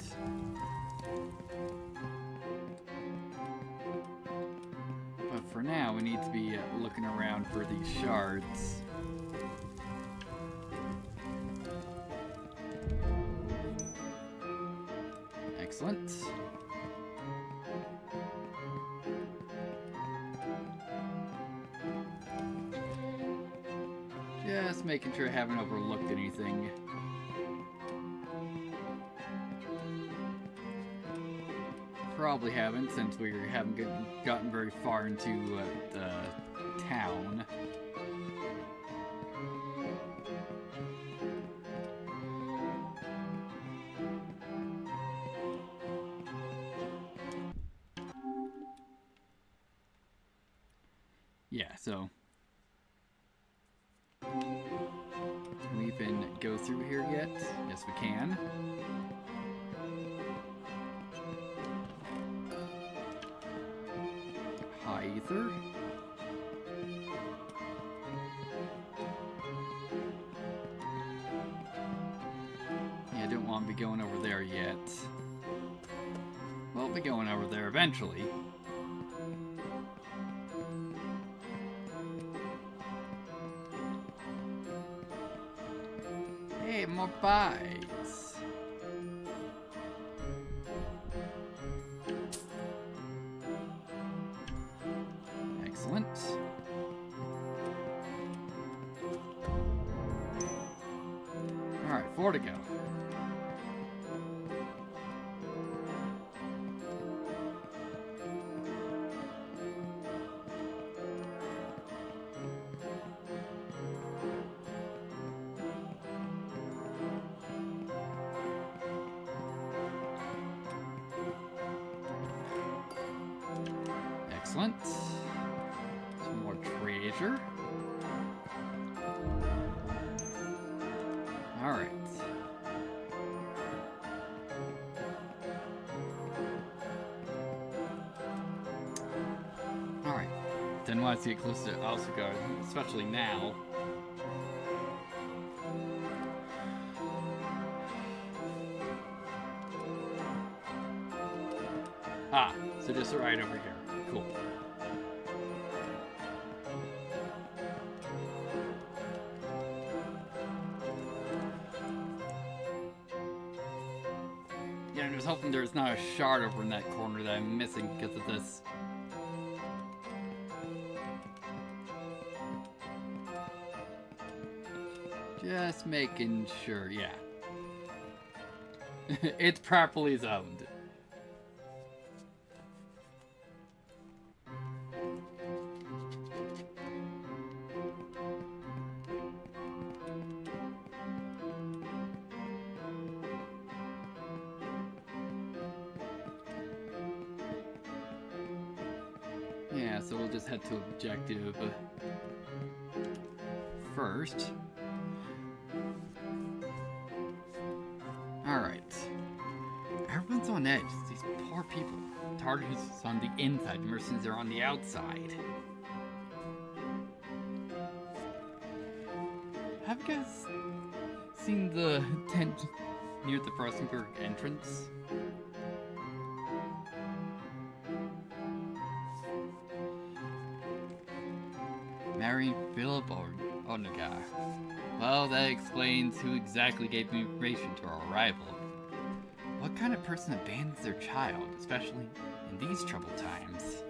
But for now, we need to be looking around for these shards. Excellent. Just making sure I haven't overlooked anything. Probably haven't, since we haven't gotten very far into the town. Yeah, so can we even go through here yet? Yes, we can. High ether. Yeah, I don't want to be going over there yet. We'll be going over there eventually. Hey, more bites. Excellent. Alright, 4 to go. Excellent. Some more treasure. Alright. Alright. Didn't want to get close to Alsgard, especially now. Ah, so just right over here. Cool. Yeah, I'm just hoping there's not a shard over in that corner that I'm missing because of this. Just making sure, yeah. It's properly zoned. Yeah, so we'll just head to objective first. Alright. Everyone's on edge. These poor people. Target's on the inside, mercenaries are on the outside. Have you guys seen the tent near the Frossenberg entrance? Marrying Philip or Onagar. Well, that explains who exactly gave me information to our arrival. What kind of person abandons their child, especially in these troubled times?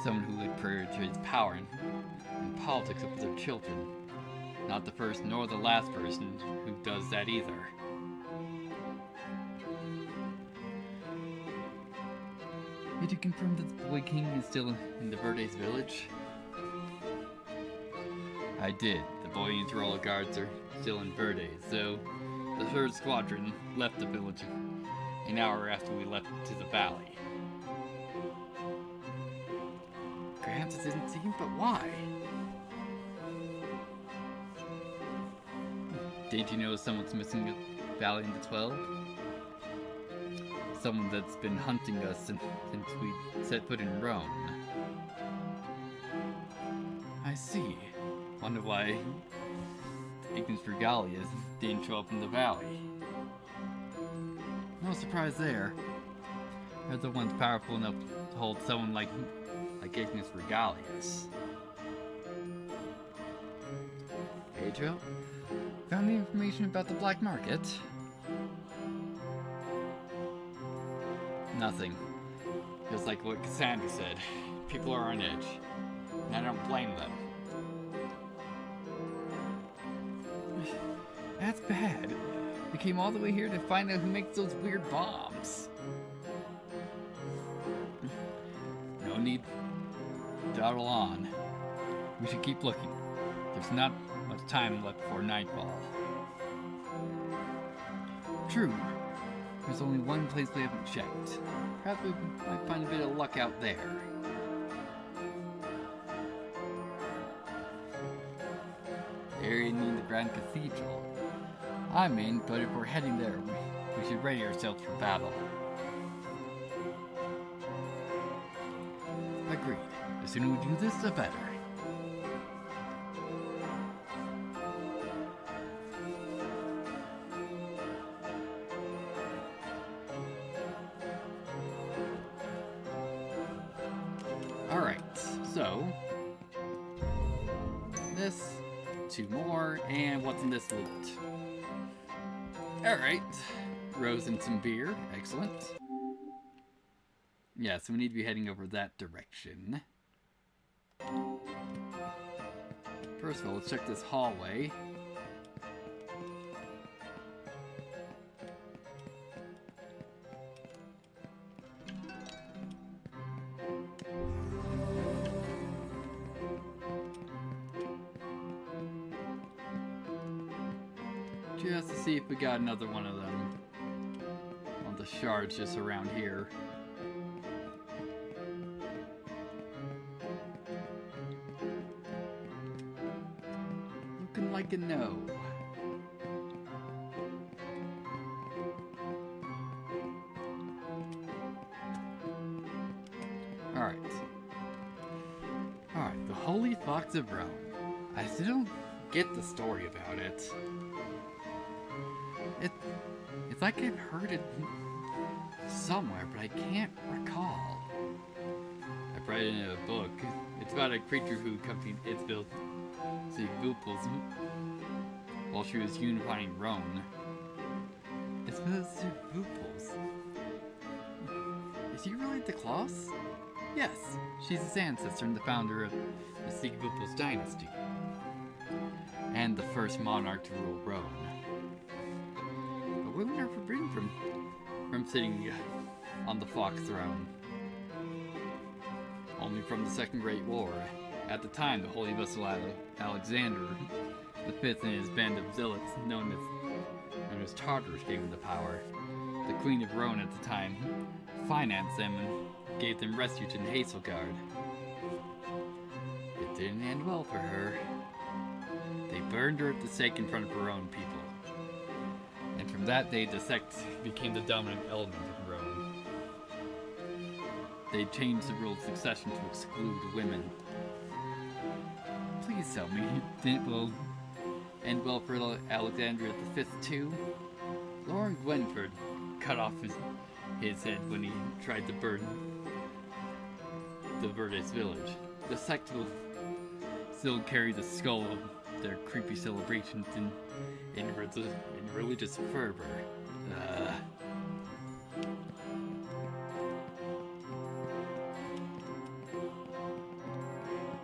Someone who would prioritize power and politics over their children. Not the first nor the last person who does that either. Did you confirm that the Boy King is still in the Verdes village? I did. The Boy and Royal Guards are still in Verdes, so the 3rd Squadron left the village an hour after we left to the valley. Perhaps it didn't seem, but why? Didn't you know someone's missing the Valley in the 12? Someone that's been hunting us since we set foot in Rome. I see. Wonder why Ignis Regalias didn't show up in the valley. No surprise there. They're the ones powerful enough to hold someone like Ignis Regalias. Pedro? Found any information about the black market? Nothing. Just like what Cassandra said, people are on edge. And I don't blame them. That's bad. We came all the way here to find out who makes those weird bombs. No need to dawdle on. We should keep looking. There's not much time left before nightfall. True. There's only one place we haven't checked. Perhaps we might find a bit of luck out there. The area near the Grand Cathedral. I mean, but if we're heading there, we should ready ourselves for battle. Agreed. The sooner we do this, the better. Alright, so this, 2 more, and what's in this loot? Alright, rose and some beer, excellent. Yeah, so we need to be heading over that direction. First of all, let's check this hallway. Just to see if we got another one of them. One of the shards just around here. Looking like a no. Alright. Alright, the Holy Fox of Rome. I still don't get the story about it. It's like I've heard it somewhere, but I can't recall. I've read it in a book. It's about a creature who accompanied Isabel Sigupul's while she was unifying Rome. Isabel Sigupul's? Is she really the Klaus? Yes, she's his ancestor and the founder of the Sigupul's dynasty. And the first monarch to rule Rome. Women are forbidden from sitting on the Fox throne. Only from the Second Great War. At the time, the Holy Vessel Alexander V and his band of zealots, known as Tartars, gave him the power. The Queen of Rome at the time financed them and gave them refuge in Hazelgard. It didn't end well for her. They burned her at the stake in front of her own people. And from that day, the sect became the dominant element in Rome. They changed the rule of succession to exclude women. Please tell me, didn't it end well for Alexander V too? Lord Gwenford cut off his head when he tried to burn the Verdes village. The sect will still carry the skull of their creepy celebrations in religious fervor.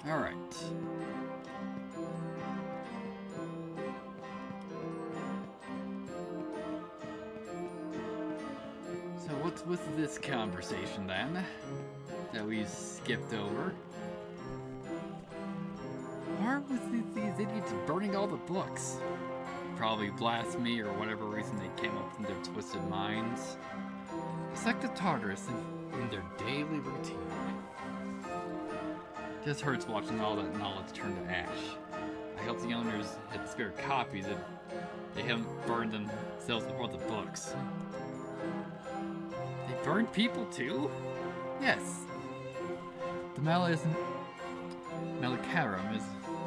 Alright. So what was this conversation then that we skipped over? Why was these idiots burning all the books? Probably blasphemy or whatever reason they came up with in their twisted minds. The sect of Tartarus in their daily routine. Just hurts watching all that knowledge turn to ash. I hope the owners had spare copies if they haven't burned themselves before the books. They burned people too? Yes. The Malacarum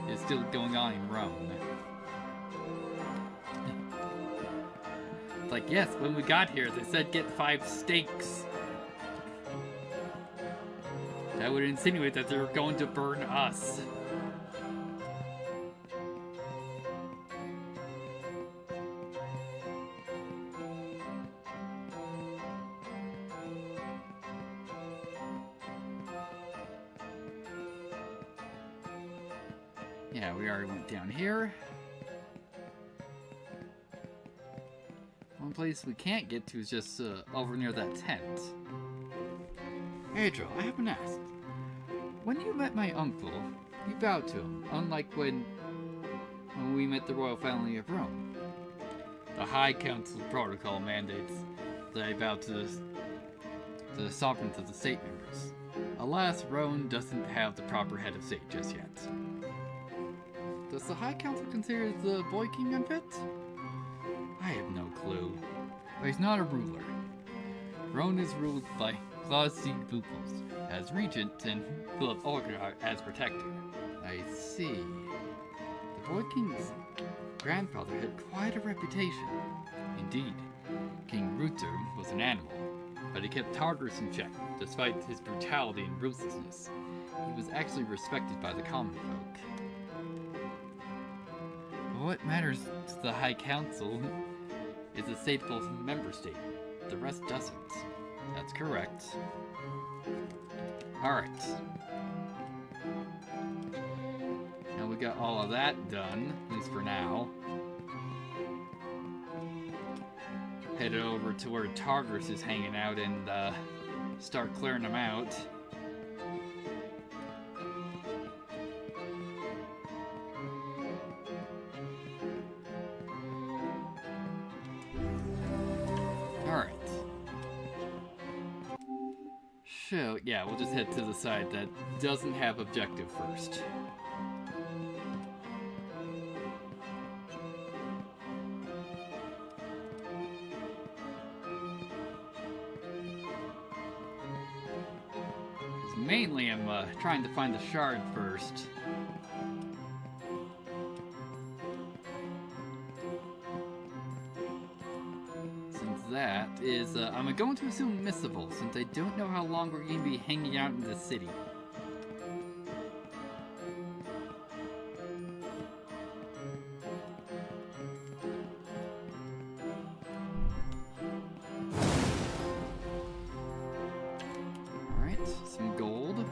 is still going on in Rome. It's like, yes, when we got here, they said get 5 steaks. That would insinuate that they were going to burn us. Yeah, we already went down here. One place we can't get to is just over near that tent. Adriel, I haven't asked. When you met my uncle, you bowed to him, unlike when we met the royal family of Rome. The High Council protocol mandates that I bow to the sovereigns of the state members. Alas, Rome doesn't have the proper head of state just yet. Does the High Council consider the boy king unfit? I have no clue. But he's not a ruler. Rome is ruled by Claus Bupos as regent and Philip Olgar as protector. I see. The boy king's grandfather had quite a reputation. Indeed, King Ruther was an animal, but he kept Tartarus in check, despite his brutality and ruthlessness. He was actually respected by the common folk. But what matters to the High Council is the staple member state. The rest doesn't. That's correct. Alright. Now we got all of that done, at least for now. Headed over to where Tartarus is hanging out and start clearing them out. Alright. So, yeah, we'll just head to the side that doesn't have objective first. Mainly, I'm trying to find the shard first. Since that is, I'm going to assume missable, since I don't know how long we're going to be hanging out in the city. Some gold.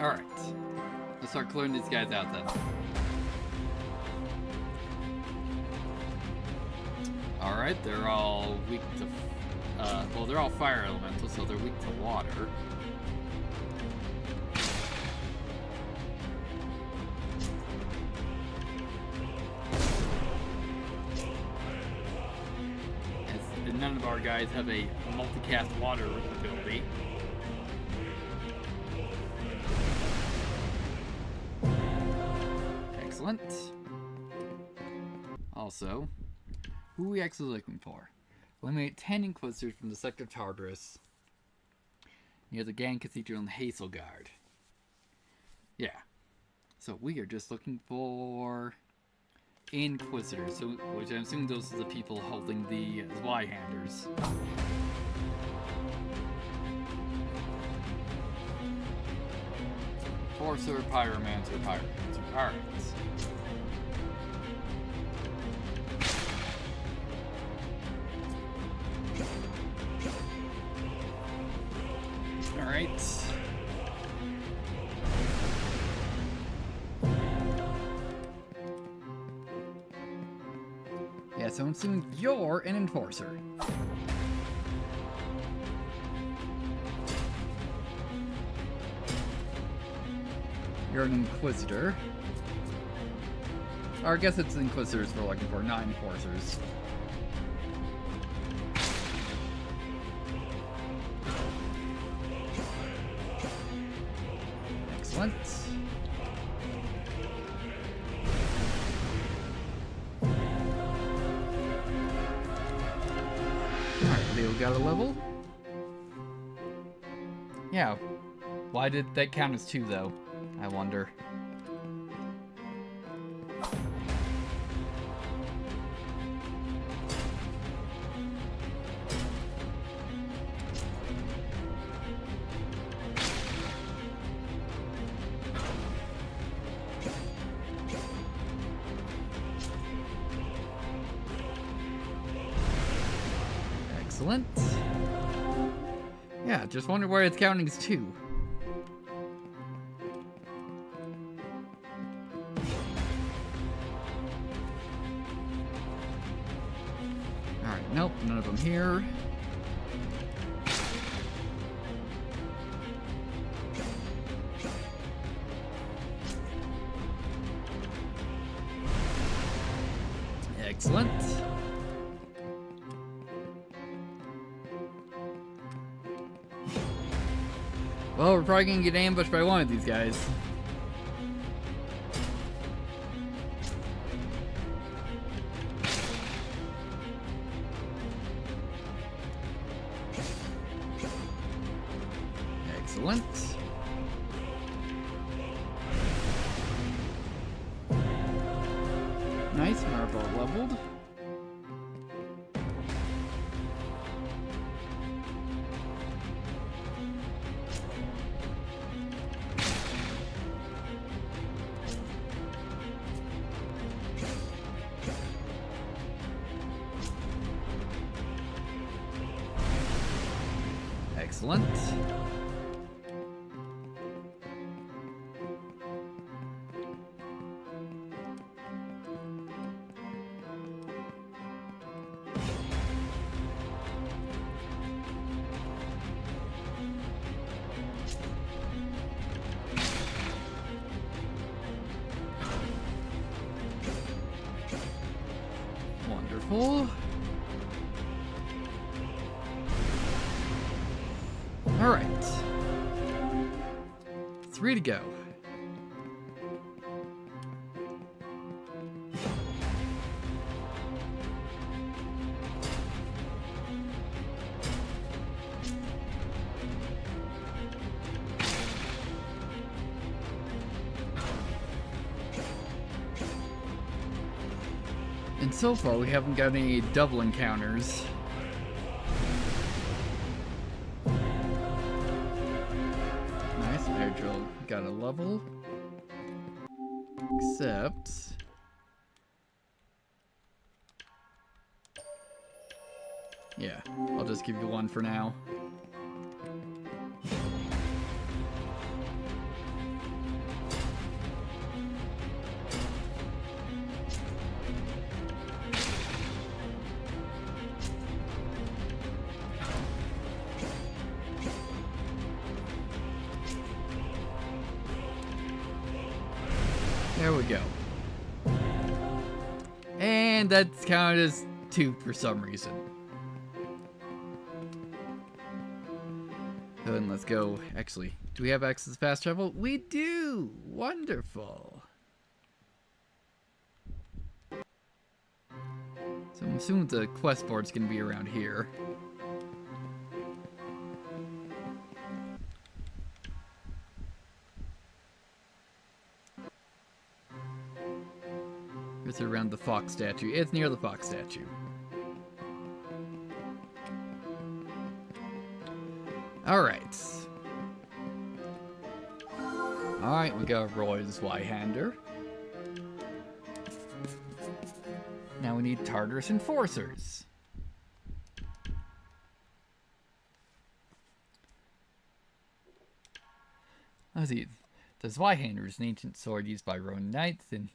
Alright. Let's start clearing these guys out then. Alright, they're all weak to... well, they're all fire elementals, so they're weak to water. And none of our guys have a multicast water ability. Excellent. Also, who are we actually looking for? Eliminate 10 Inquisitors from the Sector Tartarus near the Gang Cathedral in Hazelgard. Yeah. So we are just looking for Inquisitors, so, which I'm assuming those are the people holding the Zweihanders. Forcer, Pyromancer, Pyromancer. Alright. Yeah, so soon you're an enforcer. You're an inquisitor. Or I guess it's inquisitors we're looking for, not enforcers. Excellent. Alright, Leo got a level. Yeah. Why did that count as 2 though? I wonder. Excellent. Yeah, just wonder why it's counting as 2. Alright, nope, none of them here. Excellent. Well, we're probably gonna get ambushed by one of these guys. Excellent. Nice, marble leveled. Excellent. Wonderful. All right. 3 to go. And so far, we haven't got any double encounters. Nice, air drill got a level. Except... yeah, I'll just give you 1 for now. There we go. And that's counted as 2 for some reason. Then let's go. Actually, do we have access to fast travel? We do! Wonderful. So I'm assuming the quest board's gonna be around here. It's around the fox statue. It's near the fox statue. Alright. Alright, we got Roy's Zweihander. Now we need Tartarus Enforcers. Let's see. The Zweihander is an ancient sword used by Roman knights in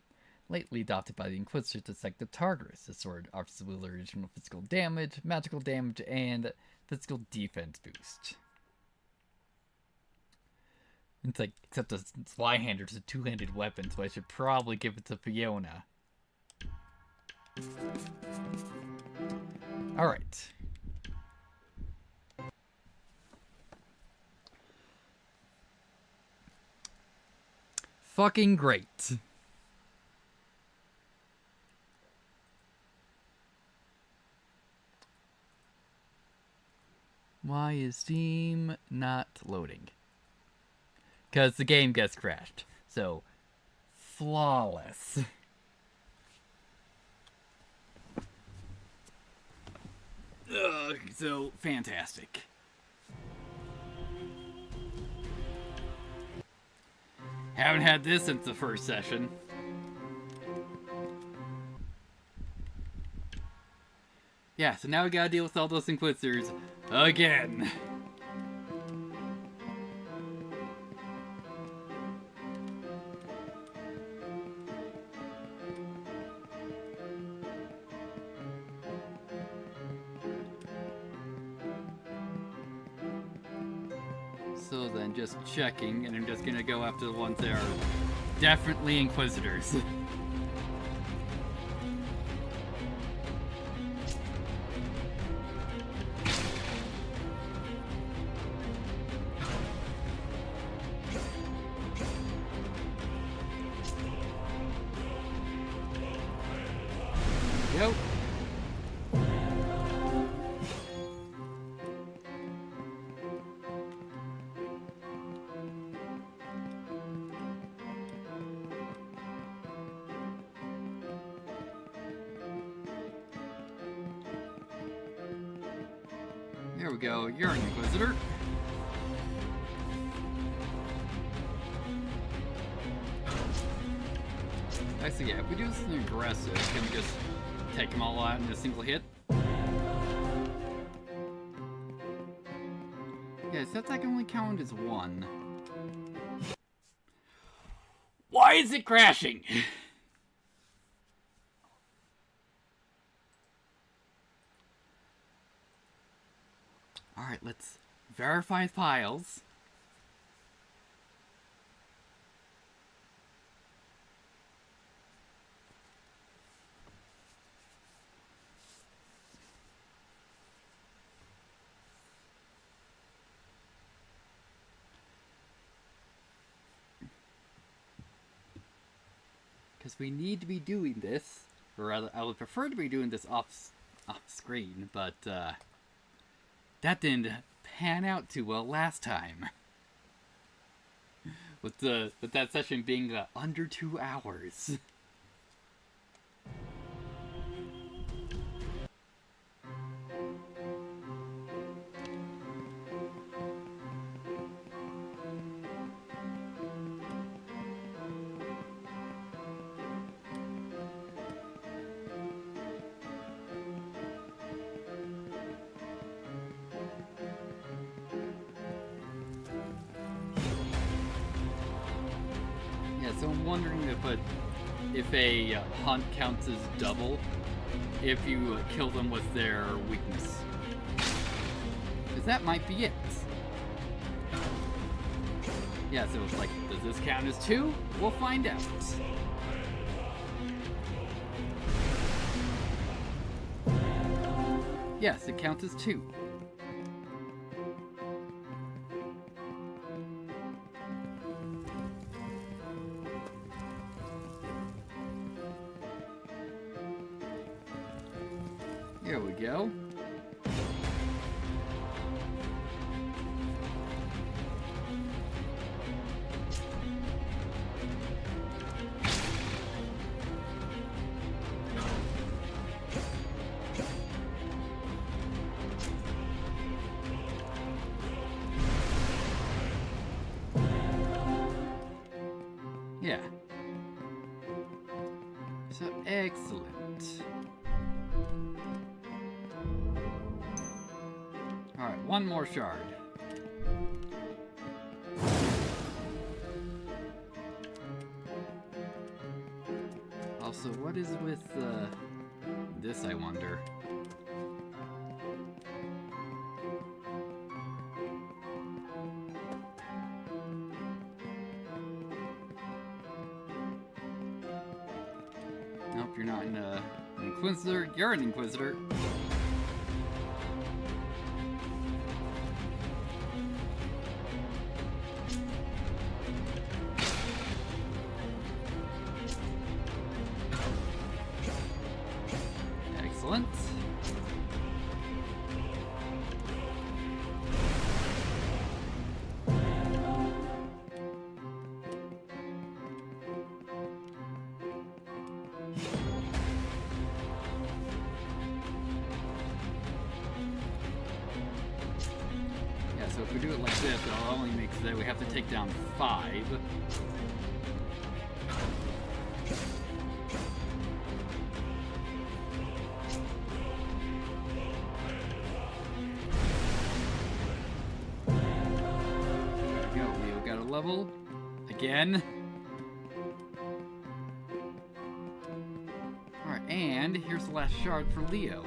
lately adopted by the Inquisitor to psych the Tartarus. The sword offers original physical damage, magical damage, and physical defense boost. It's like, except the Zweihander's a two-handed weapon, so I should probably give it to Fiona. Alright. Fucking great. Why is Steam not loading? Because the game gets crashed. So, flawless. So fantastic. Haven't had this since the first session. Yeah, so now we gotta deal with all those Inquisitors again. So then just checking, and I'm just gonna go after the ones that are definitely Inquisitors. Yep. There we go, you're an Inquisitor. Actually, yeah, if we do this in aggressive, can we just take them all out in a single hit? Yeah, except that can only count as one. Why is it crashing? Alright, let's verify files. Because we need to be doing this, or rather, I would prefer to be doing this off screen, but that didn't pan out too well last time. With that session being under 2 hours. So I'm wondering if a hunt counts as double if you kill them with their weakness. Because that might be it. Yeah, so it's like, does this count as 2? We'll find out. Yes, it counts as 2. There we go. Yeah. So excellent. Alright, one more shard. So what is with this, I wonder? Nope, you're not an Inquisitor. You're an Inquisitor. Excellent. Yeah, so if we do it like this, it only makes that we have to take down 5. Level again. Alright, and here's the last shard for Leo.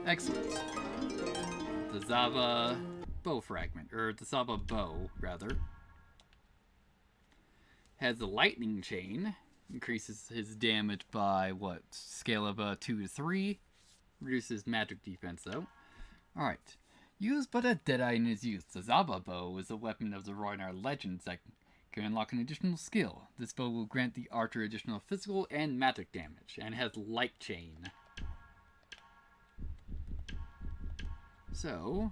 Excellent. The Zava bow fragment, or the Zava bow, rather. Has a lightning chain. Increases his damage by, what, scale of 2 to 3. Reduces magic defense, though. Alright. Used but a Deadeye in his use, the Zava bow is a weapon of the Roinar legends that can unlock an additional skill. This bow will grant the archer additional physical and magic damage, and has light chain. So,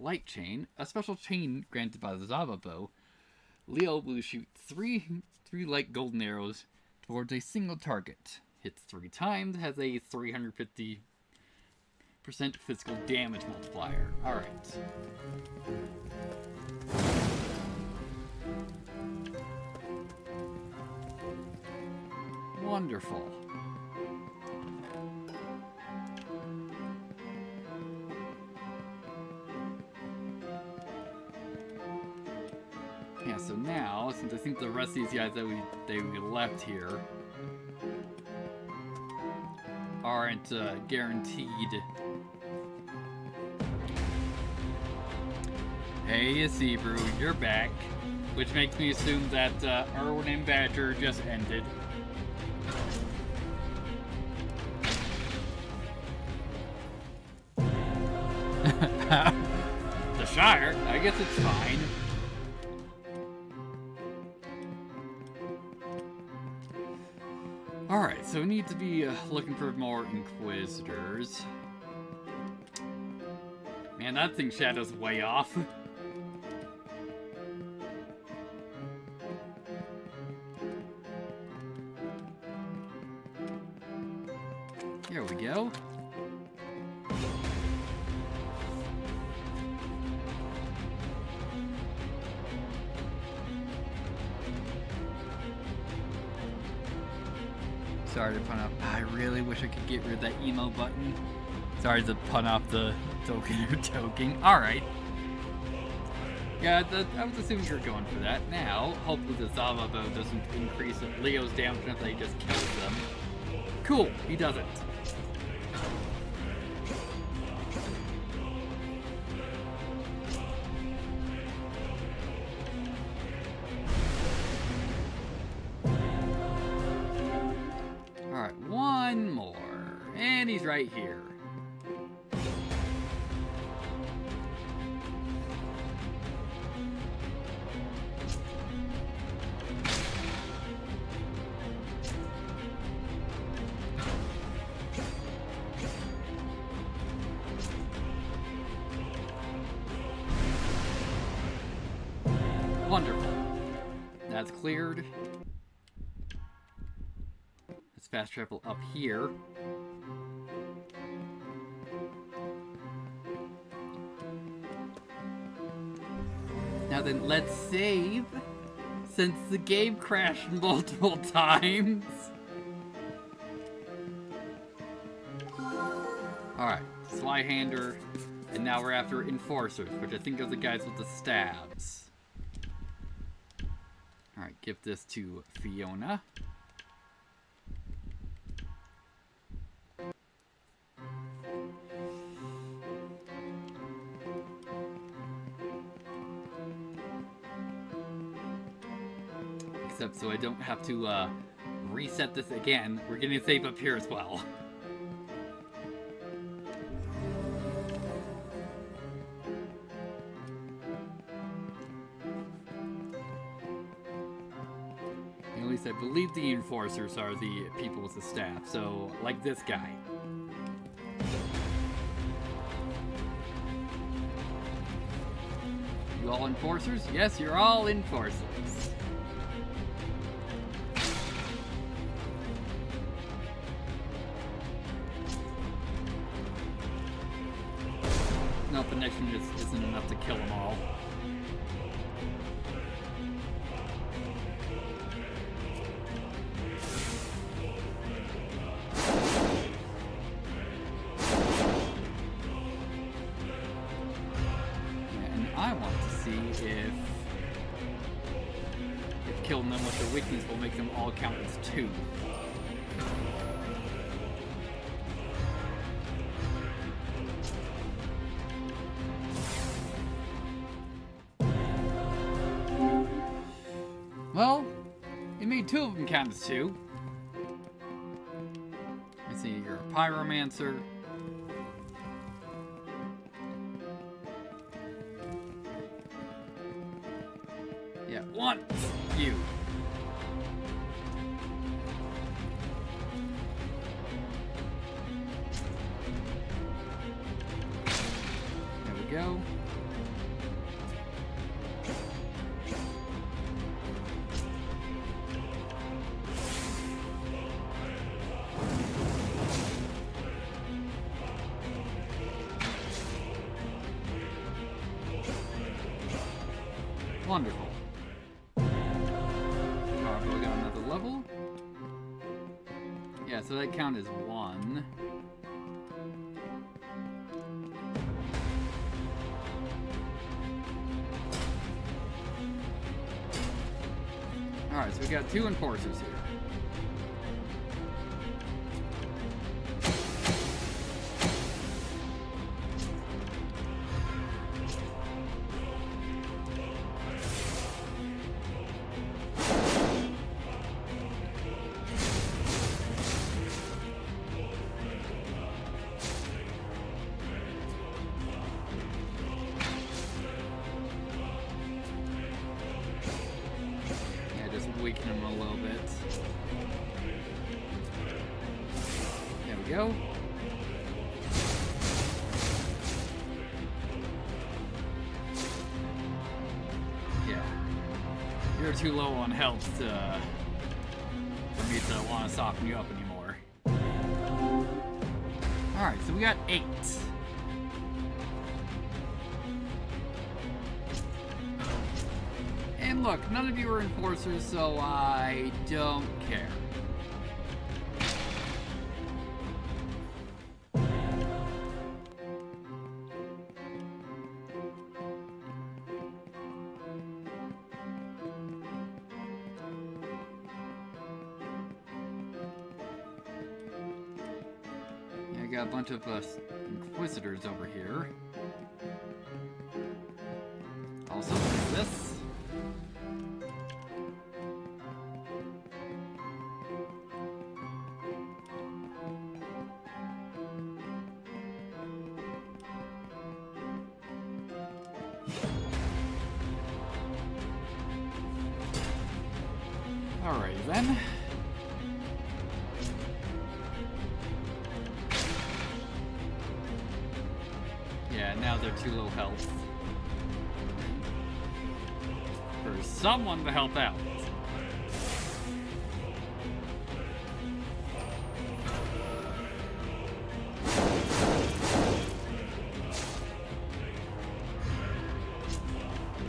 light chain, a special chain granted by the Zava bow. Leo will shoot three light golden arrows towards a single target. Hits 3 times, has a 350% physical damage multiplier. Alright. Wonderful. Yeah, so now, since I think the rest of these guys that we left here aren't guaranteed. Hey, Sebrew, you're back. Which makes me assume that Irwin and Badger just ended. The Shire? I guess it's fine. Alright, so we need to be looking for more Inquisitors. Man, that thing shadows way off. Here we go. Sorry to pun off. I really wish I could get rid of that emo button. Sorry to pun off the token you're toking. Alright. Yeah, I was assuming you were going for that. Now, hopefully the Zava bow doesn't increase Leo's damage until he just kills them. Cool, he doesn't. Alright, one more. And he's right here. Wonderful. That's cleared. Let's fast travel up here. Now then, let's save, since the game crashed multiple times. Alright, Slyhander, and now we're after Enforcers, which I think are the guys with the stabs. Alright, give this to Fiona. Except so I don't have to reset this again. We're getting a save up here as well. At least I believe the enforcers are the people with the staff, so like this guy. You all enforcers? Yes, you're all enforcers. No, the next one just isn't enough to kill them all. And I want to see if killing them with their weakness will make them all count as 2. Well, it made 2 of them count as 2. Let's see, you're a pyromancer. Yeah, 1, you. There we go. Wonderful. Alright, we got another level. Yeah, so that count as 1. Alright, so we got 2 enforcers here. Weaken him a little bit. There we go. Yeah. You're too low on health for me to want to soften you up anymore. Alright, so we got 8. And look, none of you are enforcers, so I don't care. Yeah, I got a bunch of inquisitors over here. Also, this. Alright then. Yeah, now they're too low health. For someone to help out.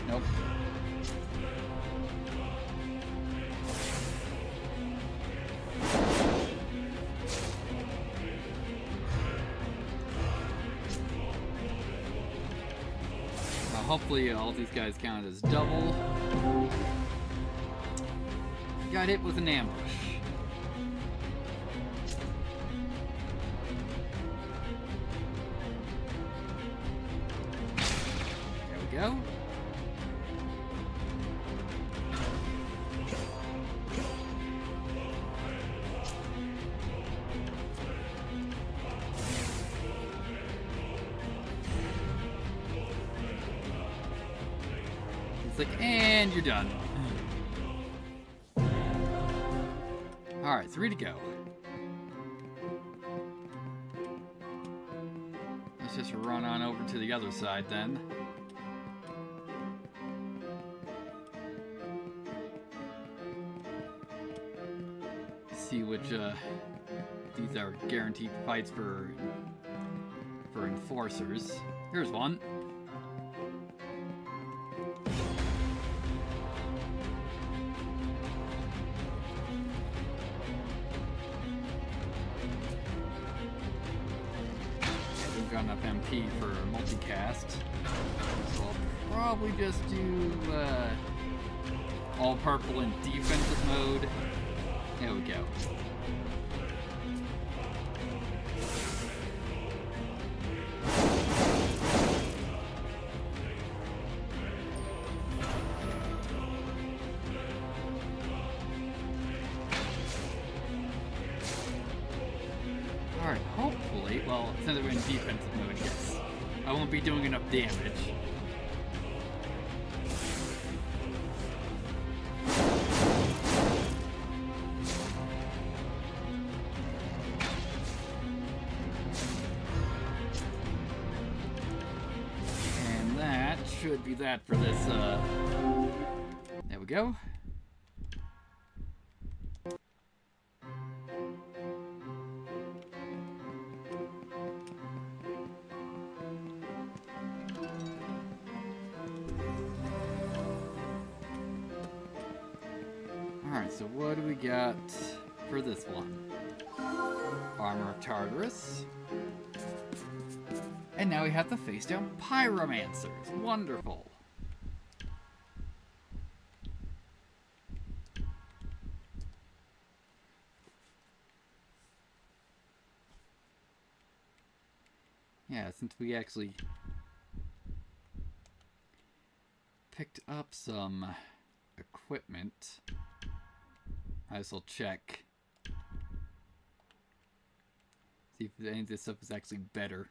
Nope. Hopefully all these guys count as double. got hit with an ambush. There we go. It's like, and you're done. Alright, 3 to go. Let's just run on over to the other side then. See which, these are guaranteed fights for enforcers. Here's one. Got enough MP for multicast, so I'll probably just do all purple in defensive mode. There we go. Alright, hopefully, well, since we're in defensive mode, yes, I won't be doing enough damage. And that should be that for this, there we go. Alright, so what do we got for this one? Armor of Tartarus. And now we have the face down Pyromancers. Wonderful. Yeah, since we actually picked up some equipment, I guess I'll check. See if any of this stuff is actually better.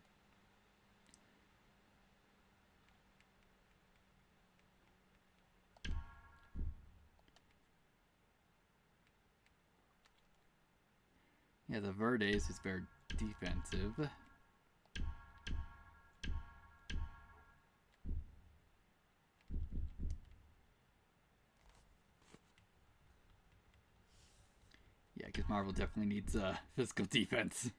Yeah, the Verdes is very defensive. Yeah, because Marvel definitely needs physical defense.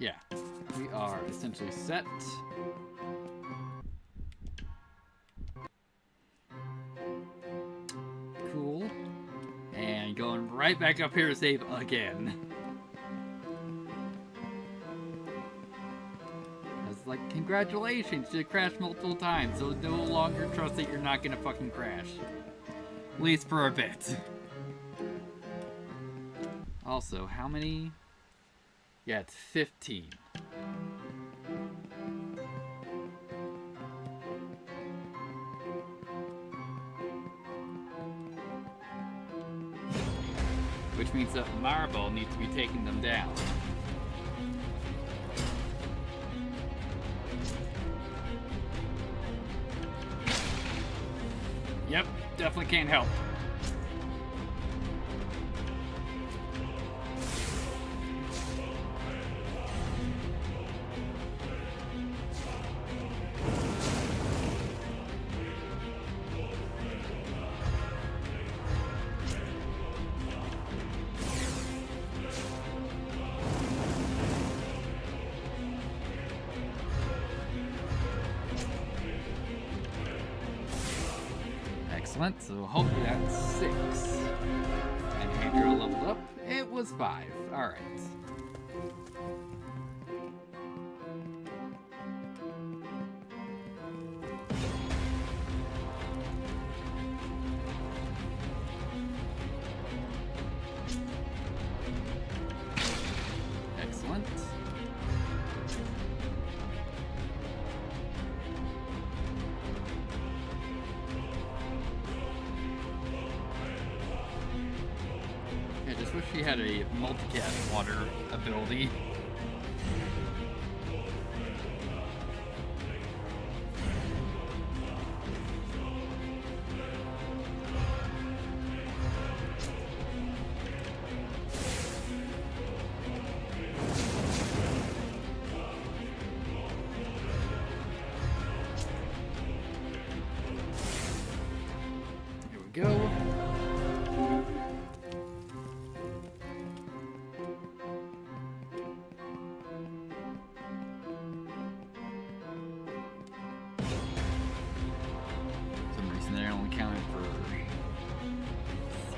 Yeah, we are essentially set. Cool. And going right back up here to save again. I was like, congratulations, you crashed multiple times, so no longer trust that you're not gonna fucking crash. At least for a bit. Also, how many? Yeah, it's 15. Which means that Marble needs to be taking them down. Yep, definitely can't help. Excellent, so hopefully that's 6. And Andrew leveled up. It was 5. Alright. Excellent. I just wish he had a multicast water ability. Here we go. They're only counted for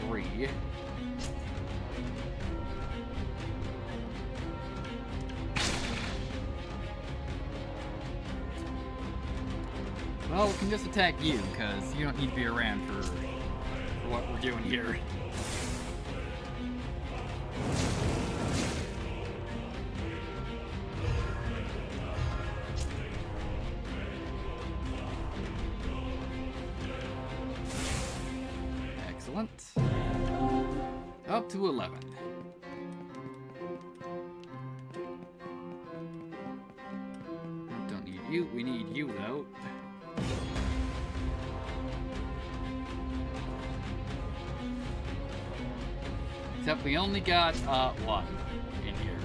3. Well, we can just attack you, because you don't need to be around for what we're doing here. Excellent. Up to 11. Don't need you. We need you, though. Except we only got 1 in here.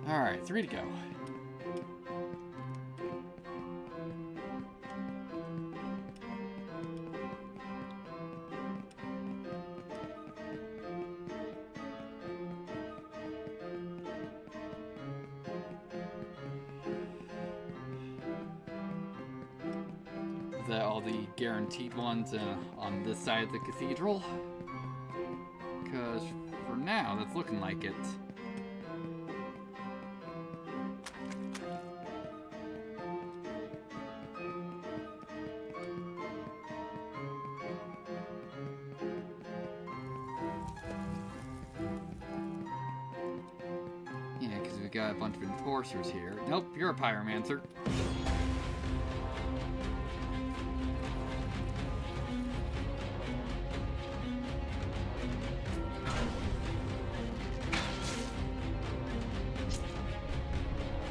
Alright, 3 to go. Is that all the guaranteed ones on this side of the cathedral? Because for now, that's looking like it. Yeah, because we got a bunch of enforcers here. Nope, you're a pyromancer.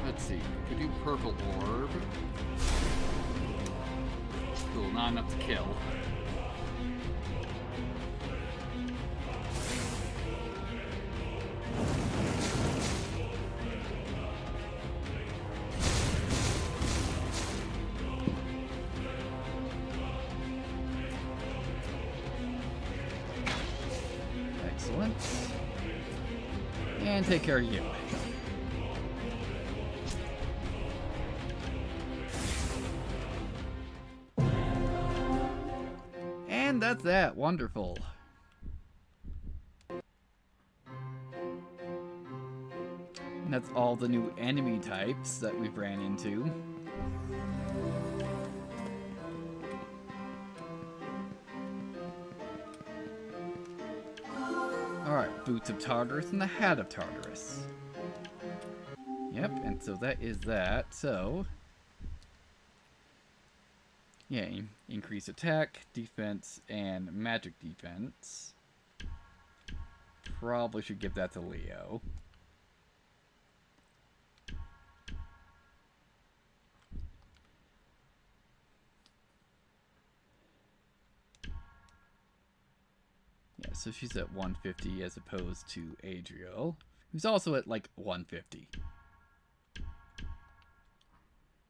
Let's see, we do purple orb. Cool, not enough to kill. Excellent. And take care of you. And that's that. Wonderful. And that's all the new enemy types that we've ran into. Alright, Boots of Tartarus and the Hat of Tartarus. Yep, and so that is that. So, yeah, increase attack, defense, and magic defense. Probably should give that to Leo. Yeah, so she's at 150 as opposed to Adriel. who's also at like 150.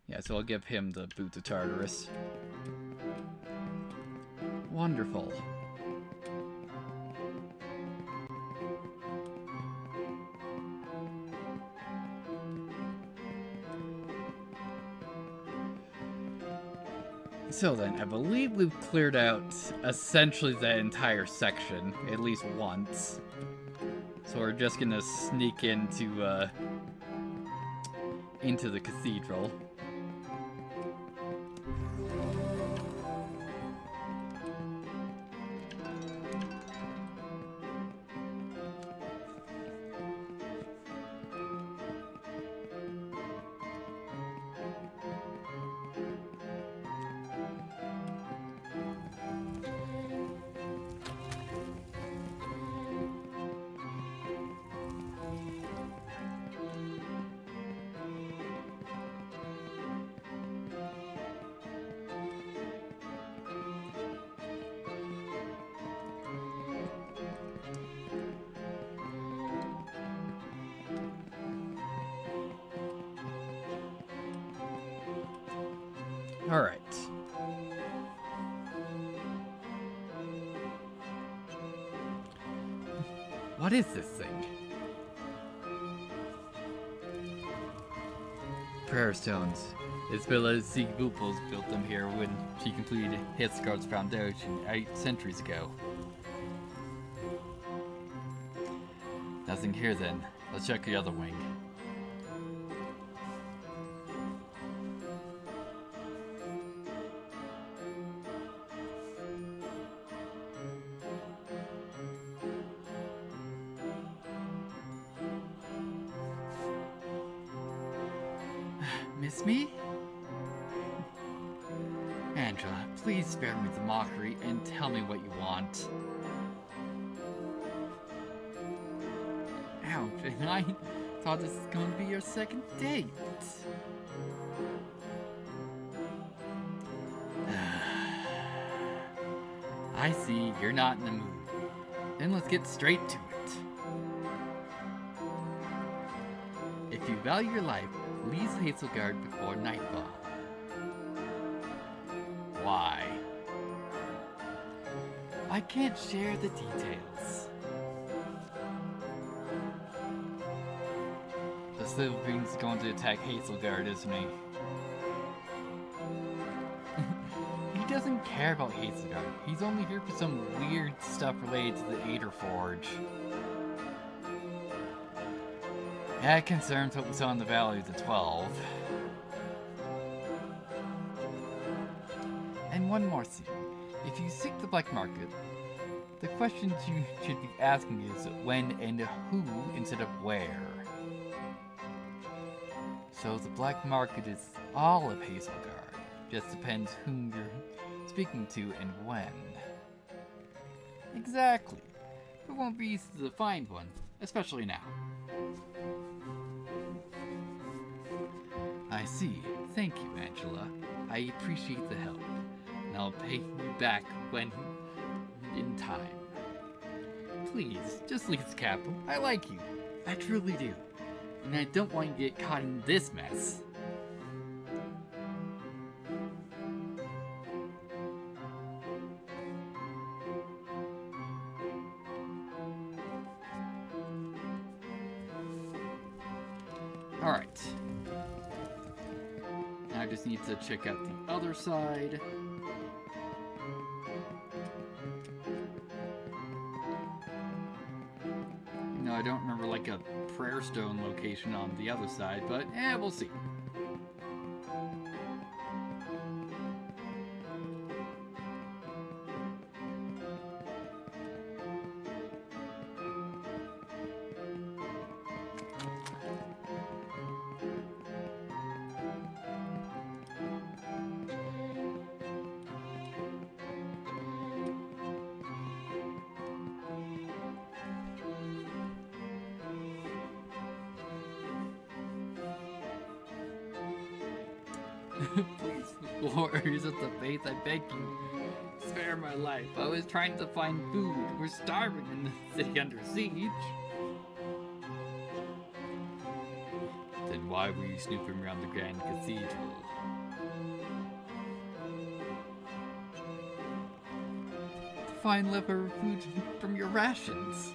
Yeah, so I'll give him the Boots of Tartarus. Wonderful. So then, I believe we've cleared out essentially the entire section, at least once. So we're just gonna sneak into the cathedral. Alright. What is this thing? Prayer stones. Isabella Sigbupos built them here when she completed Hithgard's foundation 8 centuries ago. Nothing here then. Let's check the other wing. Miss me? Angela, please spare me the mockery and tell me what you want. Ouch, and I thought this was going to be your second date. I see, you're not in the mood. Then let's get straight to it. If you value your life, leave Hazelgard before nightfall. Why? I can't share the details. The Slytherin's going to attack Hazelgard, isn't he? He doesn't care about Hazelgard. He's only here for some weird stuff related to the Alder Forge. That concerns what we saw in the Valley of the 12. And one more thing. If you seek the black market, the questions you should be asking is when and who instead of where. So the black market is all of Hazelgard. Just depends whom you're speaking to and when. Exactly. It won't be easy to find one, especially now. I see. Thank you, Angela. I appreciate the help, and I'll pay you back when in time. Please, just leave the capital. I like you. I truly do. And I don't want you to get caught in this mess. Alright. Now I just need to check out the other side. No, I don't remember like a prayer stone location on the other side, but we'll see. Please, warriors of the faith, I beg you, spare my life. I was trying to find food. We're starving in the city under siege. why were you snooping around the Grand Cathedral? To find leftover food from your rations.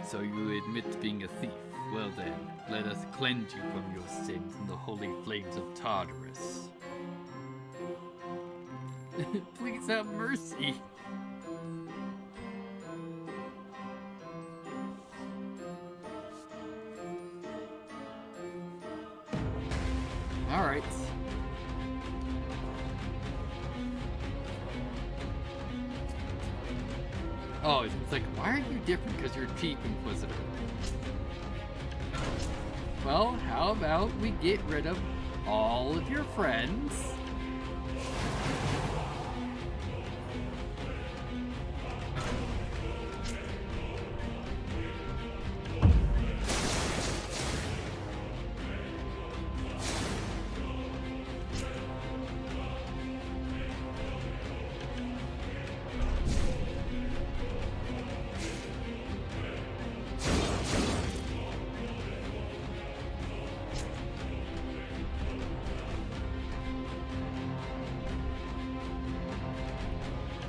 So you admit to being a thief. Well then, let us cleanse you from your sins in the holy flames of Tartarus. Please have mercy. Alright. Oh, it's like, why are you different? Because you're Chief Inquisitor. Well, how about we get rid of all of your friends?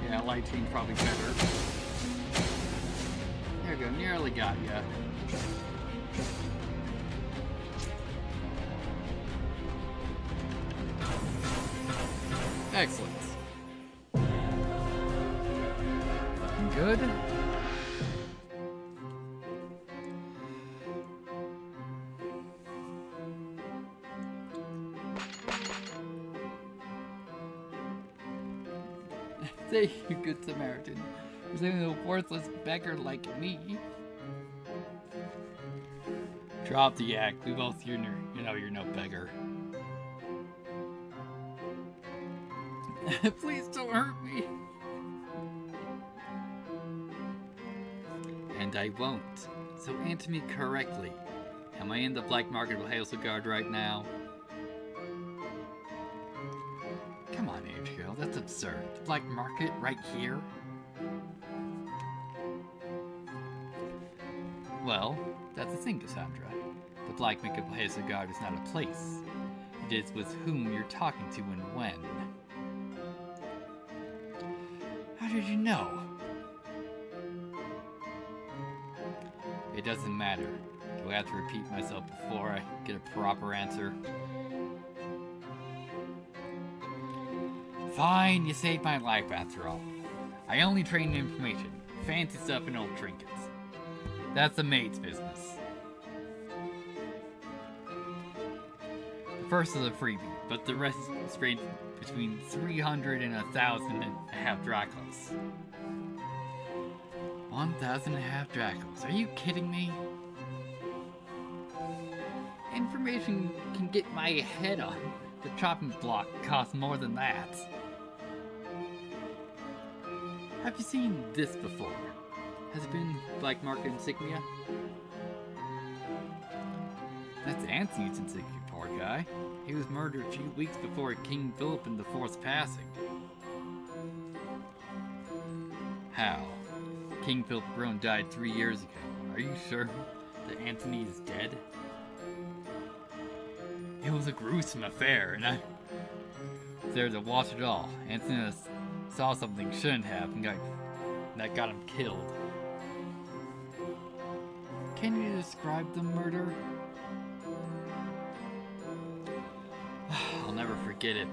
Yeah, light chain's probably better. There we go, nearly got ya. Excellent. Looking good. Thank you, good Samaritan, for saving a worthless beggar like me. Drop the act. We both, you know, you're no beggar. Please don't hurt me. And I won't. So answer me correctly. Am I in the black market of Hazelgard right now? Come on, Adriel, that's absurd. The black market right here? Well, that's the thing, Cassandra. The black market of Hazelgard is not a place. It is with whom you're talking to and when. How did you know? It doesn't matter. Do I have to repeat myself before I get a proper answer? Fine, you saved my life after all. I only trade in information, fancy stuff and old trinkets. That's the maid's business. The first is a freebie, but the rest is range between 300 and 1,000 and a half drachmas. 1,000 and a half drachmas. Are you kidding me? Information can get my head on. The chopping block costs more than that. Have you seen this before? Has it been black market insignia? That's Anthony's insignia, poor guy. He was murdered a few weeks before King Philip in the Fourth Passing. How? King Philip Rome died 3 years ago. Are you sure that Anthony is dead? It was a gruesome affair, and I was there to watch it all. Anthony saw something shouldn't have, and that got him killed. Can you describe the murder? I'll never forget it.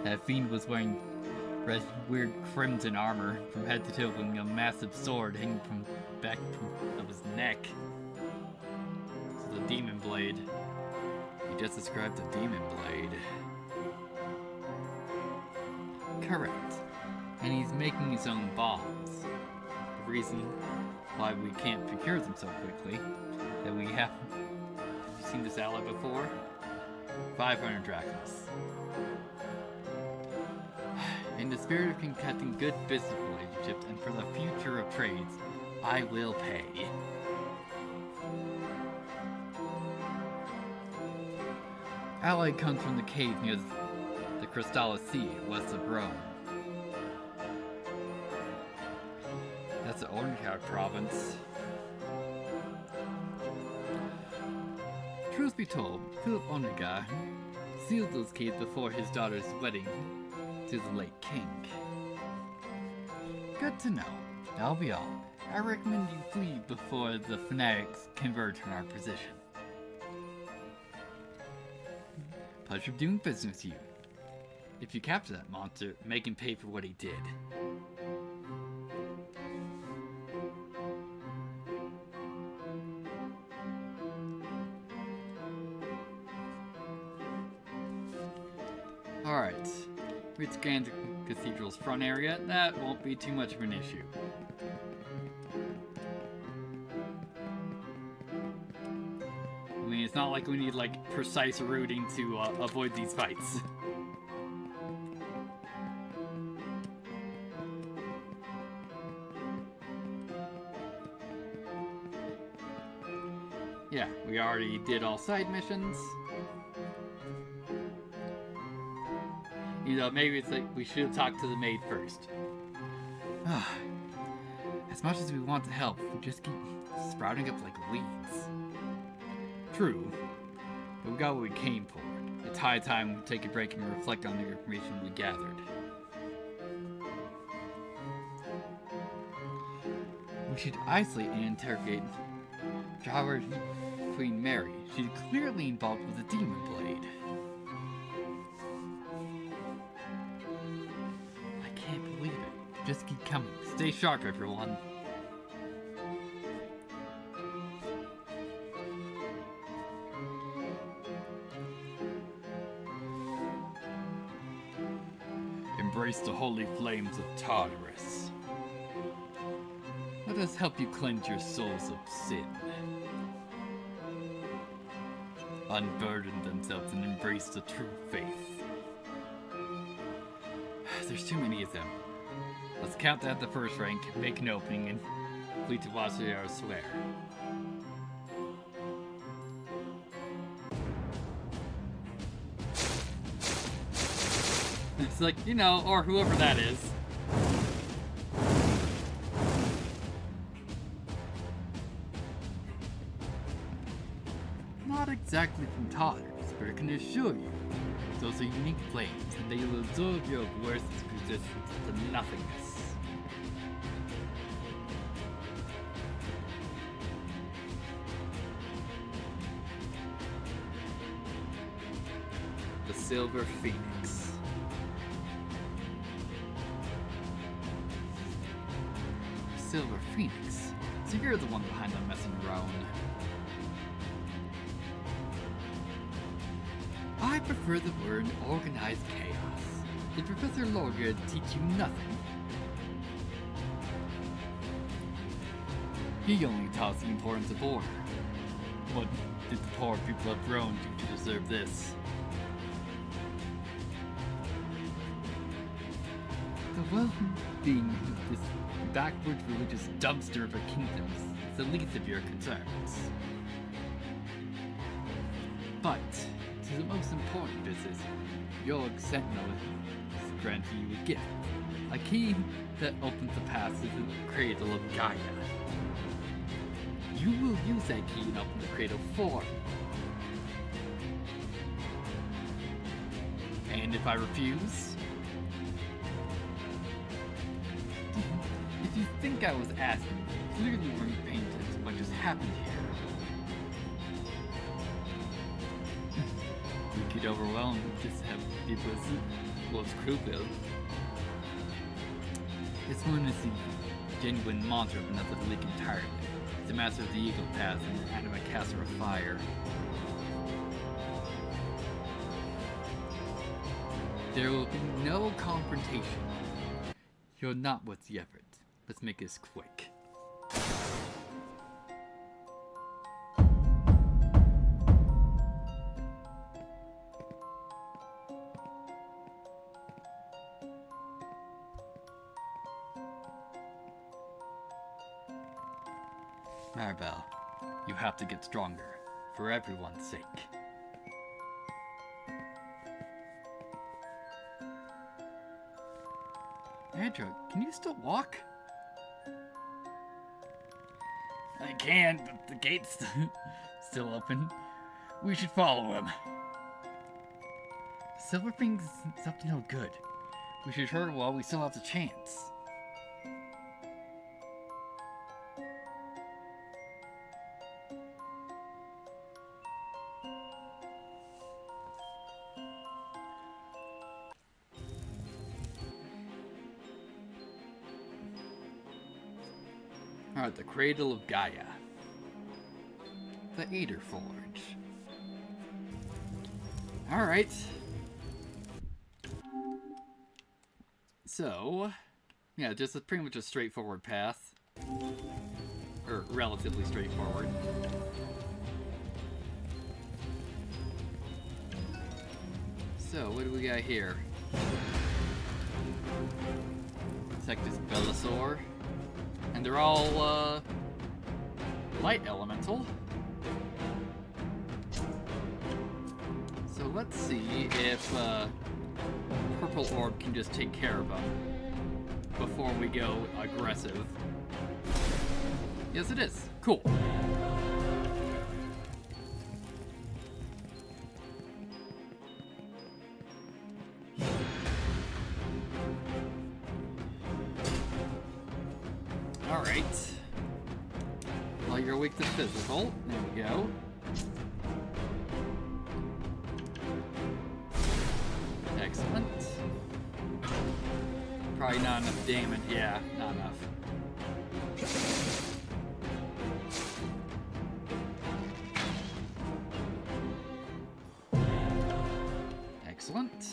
That fiend was wearing weird crimson armor from head to toe, with a massive sword hanging from the back of his neck. So the demon blade. You just described the demon blade. Correct. And he's making his own bombs. The reason why we can't procure them so quickly, that we have you seen this ally before? 500 drachmas. In the spirit of concocting good business relationships and for the future of trades, I will pay. Ally comes from the cave near the Crystallis Sea, west of Rome. That's the Orangeheart province. Truth be told, Philip Onega sealed those keys before his daughter's wedding to the late king. Good to know. That'll be all. I recommend you flee before the fanatics converge on our position. Pleasure doing business with you. If you capture that monster, make him pay for what he did. Alright, reach Grand Cathedral's front area. That won't be too much of an issue. I mean, it's not like we need, like, precise routing to avoid these fights. Yeah, we already did all side missions. You know, maybe it's like we should have talked to the maid first. As much as we want to help, we just keep sprouting up like weeds. True, but we got what we came for. It's high time we take a break and reflect on the information we gathered. We should isolate and interrogate Jawar Queen Mary. She's clearly involved with the Demon Blade. I can't believe it. Just keep coming. Stay sharp, everyone. Embrace the holy flames of Tartarus. Let us help you cleanse your souls of sin. Unburden themselves and embrace the true faith. There's too many of them. Let's count at the first rank, make an opening, and flee to Wasir Swear. It's like, you know, or whoever that is. Not exactly from Tartarus, but I can assure you, those are unique flames, and they will absorb your worst resistance to nothingness. The Silver Phoenix. Silver Phoenix? So you're the one behind the messing around. I prefer the word organized chaos. Did Professor Lorger teach you nothing? He only taught the importance of order. What did the poor people of Rome do to deserve this? The well-being of this backward religious dumpster of a kingdom is the least of your concerns. But to the most important business, your Sentinel is granting you a gift. A key that opens the path to the cradle of Gaia. You will use that key and open the cradle for me. And if I refuse? If you think I was asking, you clearly weren't paying attention to what just happened here. We get overwhelmed and just have people as crew build. This one is the genuine monster of another league entirely. It's the master of the Eagle Path and the anima caster of fire. There will be no confrontation. You're not worth the effort. Let's make this quick. Maribel, you have to get stronger, for everyone's sake. Andrew, can you still walk? I can, but the gate's still open. We should follow him. Silverfing's up to no good. We should hurry while we still have the chance. Alright, the Cradle of Gaia. The Alder Forge. Alright. So, yeah, just pretty much a straightforward path. Or relatively straightforward. So, what do we got here? Sectus Belisor. And they're all, light elemental. So let's see if, Purple Orb can just take care of them before we go aggressive. Yes, it is. Cool. Alright. Well, you're weak to physical. There we go. Excellent. Probably not enough damage. Yeah, not enough. Excellent.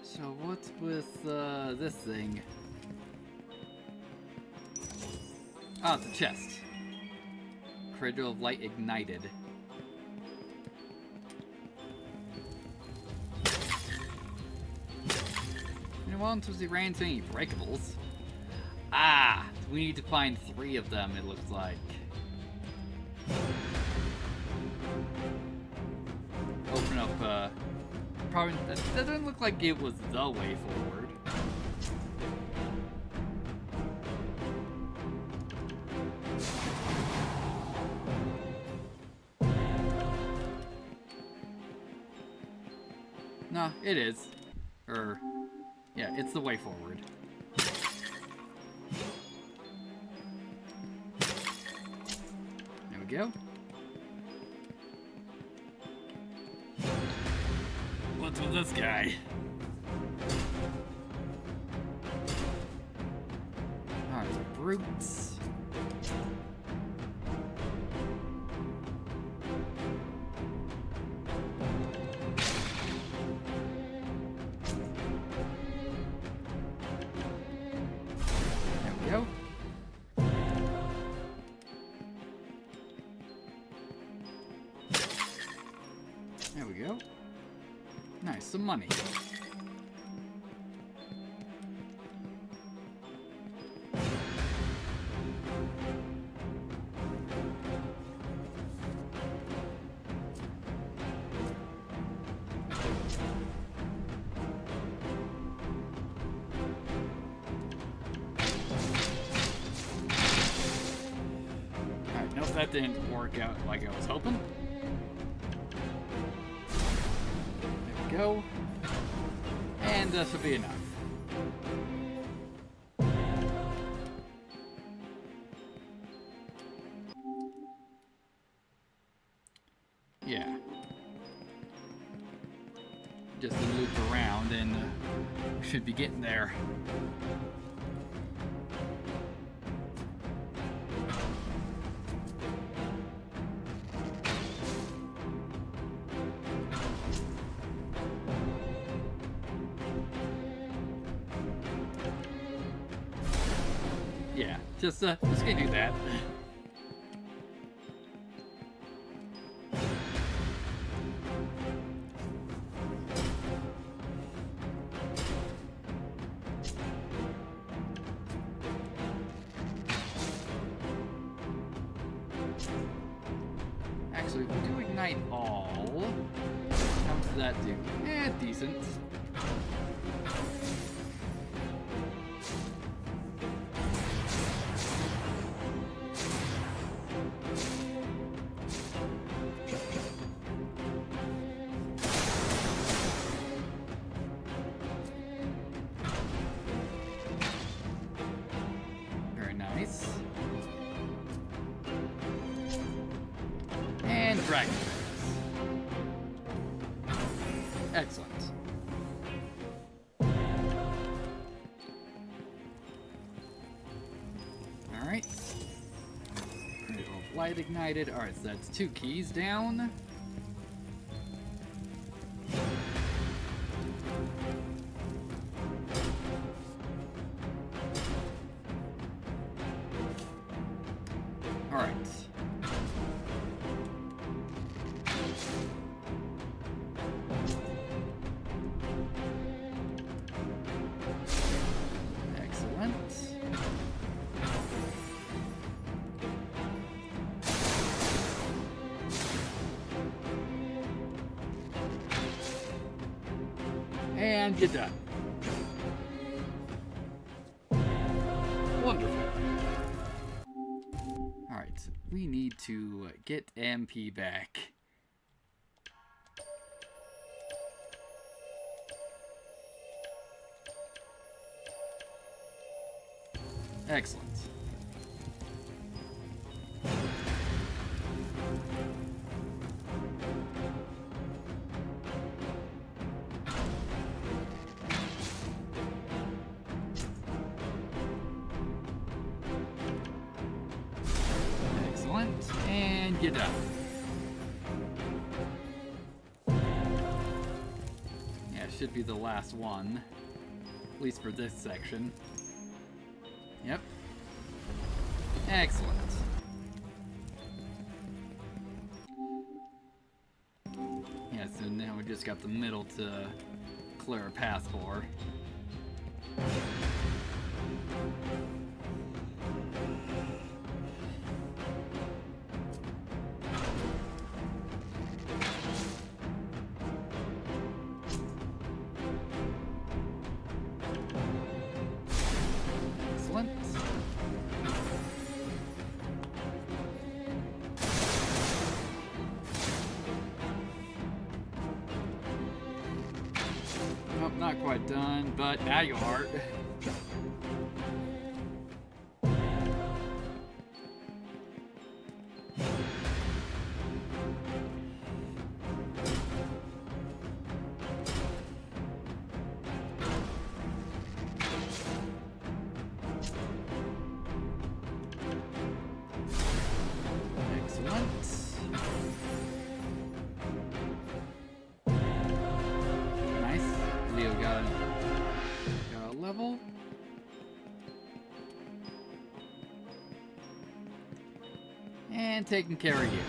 So what's with this thing? Ah, it's a chest. Cradle of Light ignited. Well, until he ran into any breakables. Ah! We need to find 3 of them, it looks like. Open up, probably, that doesn't look like it was the way forward. No, it is. Yeah, it's the way forward. There we go. What's with this guy? Alright, brutes. There we go. Nice, some money. Alright, nope, that didn't work out like I was hoping. Go. And this will be enough. Yeah. Just a loop around and we should be getting there. Yeah, just gonna do that. Actually, if we do ignite all, how much does that do? Decent. Excellent. Alright. Critical light ignited. Alright, so that's 2 keys down. Alright. Excellent. And you're done. Wonderful. Alright, so we need to get MP back. Excellent. Excellent. And get up. Yeah, it should be the last one. At least for this section. Yep. Excellent. Yeah, so now we just got the middle to clear a path for. Excellent. Nope, not quite done, but now you are. Excellent. Nice. Leo got a level. And taking care of you.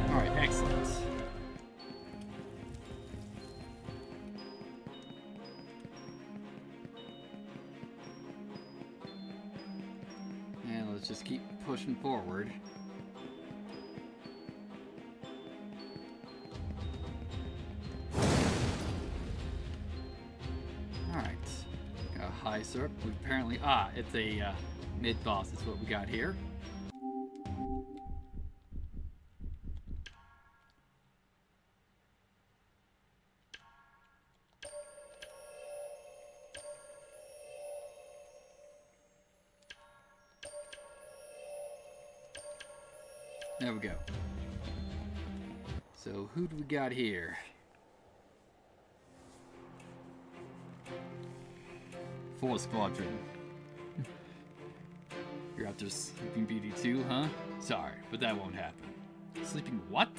Alright, excellent. And let's just keep pushing forward. Alright. Got a high syrup. We apparently... it's a mid-boss is what we got here. There we go. So, who do we got here? Force Squadron. You're after Sleeping Beauty too, huh? Sorry, but that won't happen. Sleeping what?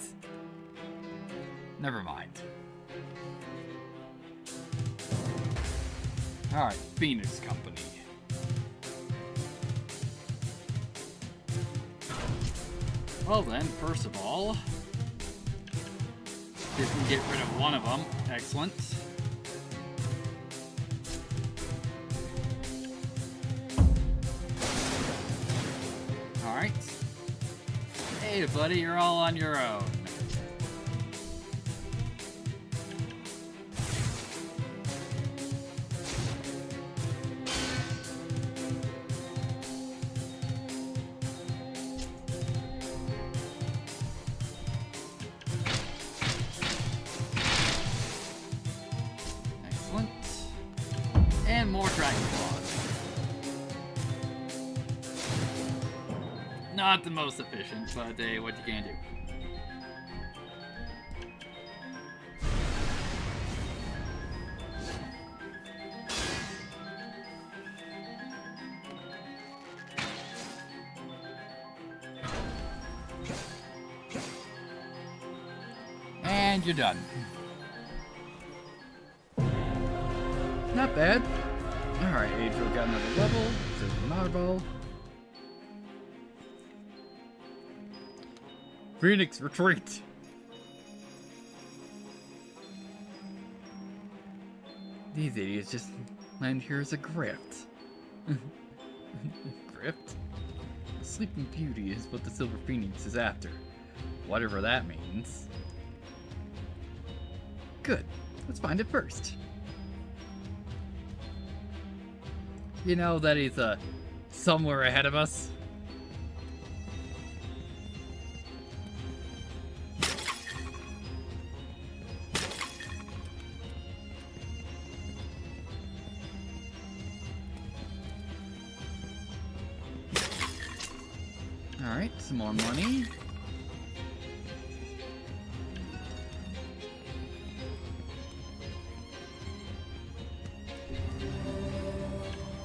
Never mind. Alright, Phoenix Company. Well then, first of all, didn't get rid of one of them. Excellent. Alright. Hey buddy, you're all on your own. dragon claws. Not the most efficient, but hey, what you can do. And you're done. Not bad. Alright, Adriel got another level. So Marble. Phoenix, retreat! These idiots just land here as a grift. Grift? Sleeping Beauty is what the Silver Phoenix is after. Whatever that means. Good. Let's find it first. You know that he's somewhere ahead of us. Alright, some more money.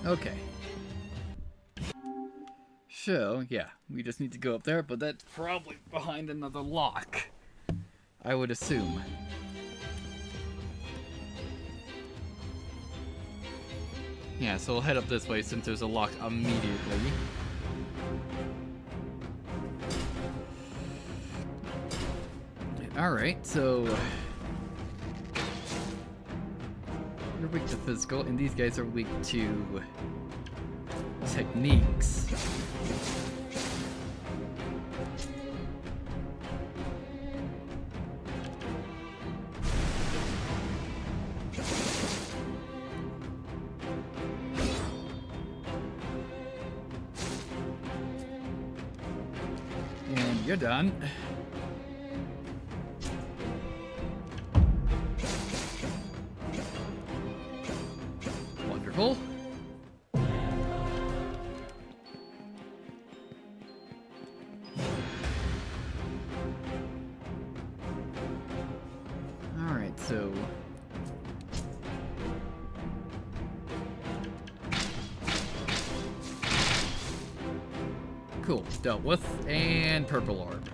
Okay. So, yeah, we just need to go up there, but that's probably behind another lock, I would assume. Yeah, so we'll head up this way since there's a lock immediately. Alright, so you're weak to physical, and these guys are weak to techniques. And you're done. Wonderful. Alright, so cool, dealt with, and purple orb.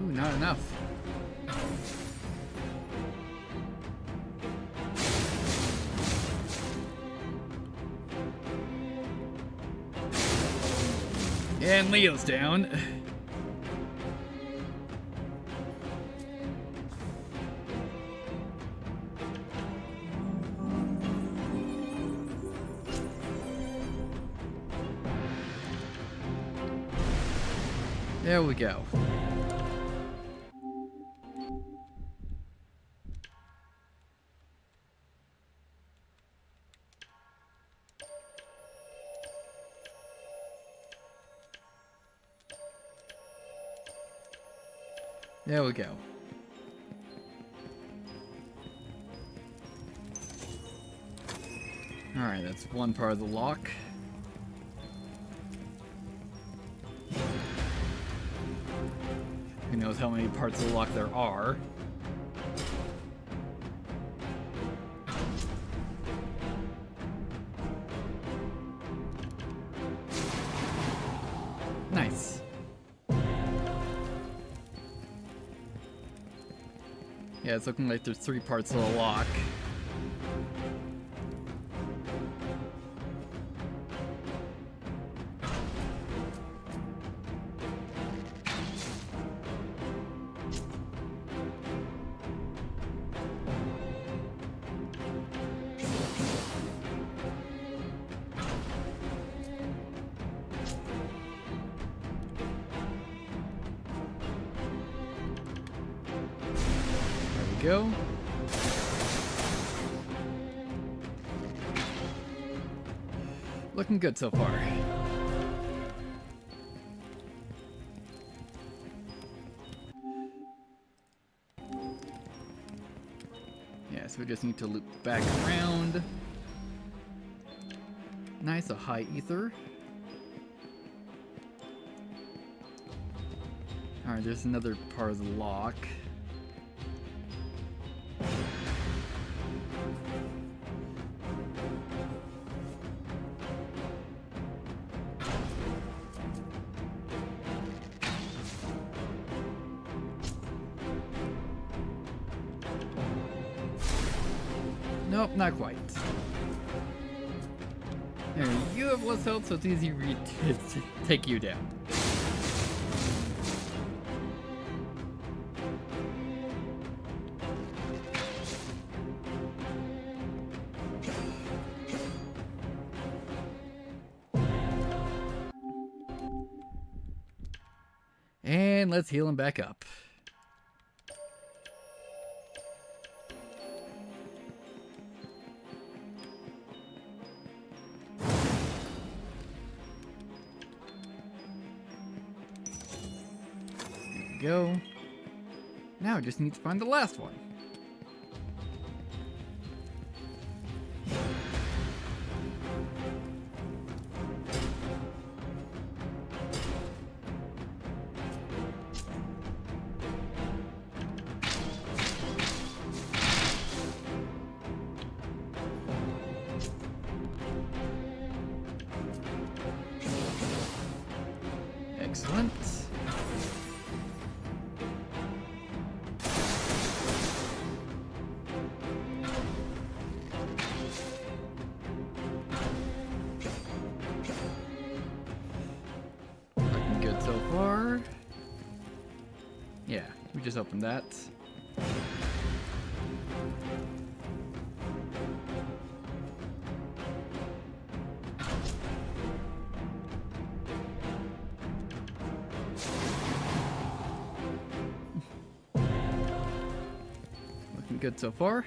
Ooh, not enough. And Leo's down. There we go. There we go. Alright, that's one part of the lock. Who knows how many parts of the lock there are. Nice. Yeah, it's looking like there's 3 parts of the lock. Go. Looking good so far. Yeah, Yes, we just need to loop back around. Nice, a high ether. Alright, there's another part of the lock. Nope, not quite. There, you have less health, so it's easy to take you down. And let's heal him back up. Go. Now I just need to find the last one. Excellent. Looking good so far. Yeah, we just opened that. Looking good so far.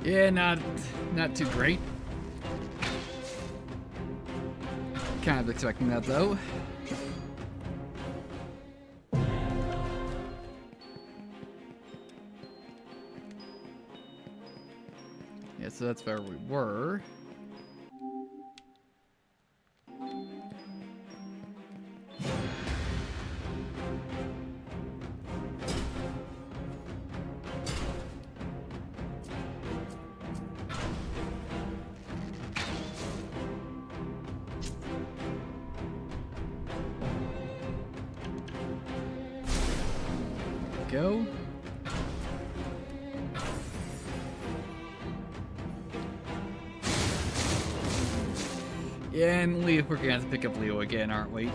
Yeah, not too great. Kind of expecting that though. Yeah, so that's where we were. Go. Yeah, and Leo, we're gonna have to pick up Leo again, aren't we?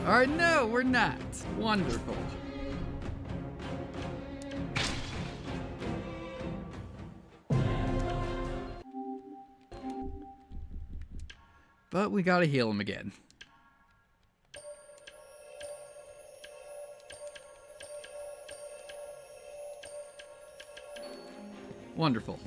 Alright, no, we're not. Wonderful. But we gotta heal him again. Wonderful.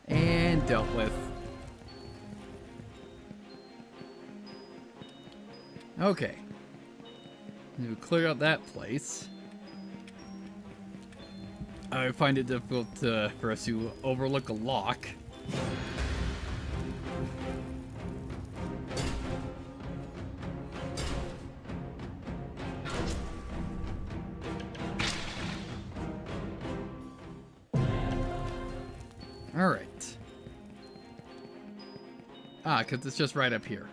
And dealt with. Okay. We clear out that place. I find it difficult for us to overlook a lock. Alright. Ah, because it's just right up here.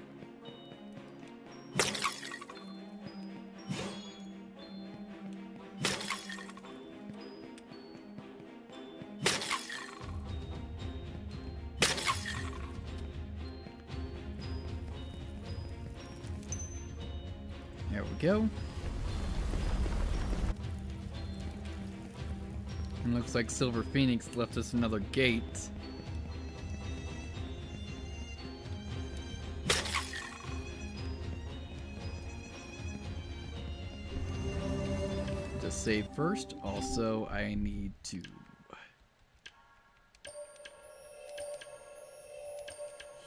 go. And looks like Silver Phoenix left us another gate. Just save first. Also, I need to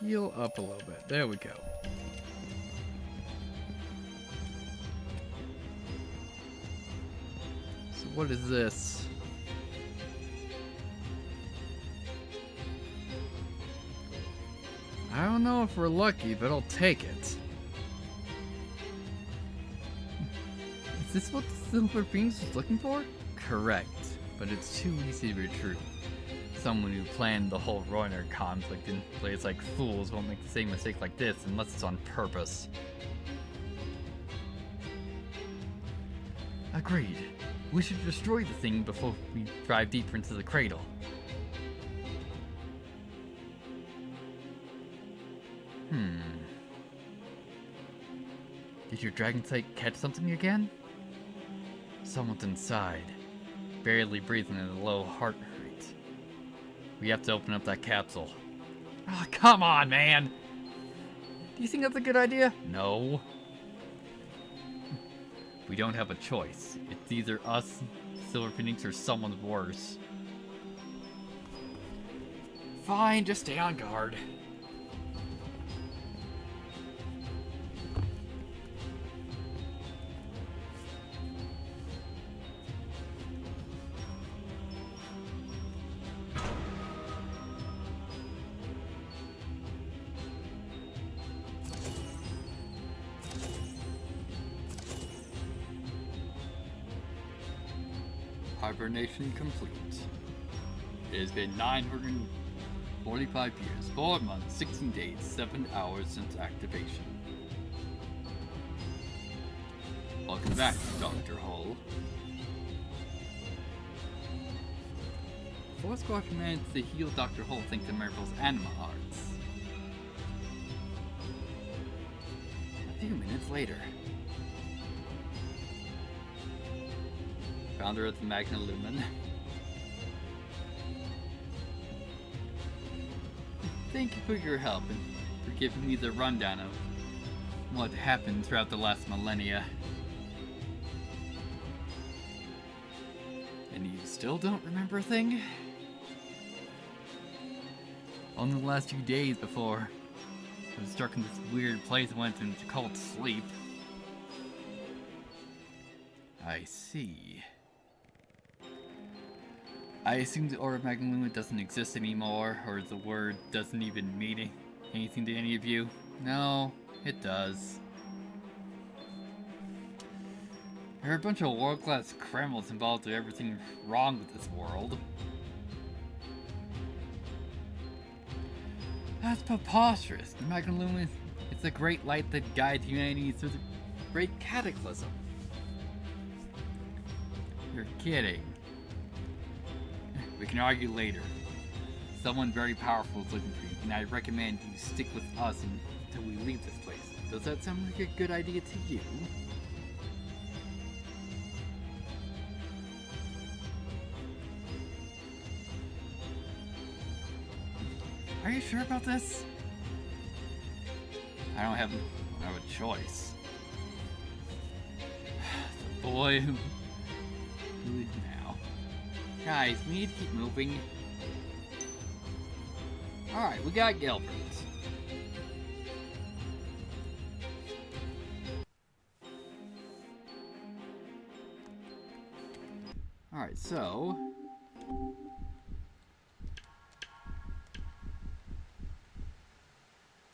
heal up a little bit. There we go. So what is this? I don't know if we're lucky, but I'll take it. Is this what the Silver Phoenix was looking for? Correct, but it's too easy to be true. Someone who planned the whole Roiner conflict and plays like fools won't make the same mistake like this unless it's on purpose. Agreed. We should destroy the thing before we dive deeper into the cradle. Did your dragon sight catch something again? Someone's inside, barely breathing at a low heart rate. We have to open up that capsule. Oh, come on, man! Do you think that's a good idea? No. We don't have a choice. It's either us, Silver Phoenix, or someone worse. Fine, just stay on guard. Hibernation complete. It has been 945 years, 4 months, 16 days, 7 hours since activation. Welcome back, Dr. Hull. Force Squad managed to heal Dr. Hull thanks to Miracle's anima arts. A few minutes later. Founder of the Magna Lumen. Thank you for your help and for giving me the rundown of what happened throughout the last millennia. And you still don't remember a thing? Only the last few days before I was stuck in this weird place and went into cult sleep. I see. I assume the Order of Magna Lumen doesn't exist anymore, or the word doesn't even mean anything to any of you. No, it does. There are a bunch of world-class criminals involved with everything wrong with this world. That's preposterous. The Magna Lumen is the great light that guides humanity through the great cataclysm. You're kidding. We can argue later. Someone very powerful is looking for you, and I recommend you stick with us until we leave this place. Does that sound like a good idea to you? Are you sure about this? I don't have a choice. The boy who is now. Guys, we need to keep moving. Alright, we got Gilbert. Alright, so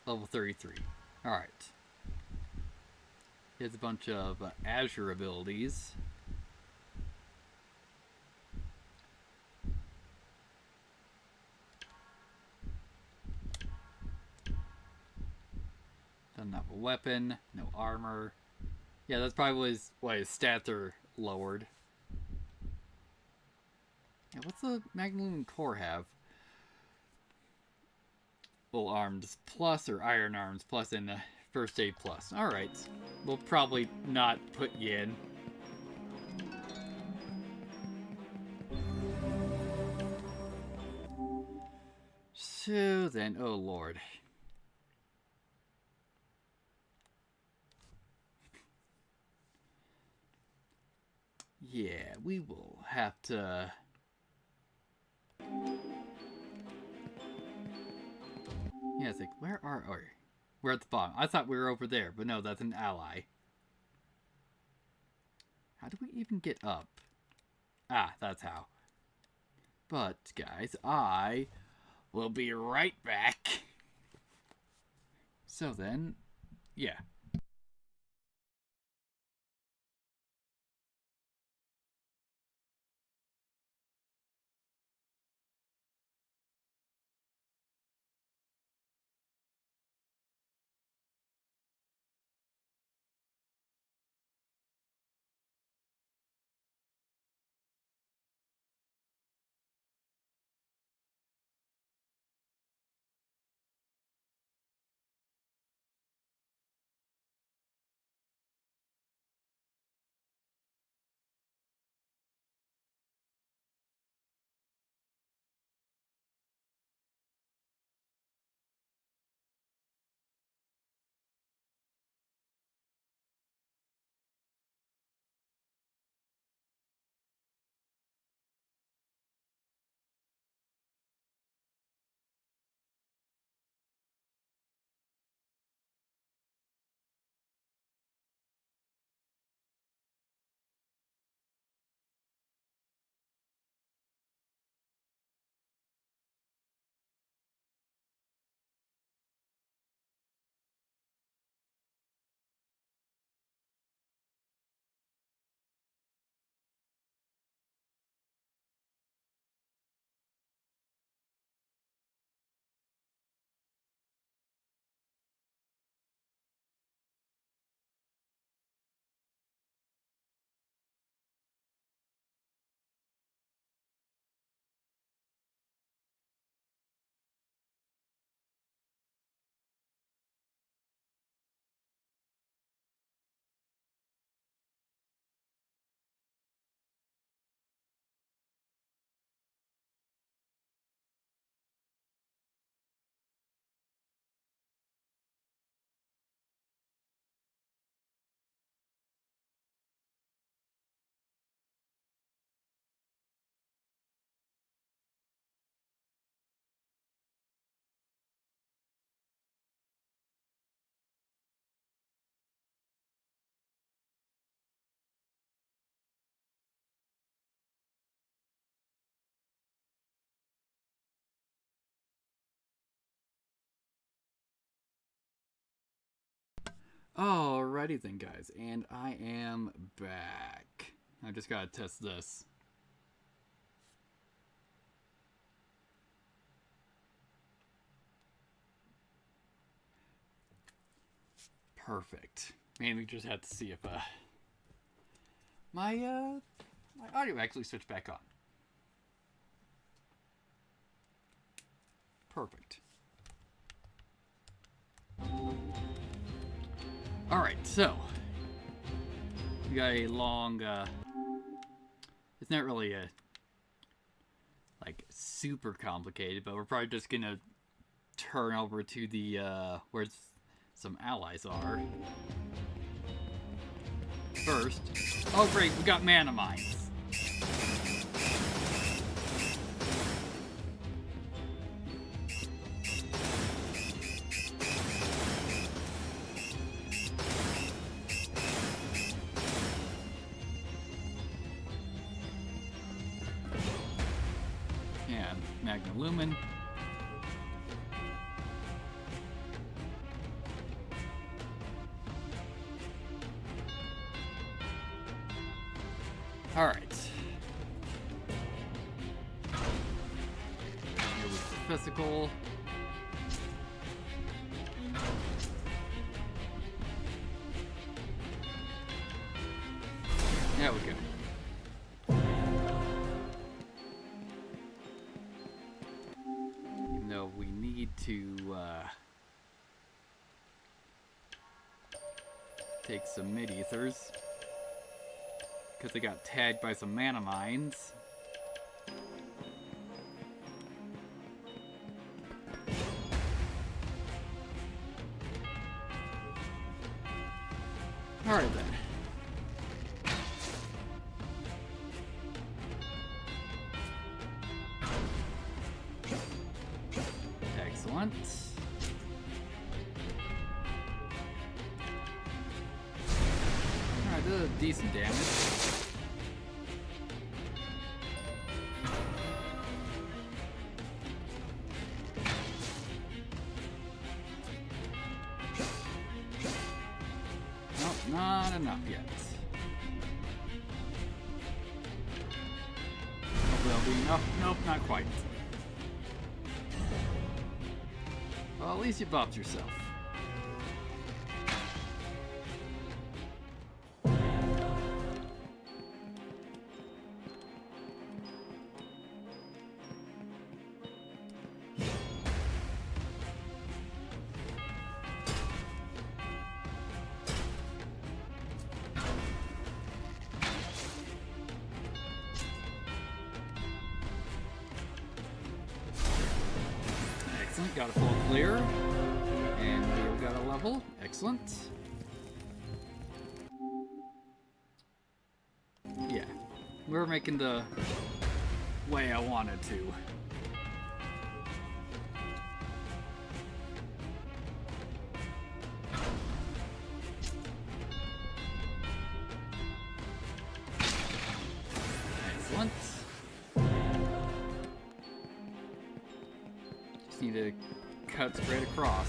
level 33. Alright. He has a bunch of Azure abilities. Doesn't have a weapon, no armor. Yeah, that's probably why his stats are lowered. Yeah, what's the Magna Lumen core have? Full arms plus or iron arms plus and First aid plus. Alright. We'll probably not put you in. So then, oh lord. Yeah, we will have to... Yeah, it's like, where are we? We're at the bottom. I thought we were over there, but no, that's an ally. How do we even get up? Ah, that's how. But, guys, I will be right back. So then, yeah. Alrighty then, guys, and I am back. I just gotta test this. Perfect. Mainly just had to see if my audio actually switched back on. Perfect. Alright, so we got a long it's not really a like super complicated, but we're probably just gonna turn over to the where some allies are. First, oh great, we got mana mines. And Magna Lumen. Alright. Here was the physical. There we go. Even though we need to Take some mid-ethers. Because they got tagged by some mana mines. Alright then. Excellent. Alright, this is decent damage. Nope, not enough yet. Hopefully that'll be enough. Nope, not quite. Well, at least you buffed yourself. Excellent, got a full clear. And we got a level. Excellent. Yeah, we're making the way I wanted to. Excellent. Just need to cut straight across.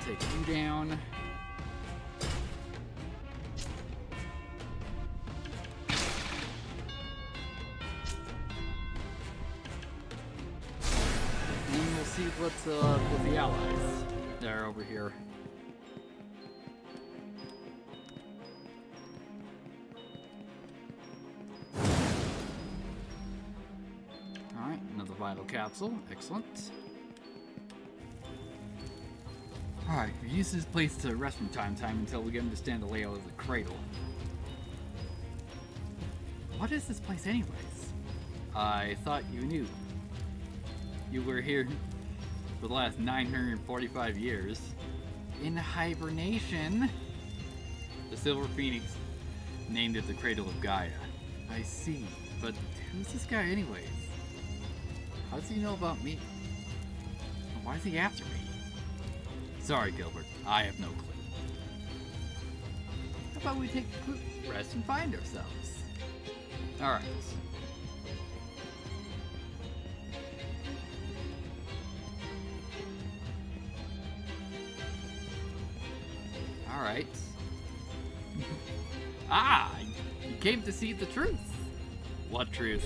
Take you down. And we'll see what's with the allies. They're over here. Alright, another vital capsule. Excellent. Alright, we use this place to rest from time to time until we understand the layout of the cradle. What is this place anyways? I thought you knew. You were here for the last 945 years. In hibernation. The Silver Phoenix named it the Cradle of Gaia. I see, but who's this guy anyways? How does he know about me? And why is he after me? Sorry, Gilbert. I have no clue. How about we take a quick rest and find ourselves? Alright. Alright. Ah! You came to see the truth! What truth?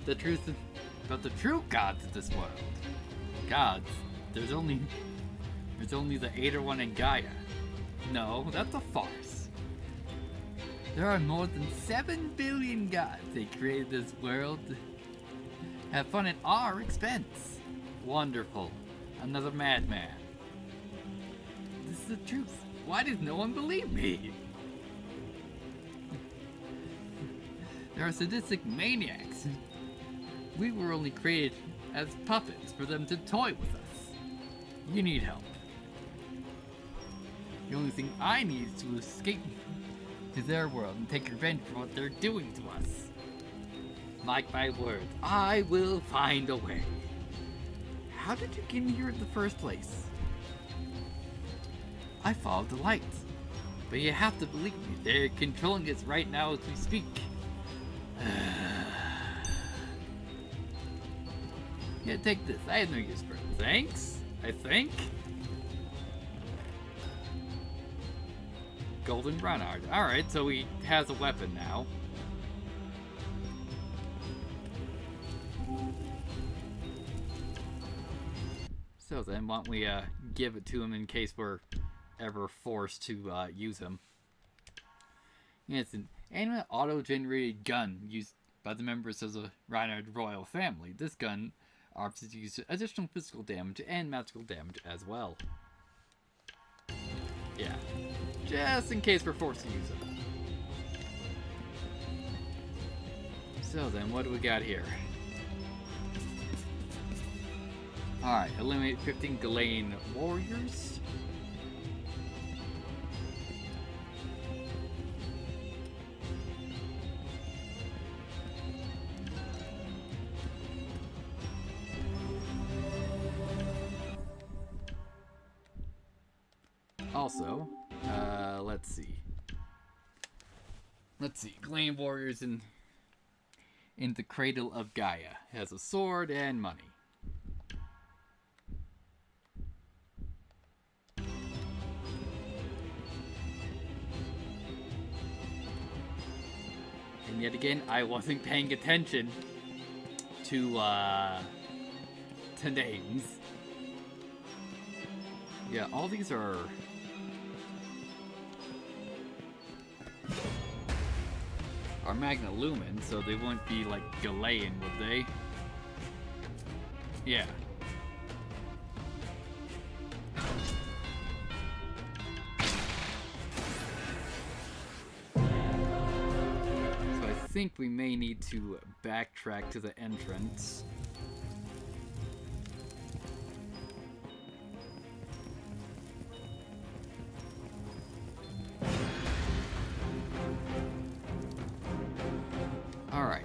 The truth about the true gods of this world. Gods? There's only the Aether one in Gaia. No, that's a farce. There are more than 7 billion gods. They created this world to have fun at our expense. Wonderful. Another madman. This is the truth. Why does no one believe me? There are sadistic maniacs. We were only created as puppets for them to toy with us. You need help. The only thing I need is to escape to their world and take revenge for what they're doing to us. Mark my word, I will find a way. How did you get here in the first place? I followed the light. But you have to believe me, they're controlling us right now as we speak. Yeah, take this. I have no use for it. Thanks, I think. Golden Renard. Alright, so he has a weapon now. So then, why don't we give it to him in case we're ever forced to use him. It's an animate auto-generated gun used by the members of the Reinhard royal family. This gun offers to use additional physical damage and magical damage as well. Yeah, just in case we're forced to use it. So then, what do we got here? Alright, eliminate 15 Ghislaine warriors. Also, let's see. Ghislaine warriors in the Cradle of Gaia has a sword and money. And yet again, I wasn't paying attention to names. Yeah, all these are Magna Lumen, so they wouldn't be like Ghislaine, would they? Yeah. So I think we may need to backtrack to the entrance. Alright.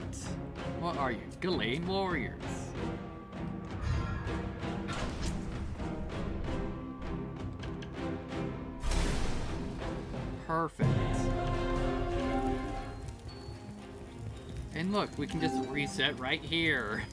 What are you? Ghislaine warriors. Perfect. And look, we can just reset right here.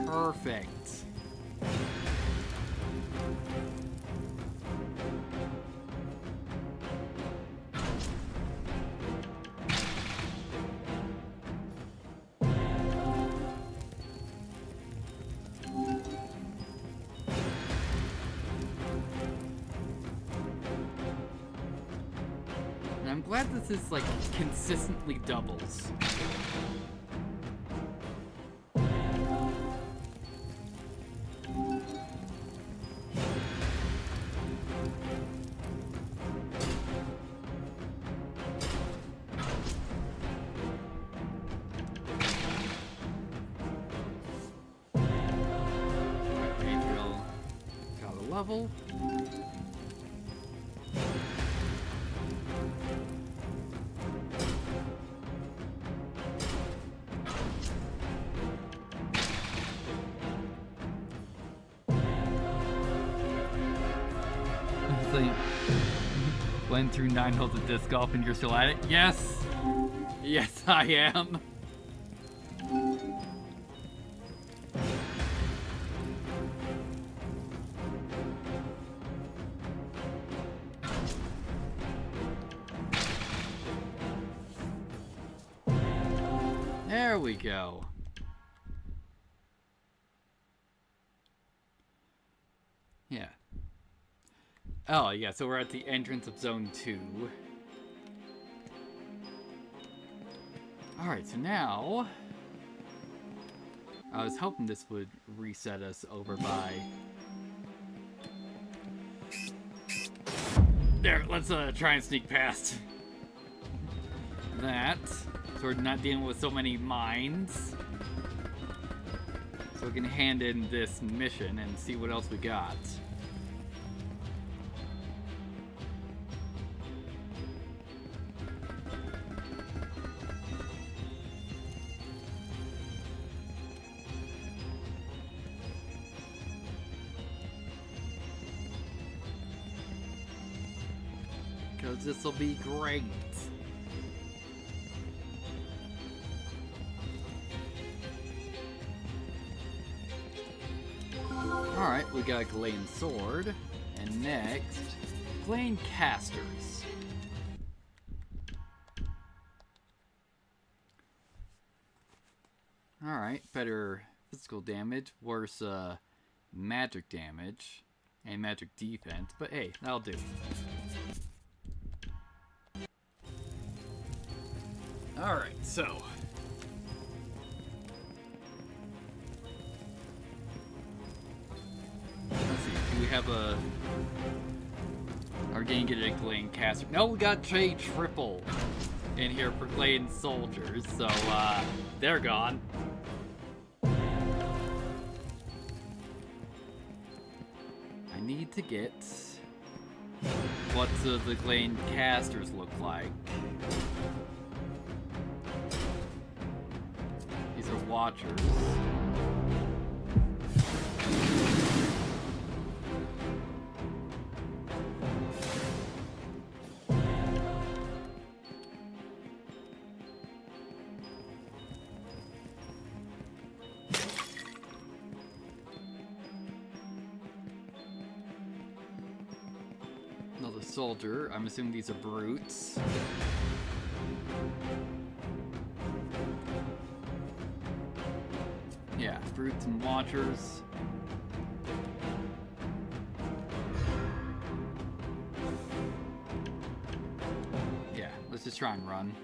Perfect. And I'm glad this is like consistently doubles. Level. So you went through 9 holes of disc golf and you're still at it? Yes! Yes, I am. There we go. Yeah. Oh, yeah, so we're at the entrance of Zone 2. Alright, so now... I was hoping this would reset us over by... There, let's try and sneak past that. So we're not dealing with so many mines. So we can hand in this mission and see what else we got. Because this will be great. Alright, we got Glane Sword. And next, Glane Casters. Alright, better physical damage, worse magic damage, and magic defense, but hey, that'll do. Alright, so. Let's see, do we have a... Are we gonna get a Glane Caster? No, we got trade triple in here for Glane Soldiers, so they're gone. I need to get what the Glane Casters look like. These are Watchers. Another soldier. I'm assuming these are brutes. Yeah, brutes and watchers. Yeah, let's just try and run.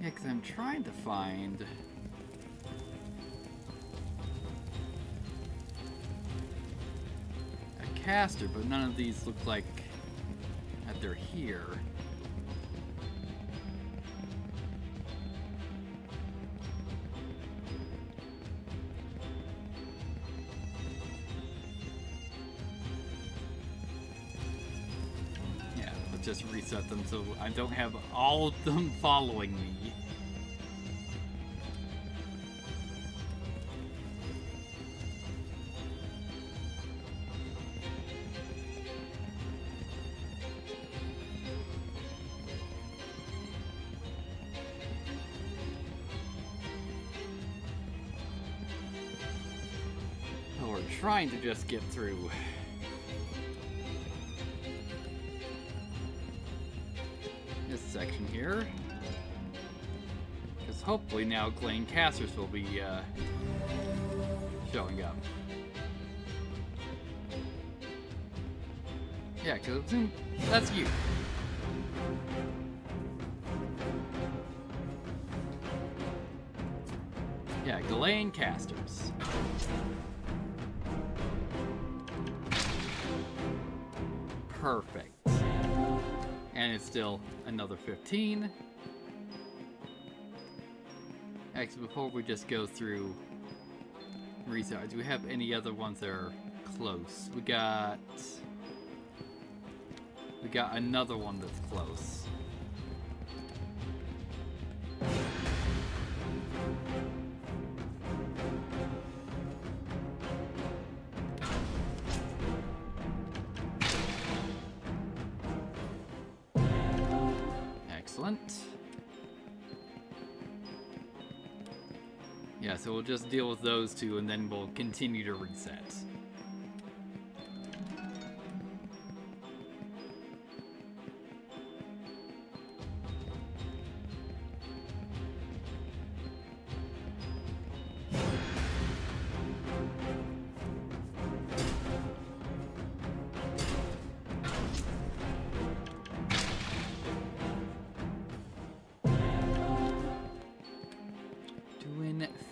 Yeah, because I'm trying to find... a caster, but none of these look like that they're here. Yeah, let's just reset them so I don't have all of them following me. Trying to just get through. This section here. Because hopefully now Glane Casters will be showing up. Yeah, because that's you. Yeah, Glane Casters. Perfect. And it's still another 15. Actually, before we just go through restarts, do we have any other ones that are close? We got another one that's close. Yeah, so we'll just deal with those two and then we'll continue to reset.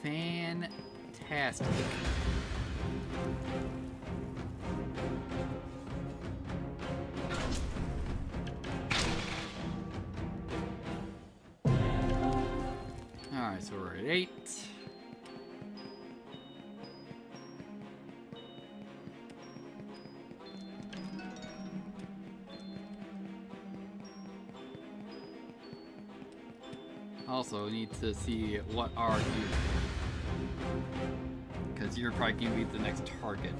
Fantastic. Alright, so we're at 8. Also, need to see what are you. Because you're probably going to be the next target.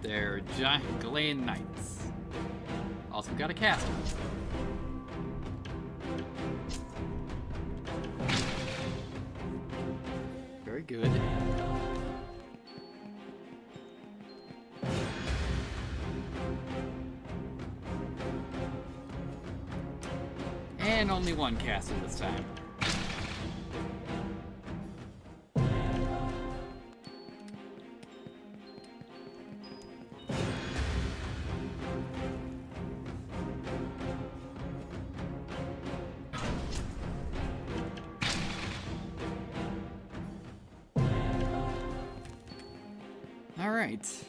They're giant Glane Knights. Also got a caster. Very good. And only one caster this time. All right.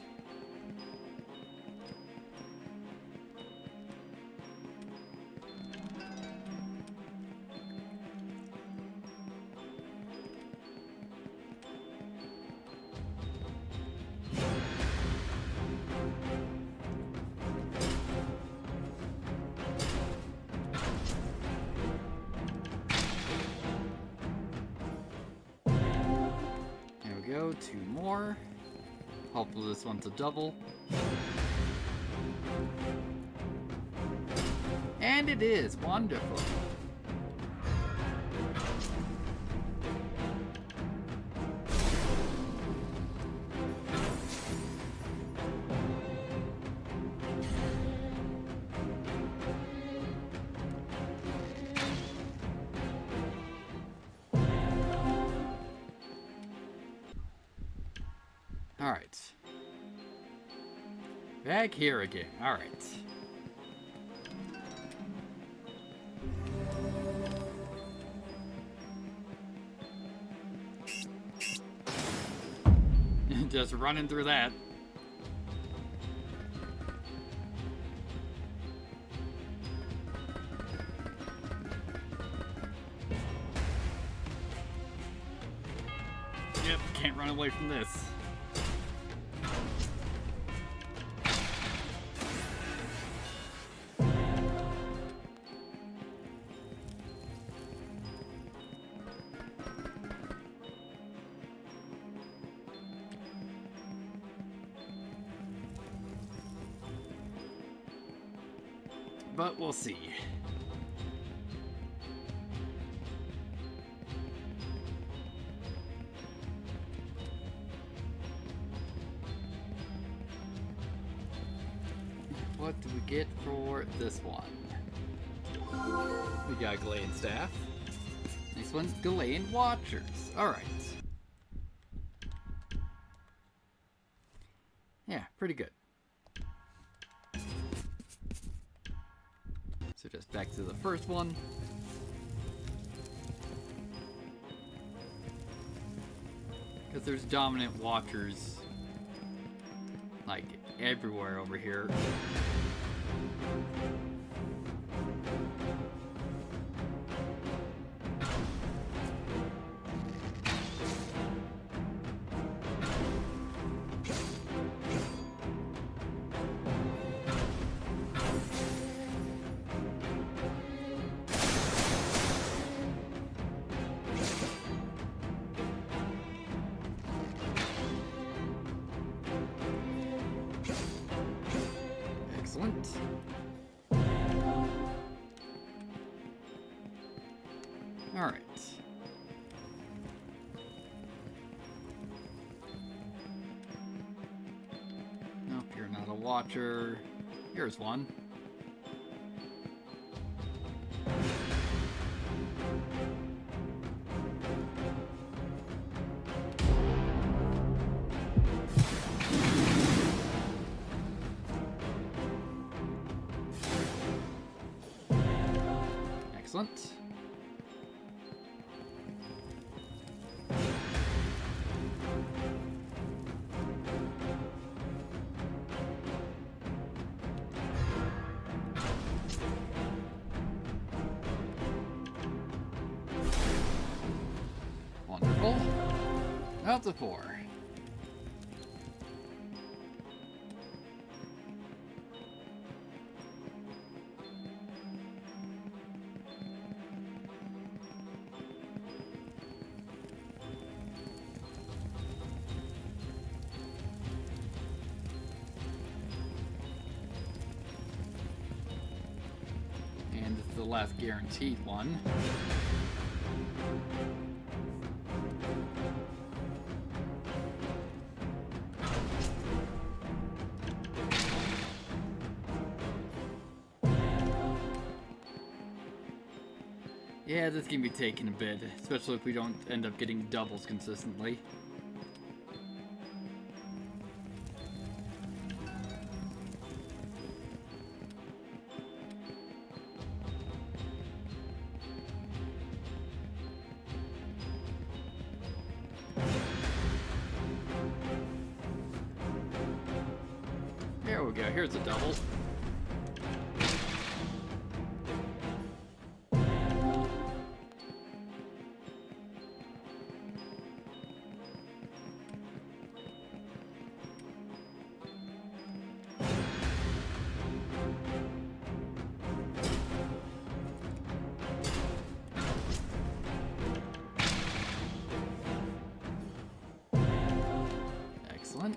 There we go, 2 more. Hopefully this one's a double. And it is! Wonderful! Alright. Back here again. Alright. Just running through that. Yep, can't run away from this. But we'll see. What do we get for this one? We got Galean Staff. Next one's Galean Watchers. Alright. Yeah, pretty good. So just back to the first one. Because there's dominant watchers like everywhere over here. Excellent. All right. Nope, you're not a watcher. Here's one. Excellent. Wonderful. That's a 4. the last guaranteed one. Yeah, this can be taking a bit, especially if we don't end up getting doubles consistently. There we go, here's a double. Excellent.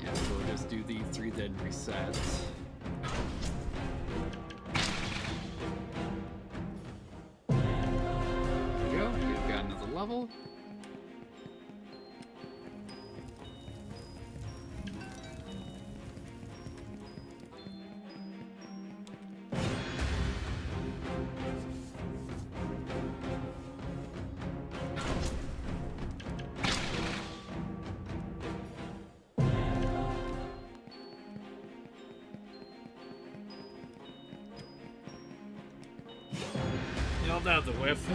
Yeah, so we'll just do these three, then reset. There we go, we've got another level. Yelled out the whiff.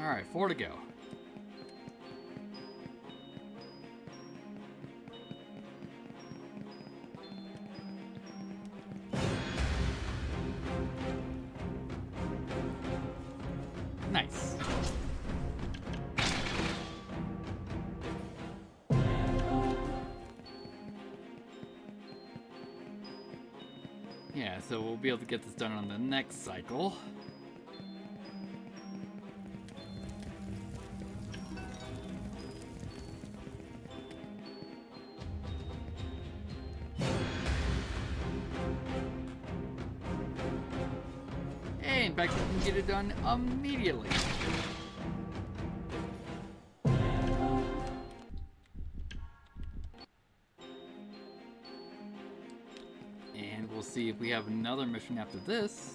Alright, 4 to go. Nice. Yeah, so we'll be able to get this done on the next cycle. Hey, in fact, we can get it done immediately. And we'll see if we have another mission after this.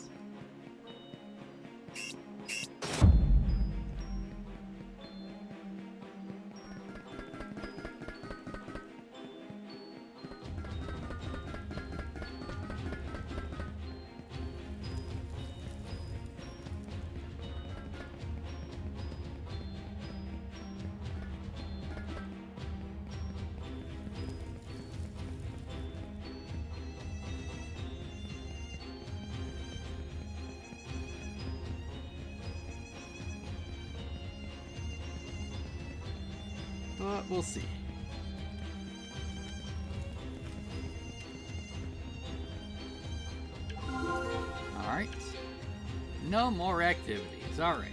But we'll see. Alright. No more activities. Alright.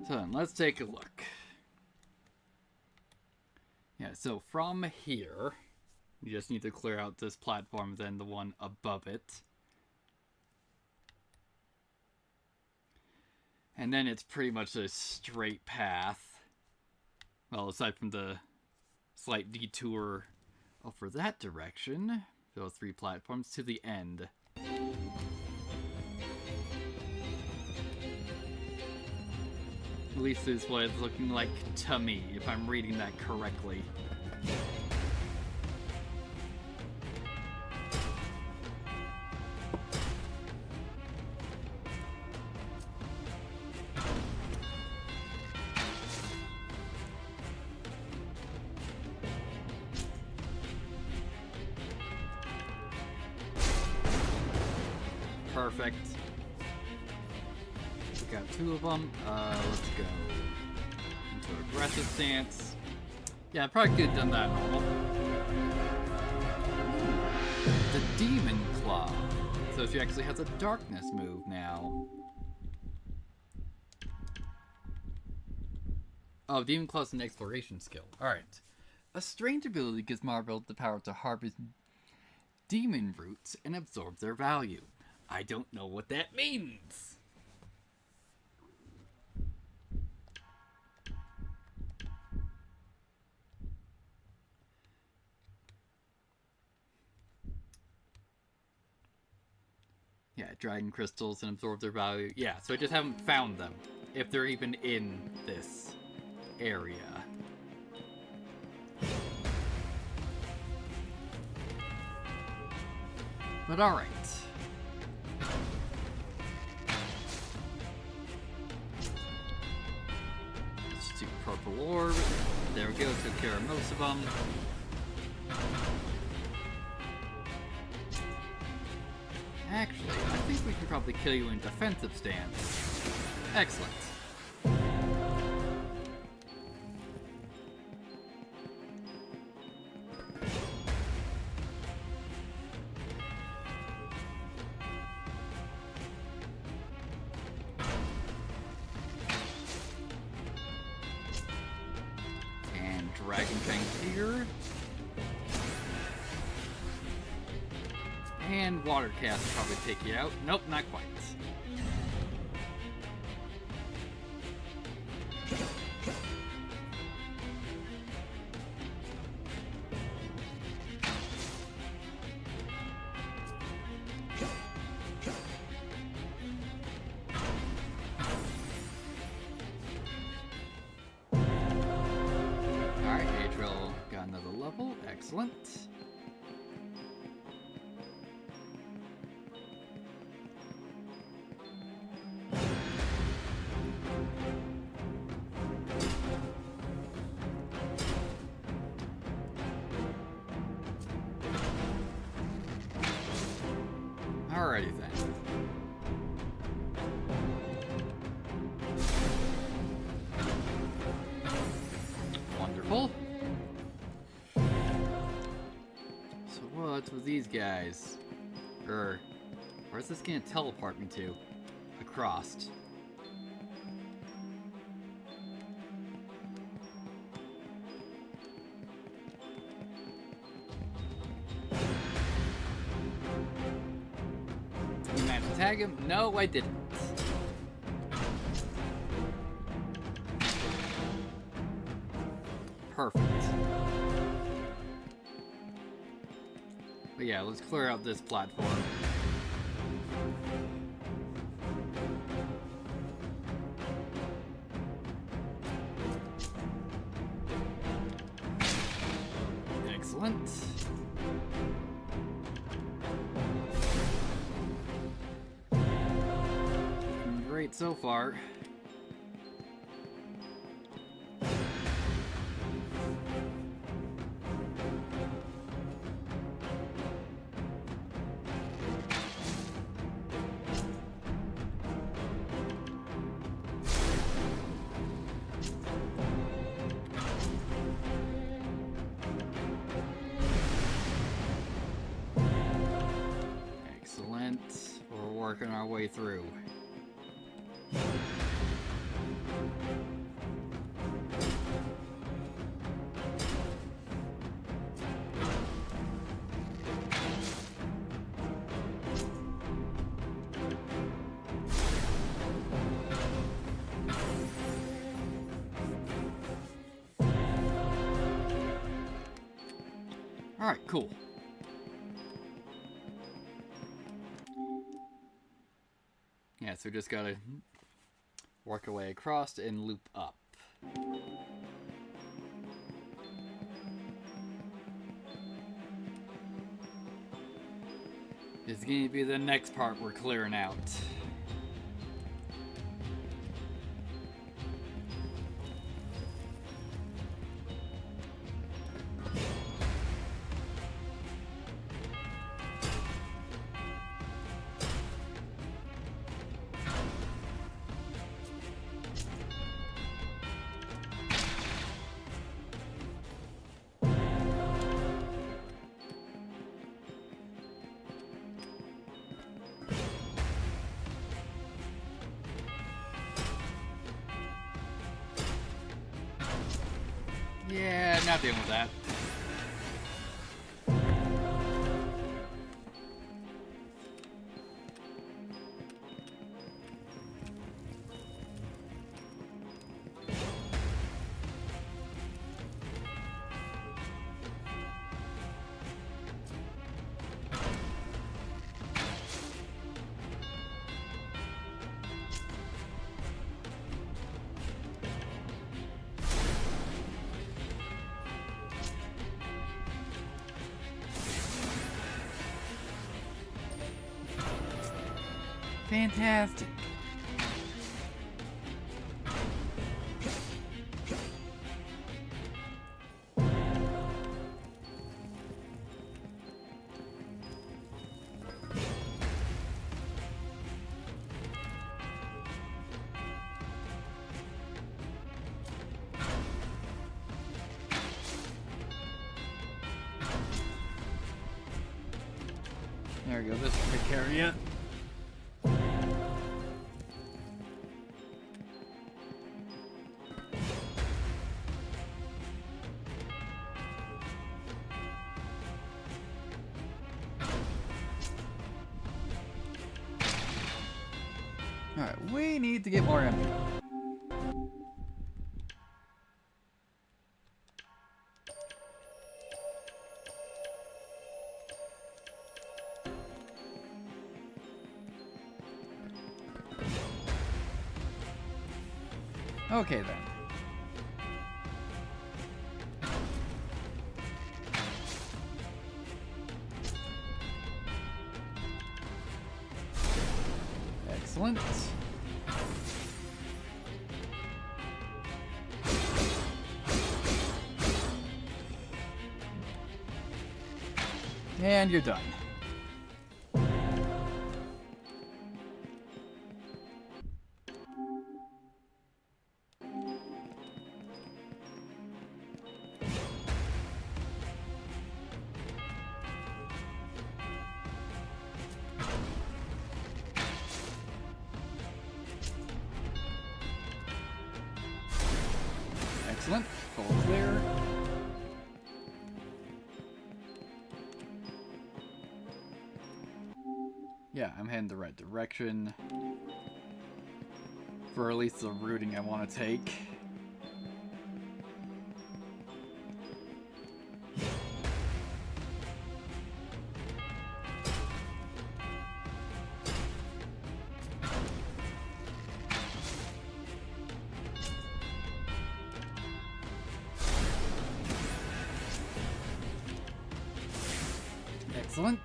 So then, let's take a look. Yeah, so from here, you just need to clear out this platform, then the one above it. And then it's pretty much a straight path. Well, aside from the slight detour over that direction, those 3 platforms to the end. At least is what it's looking like to me, if I'm reading that correctly. Perfect. We got 2 of them. Let's go. into an aggressive stance. Yeah, I probably could have done that normal. The Demon Claw. So she actually has a darkness move now. Oh, Demon Claw's an exploration skill. Alright. A strange ability gives Marvel the power to harvest demon roots and absorb their value. I don't know what that means. Yeah, dragon crystals and absorb their value. Yeah, so I just haven't found them. If they're even in this area. But alright. Let's do purple orb. There we go, took care of most of them. Actually, I think we can probably kill you in defensive stance. Excellent. And Dragon Tank here. And Water Cast will probably take you out. Nope, not quite. Alright, Adriel got another level. Excellent. Alrighty then. Wonderful. So what's with these guys? Where's this gonna teleport me to? Across. You managed to tag him? No, I didn't. Perfect. But yeah, let's clear out this platform. Excellent. Great so far. Excellent. We're working our way through. Alright, cool. Yeah, so we just gotta work our way across and loop up. This is gonna be the next part we're clearing out. Yeah, not dealing with that. Fantastic. There we go, this should take care of you. Alright, we need to get more energy. Okay then. Excellent. And you're done. Excellent. Full clear. Yeah, I'm heading the right direction. For at least the routing I want to take. Excellent.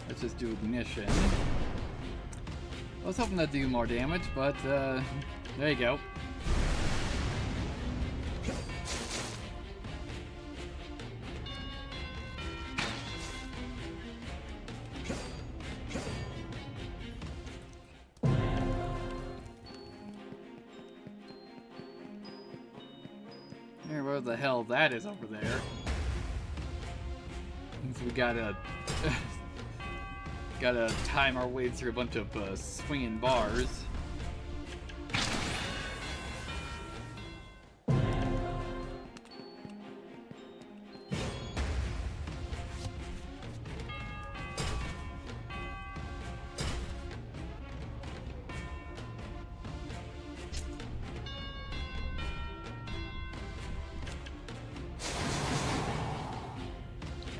Let's just do ignition. I was hoping to do more damage, but there you go. Where the hell that is over there? So we gotta gotta time our way through a bunch of swinging bars.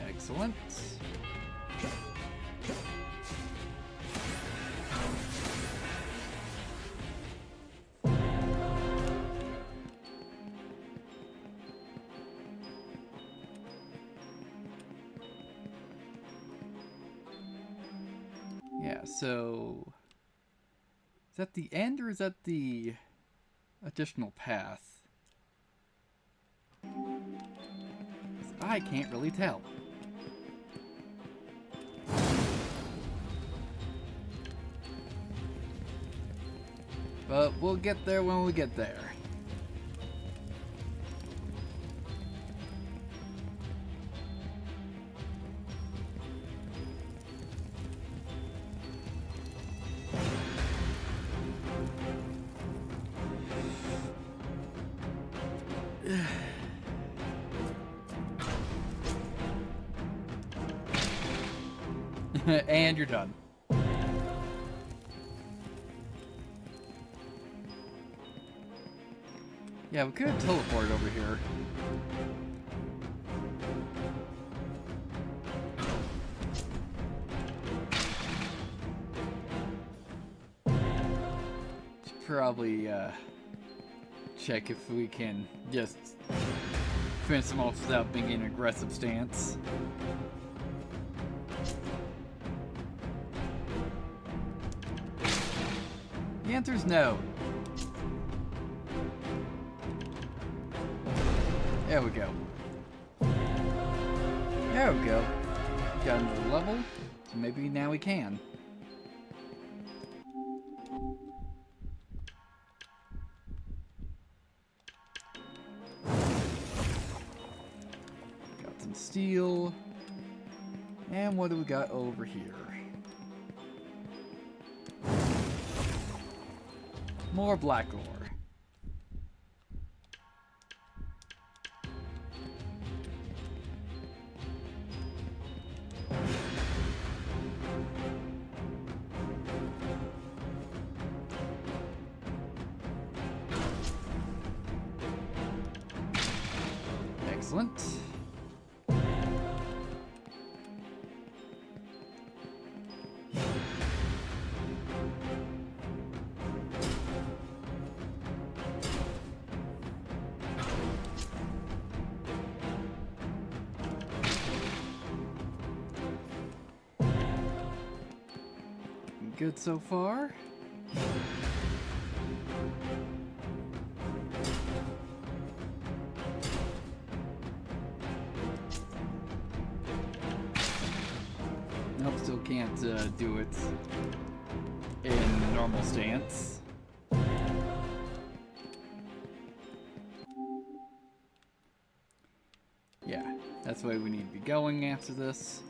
Excellent. Yeah, so is that the end or is that the additional path? 'Cause I can't really tell. But we'll get there when we get there. And you're done. Yeah, we could teleport over here. Should probably check if we can just finish them off without being in an aggressive stance. The answer's no. There we go. There we go. Got another level, so maybe now we can. Got some steel. And what do we got over here? More black ore. Excellent. Good so far. Nope, still can't do it in normal stance. Yeah, that's the way we need to be going after this.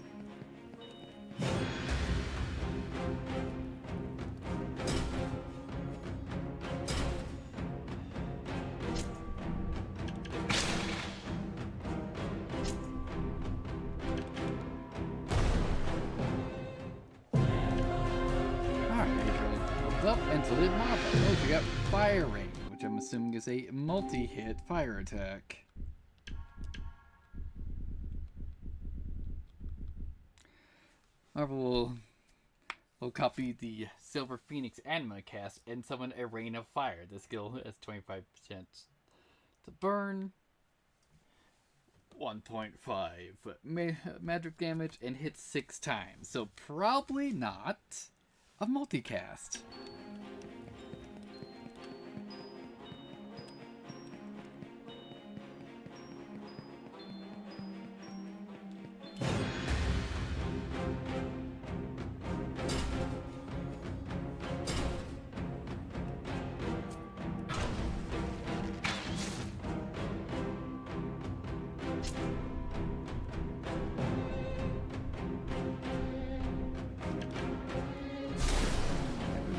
Up until it mob. Oh, we got firing, which I'm assuming is a multi-hit fire attack. Marvel will copy the Silver Phoenix anima cast and summon a rain of fire. The skill has 25% to burn, 1.5 magic damage, and hits 6 times. So probably not a multicast.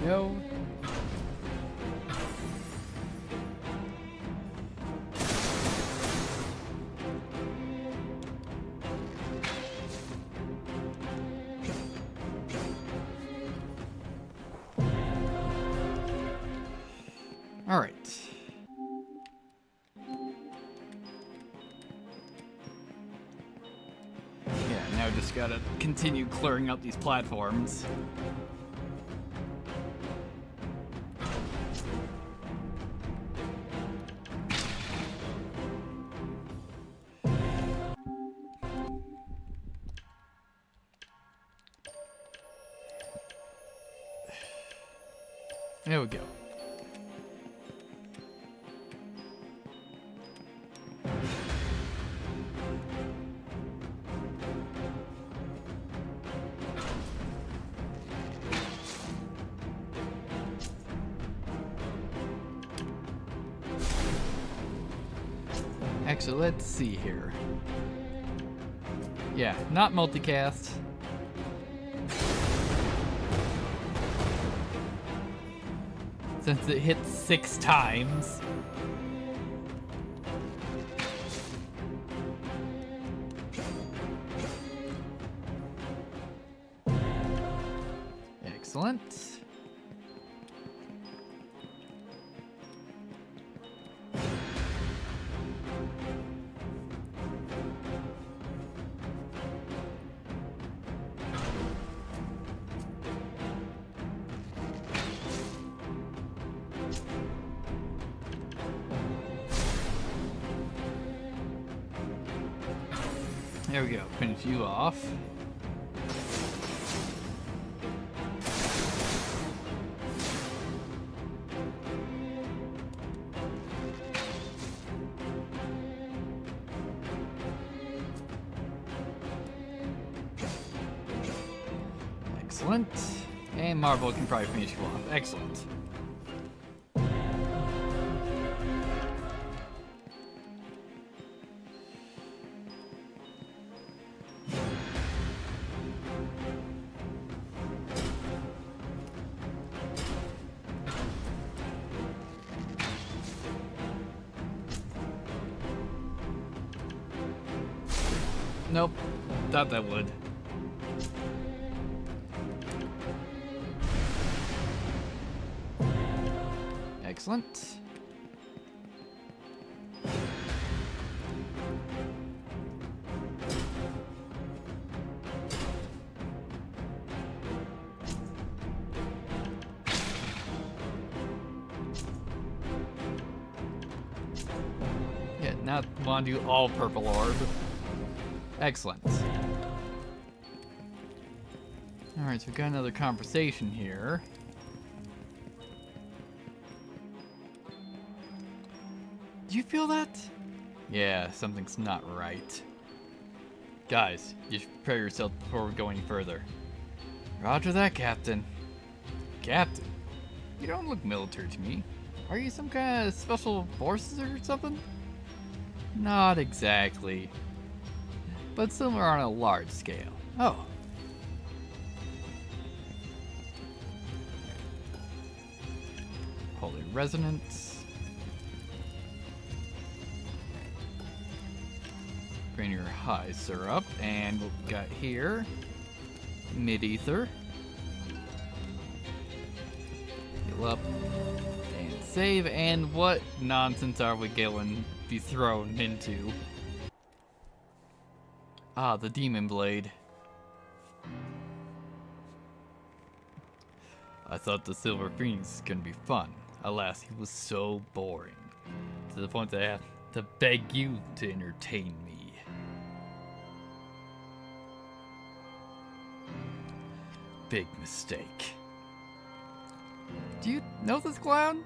Go. All right. Yeah, now just gotta continue clearing out these platforms. There we go. Actually, let's see here. Yeah, not multicast. Since it hits 6 times. Excellent. There we go, finish you off. Excellent. And Marvel can probably finish you off. Excellent. Nope. Thought that would. Excellent. Yeah, now want to do all purple orb. Excellent. Alright, so we've got another conversation here. Do you feel that? Yeah, something's not right. Guys, you should prepare yourself before we go any further. Roger that, Captain. Captain? You don't look military to me. Are you some kind of special forces or something? Not exactly. But somewhere on a large scale. Oh. Holy Resonance. Bring your high syrup. And what we got here? Mid-ether. Heal up. And save. And what nonsense are we going to be thrown into? Ah, the Demon Blade. I thought the Silver Phoenix was gonna be fun. Alas, he was so boring. To the point that I have to beg you to entertain me. Big mistake. Do you know this clown?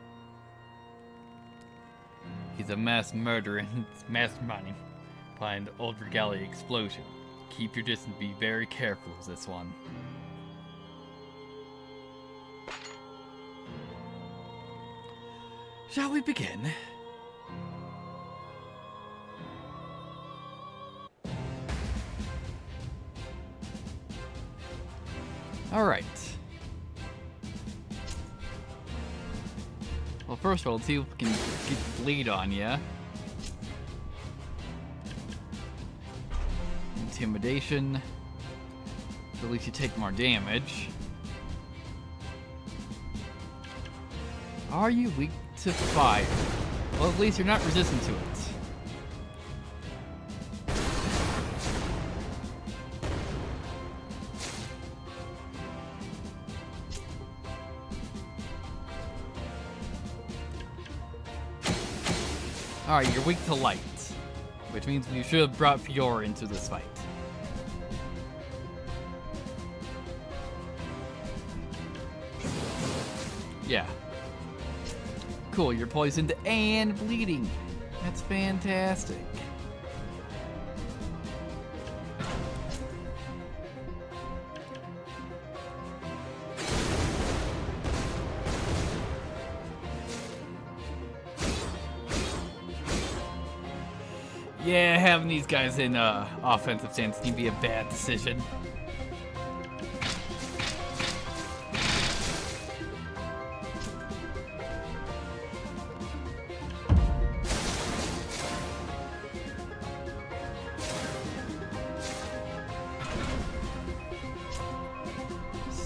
He's a mass murderer and masterminding behind the Old Regalia explosion. Keep your distance, be very careful with this one. Shall we begin? Alright. Well, first of all, let's see if we can get the bleed on ya. Intimidation. So at least you take more damage. Are you weak to fire? Well, at least you're not resistant to it. Alright, you're weak to light, which means you should have brought Fiora into this fight. Yeah. Cool, you're poisoned and bleeding. That's fantastic. Yeah, having these guys in offensive stance can be a bad decision.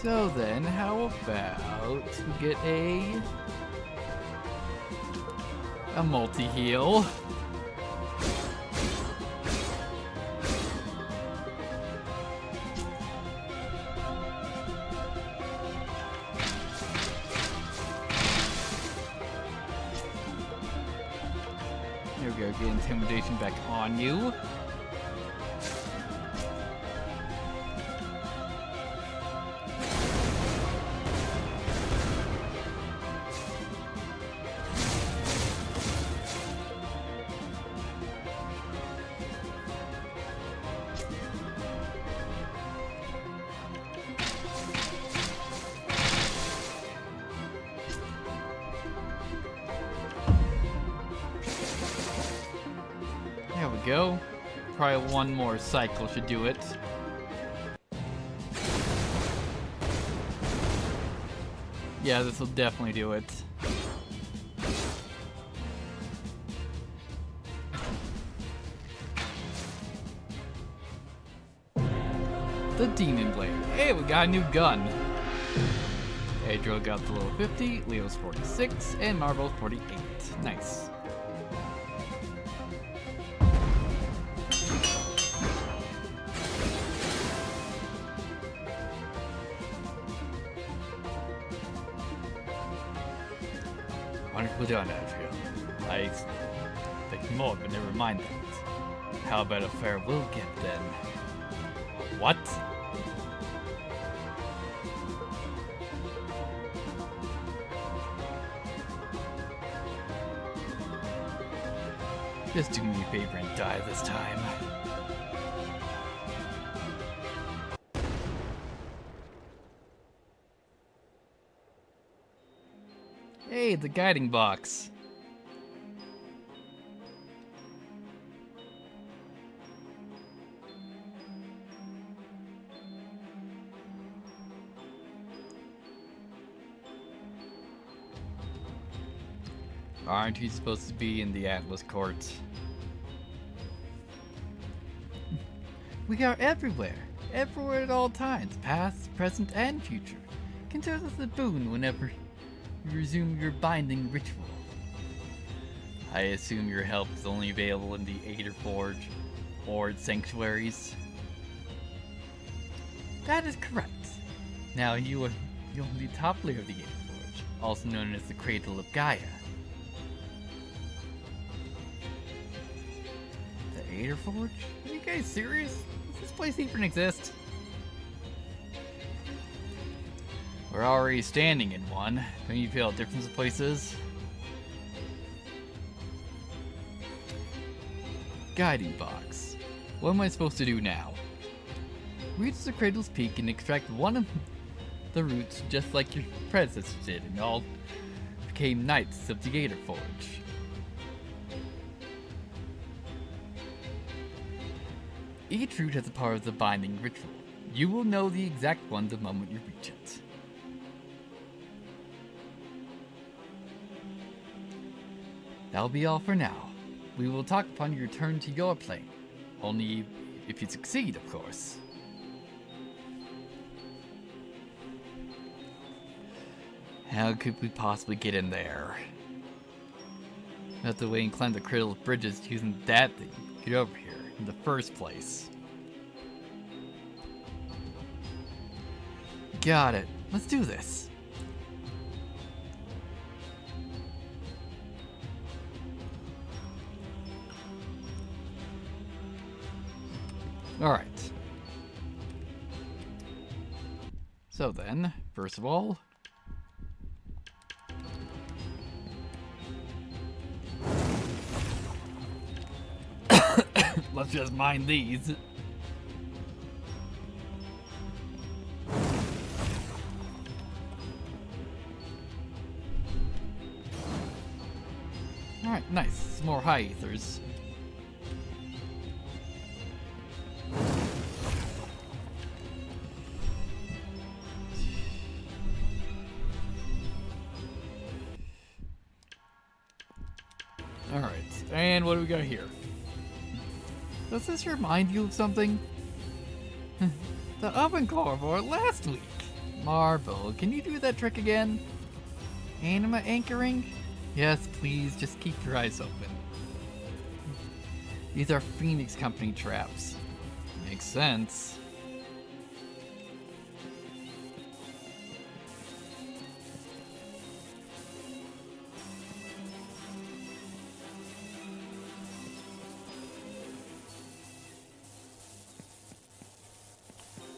So then, how about we get a multi-heal? There we go, get intimidation back on you. There we go. Probably one more cycle should do it. Yeah, this will definitely do it. The Demon Blade. Hey, we got a new gun. Adro got the level 50, Leo's 46, and Marvel's 48. Nice. Wonderful done, Adriel. I expect more, but never mind that. How about a farewell gift then? What? Just do me a favor and die this time. Hey, the guiding box. Aren't you supposed to be in the Atlas Court? We are everywhere. Everywhere at all times. Past, present, and future. Consider this a boon whenever you resume your binding ritual. I assume your help is only available in the Alder Forge or its sanctuaries. That is correct. Now you're the top layer of the Alder Forge, also known as the Cradle of Gaia. The Alder Forge? Are you guys serious? Does this place even exist? We're already standing in one. Don't you feel a difference of places? Guiding box. What am I supposed to do now? Reach the Cradle's Peak and extract one of the roots just like your predecessors did and all became knights of the Alder Forge. Each root has a part of the binding ritual. You will know the exact one the moment you reach it. That'll be all for now. We will talk upon your return to your plane. Only if you succeed, of course. How could we possibly get in there? We have to wait and climb the Cradle's bridges using that thing to get over here in the first place. Got it. Let's do this. Alright. So then, first of all, let's just mine these. Alright, nice. Some more high ethers. Alright, and what do we got here? Does this remind you of something? The oven carver last week. Marble, can you do that trick again? Anima anchoring? Yes, please, just keep your eyes open. These are Phoenix Company traps. Makes sense.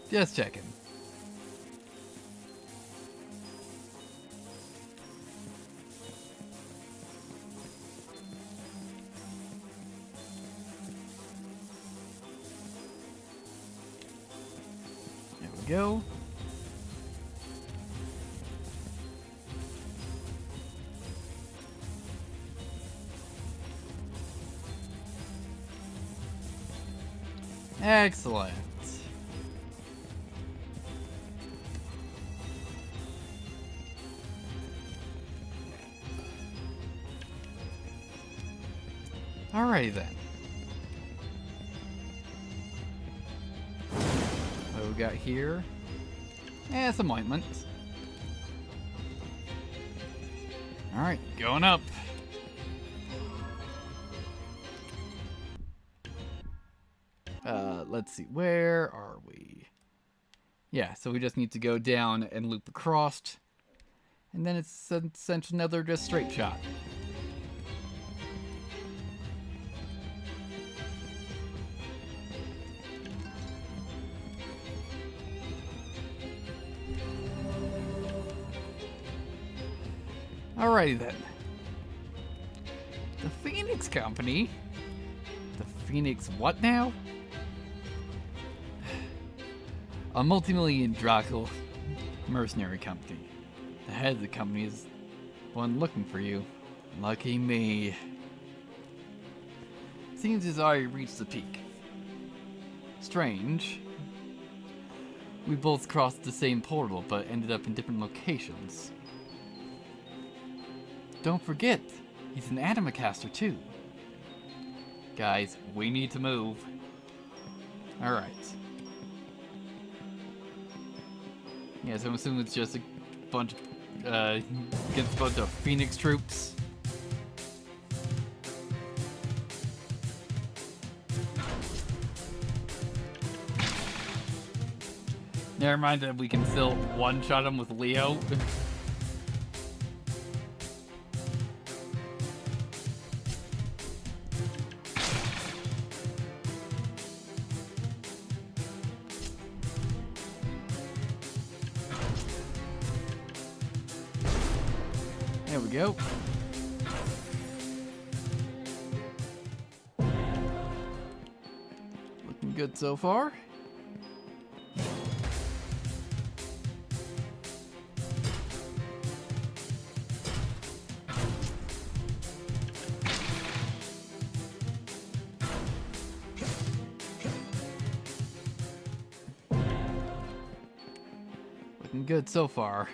Just checking. There we go. Excellent. Alrighty then. What do we got here? Some ointment. Alright, going up. Let's see, where are we? Yeah, so we just need to go down and loop across. And then it's essentially another just straight shot. Alrighty then. The Phoenix Company? The Phoenix what now? A multi-million Draco mercenary company. The head of the company is one looking for you. Lucky me. Seems he's already reached the peak. Strange. We both crossed the same portal, but ended up in different locations. Don't forget, he's an anima caster too. Guys, we need to move. Alright. Yeah, so I'm assuming it's just a bunch of, against a bunch of Phoenix troops. Never mind that we can still one-shot him with Leo. There we go. Looking good so far. Looking good so far.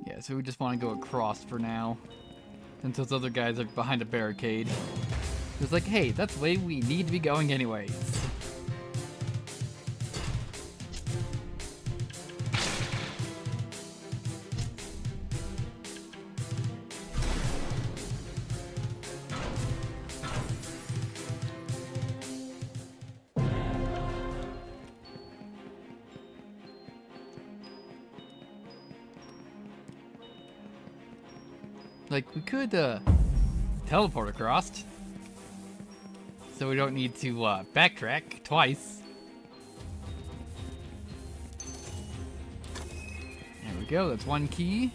Yeah, so we just want to go across for now. Since those other guys are behind a barricade. It's like, hey, that's the way we need to be going anyways. Like, we could, teleport across. So we don't need to backtrack twice. There we go, that's one key.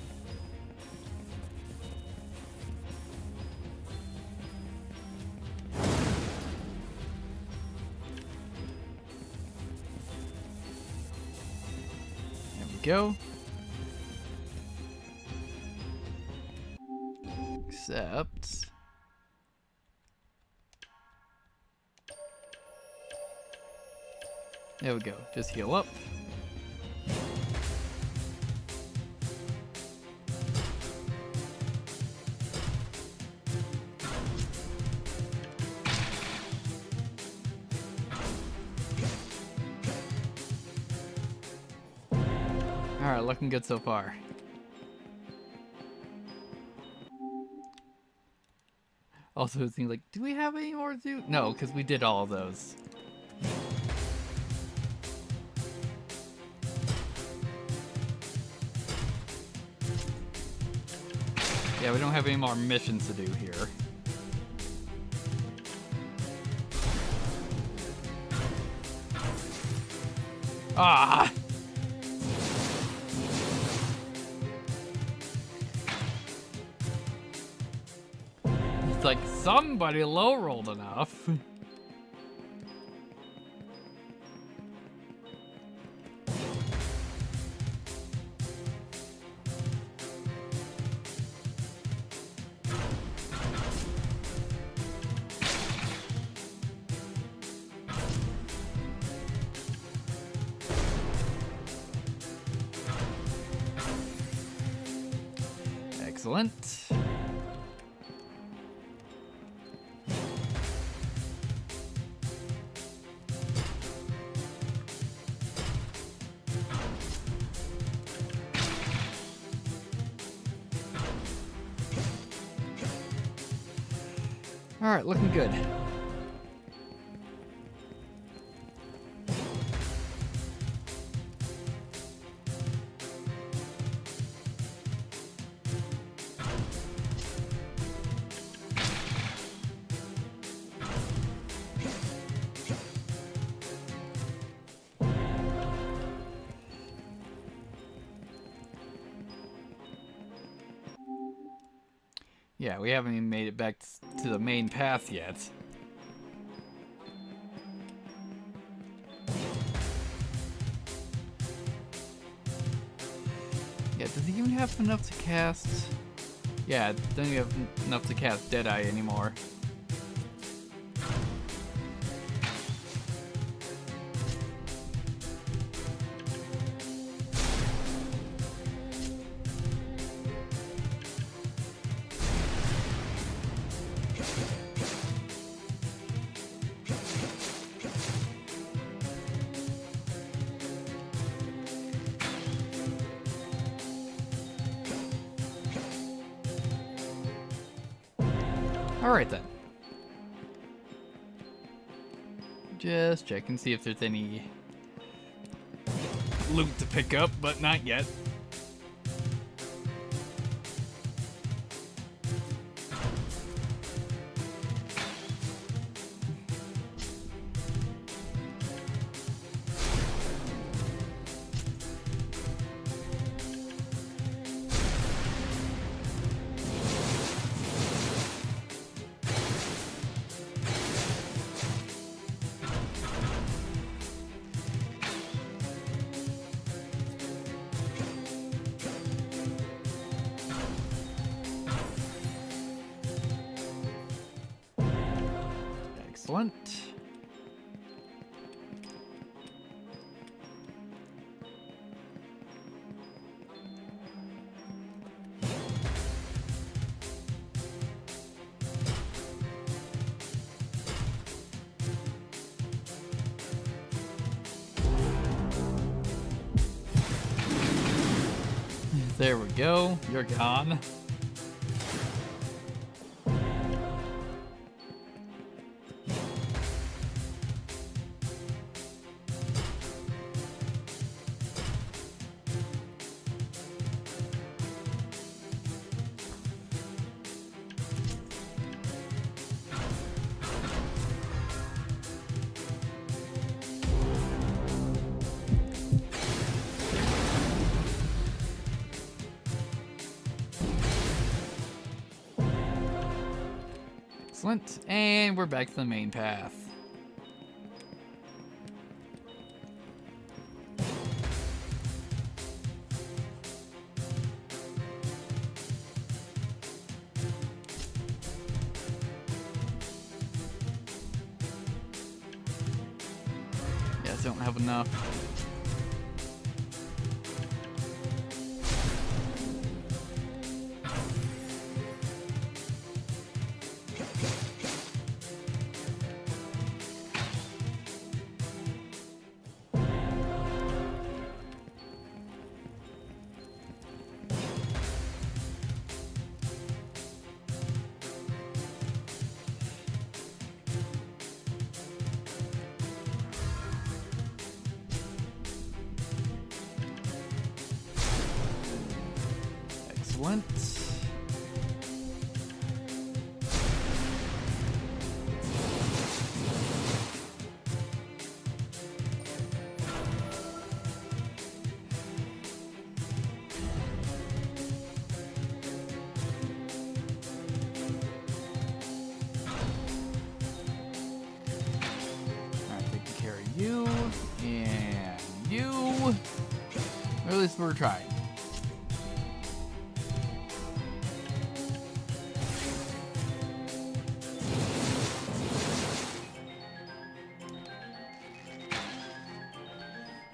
There we go. Except... there we go, just heal up. Alright, looking good so far. Also, it seems like, do we have any more to do? No, because we did all of those. Yeah, we don't have any more missions to do here. Ah! It's like somebody low-rolled enough. Excellent. All right, looking good. Yeah, we haven't even made it back to the main path yet. Yeah, does he even have enough to cast? Yeah, doesn't he have enough to cast Deadeye anymore? Alright then. Just check and see if there's any loot to pick up, but not yet. Excellent. There we go. You're gone. Excellent. And we're back to the main path. Yes, I don't have enough. Excellent. Alright, taking care of you and you. Or at least we're trying.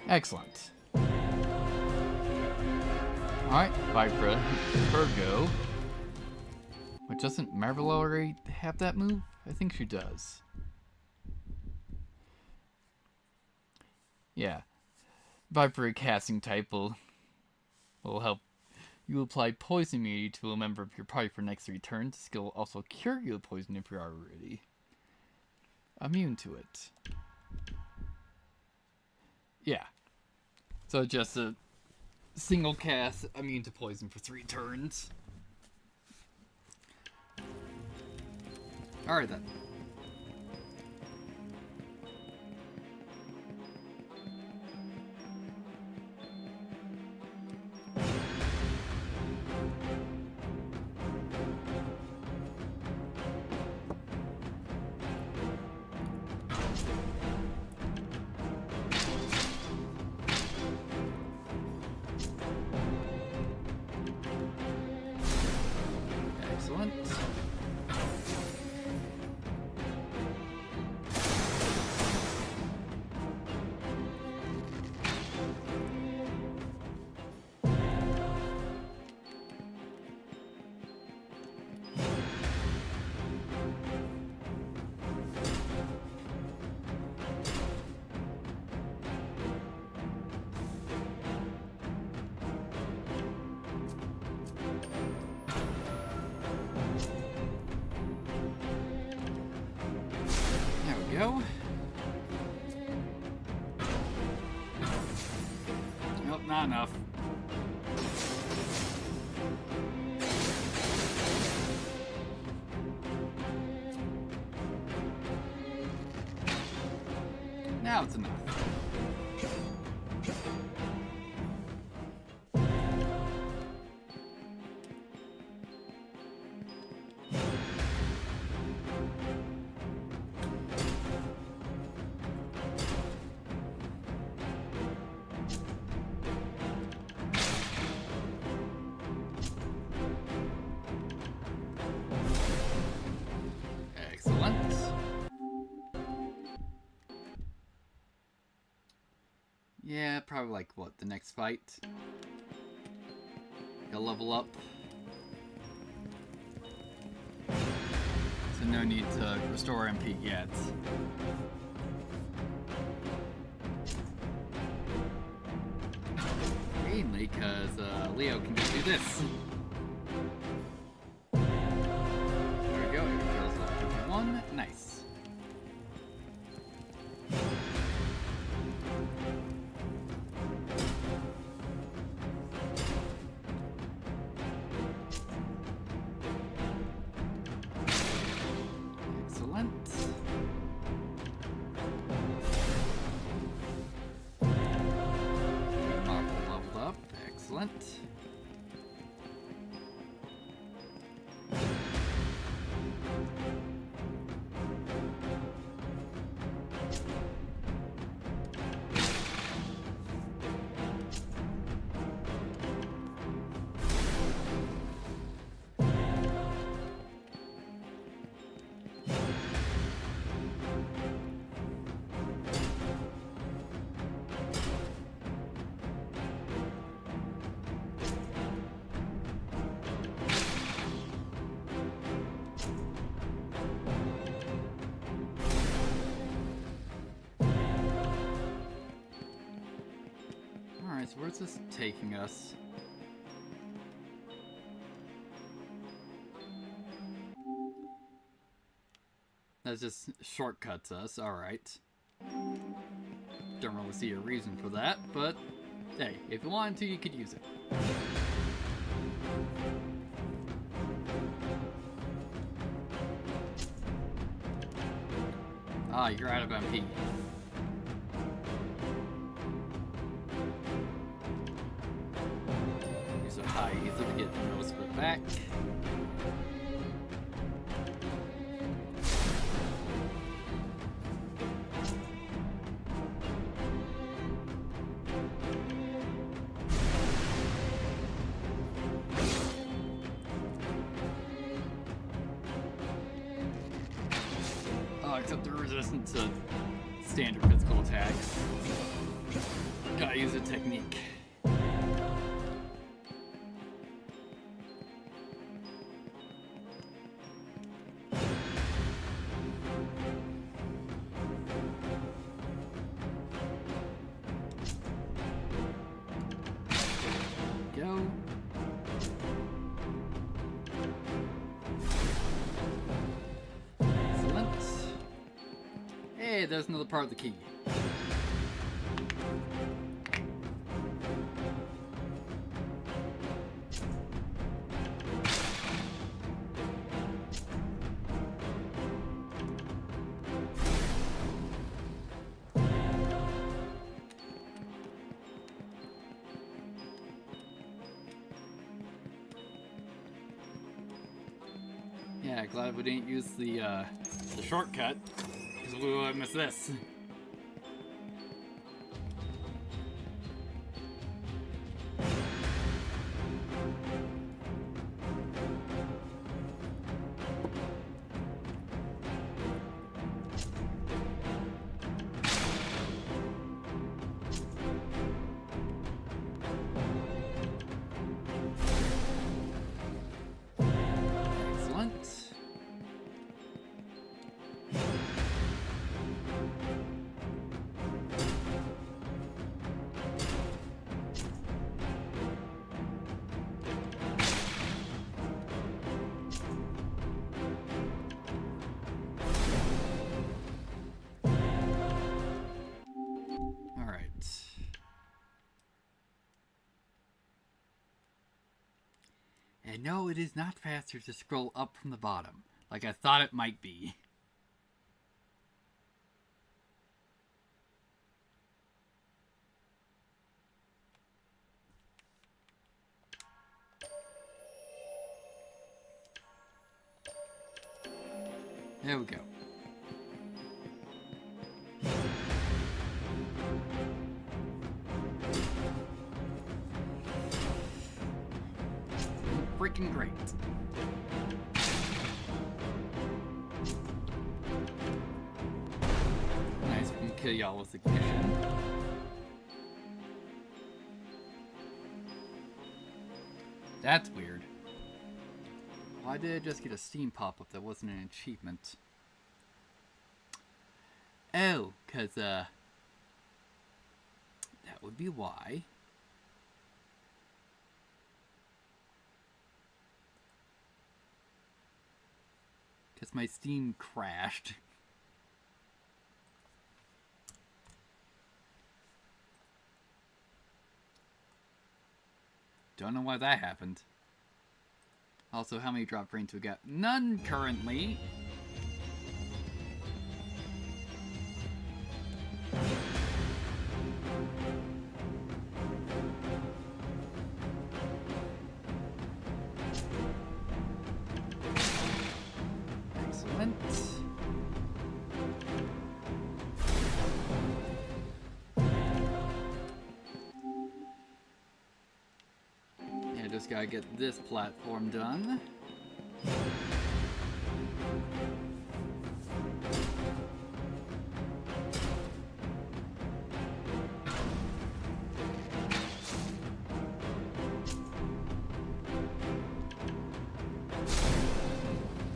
Excellent. Alright, Vipra, Virgo. But doesn't Marvel already have that move? I think she does. Yeah. Viper casting type will help you apply poison immunity to a member of your party for next 3 turns. This skill will also cure you of poison if you're already immune to it. Yeah. So just a single cast immune to poison for 3 turns. Alright then. Excellent. Go. Nope, not enough. Now it's enough. Excellent. Yeah, probably like what, the next fight? Gotta level up. So no need to restore MP yet. Mainly because Leo can just do this. There we go, it kills level 51. Nice. Excellent. So where's this taking us? That just shortcuts us, alright. Don't really see a reason for that, but hey, if you wanted to, you could use it. Ah, you're out of MP. Use a high ether to get most of it back. Except they're resistant to standard physical attacks. Gotta use a technique. Go. Hey, there's another part of the key. Yeah, glad we didn't use the shortcut. We will miss this. And no, it is not faster to scroll up from the bottom, like I thought it might be. There we go. Freaking great. Nice, we can kill y'all with ignition. That's weird. Why did I just get a Steam pop-up that wasn't an achievement? Oh, because, that would be why. Because my Steam crashed. Don't know why that happened. Also, how many drop frames we got? None currently. Excellent. Yeah, just gotta get this platform done.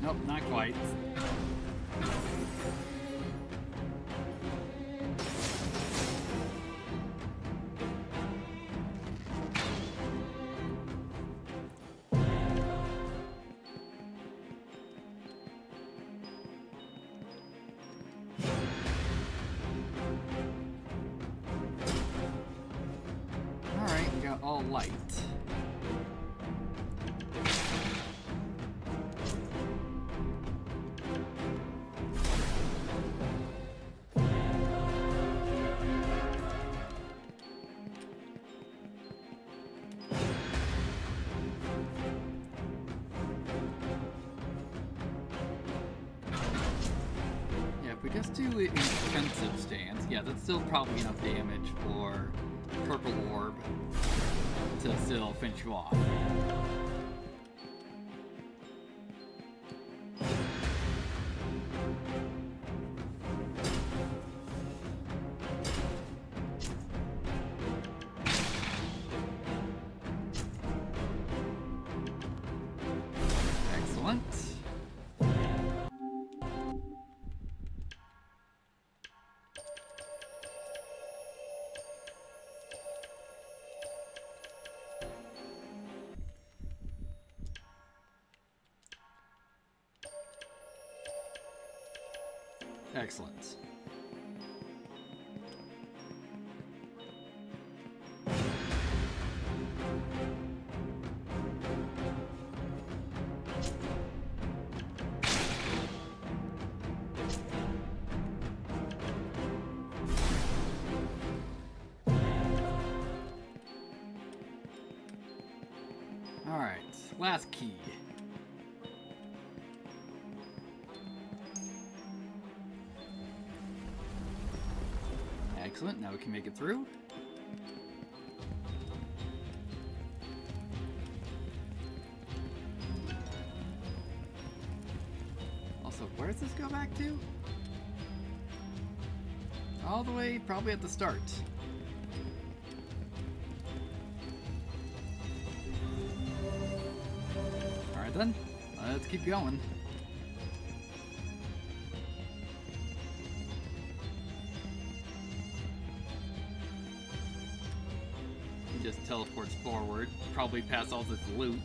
Nope, not quite. all light. We just do it in defensive stance. Yeah, that's still probably enough damage for Purple Orb to still finish you off. Excellent. Excellent. All right, last key. Excellent, now we can make it through. Also, where does this go back to? All the way, probably at the start. Alright then, let's keep going. Just teleports forward, probably past all this loot.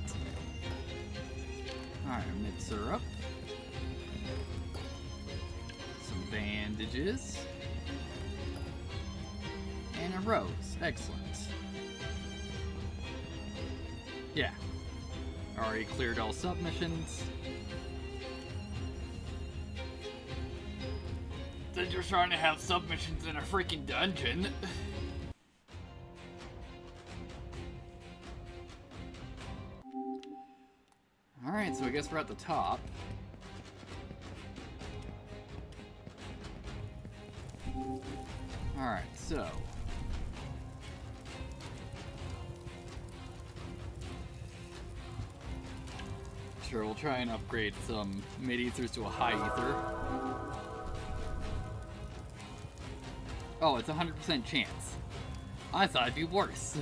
Alright, mid syrup. Some bandages. And a rose. Excellent. Yeah. Already cleared all submissions. They're just trying to have submissions in a freaking dungeon. Alright, so I guess we're at the top. Alright, so... Sure, we'll try and upgrade some mid-ethers to a high ether. Oh, it's a 100% chance. I thought it'd be worse.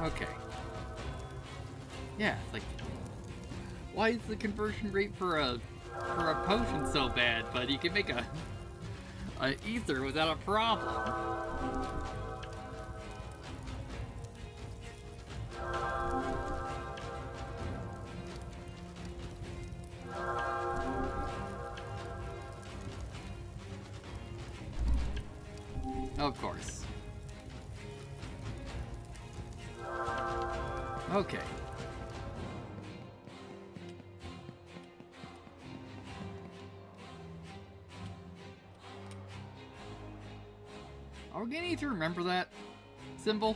Okay. Yeah, like, why is the conversion rate for a potion so bad, but you can make a ether without a problem? Of course. Okay. Are we gonna need to remember that symbol?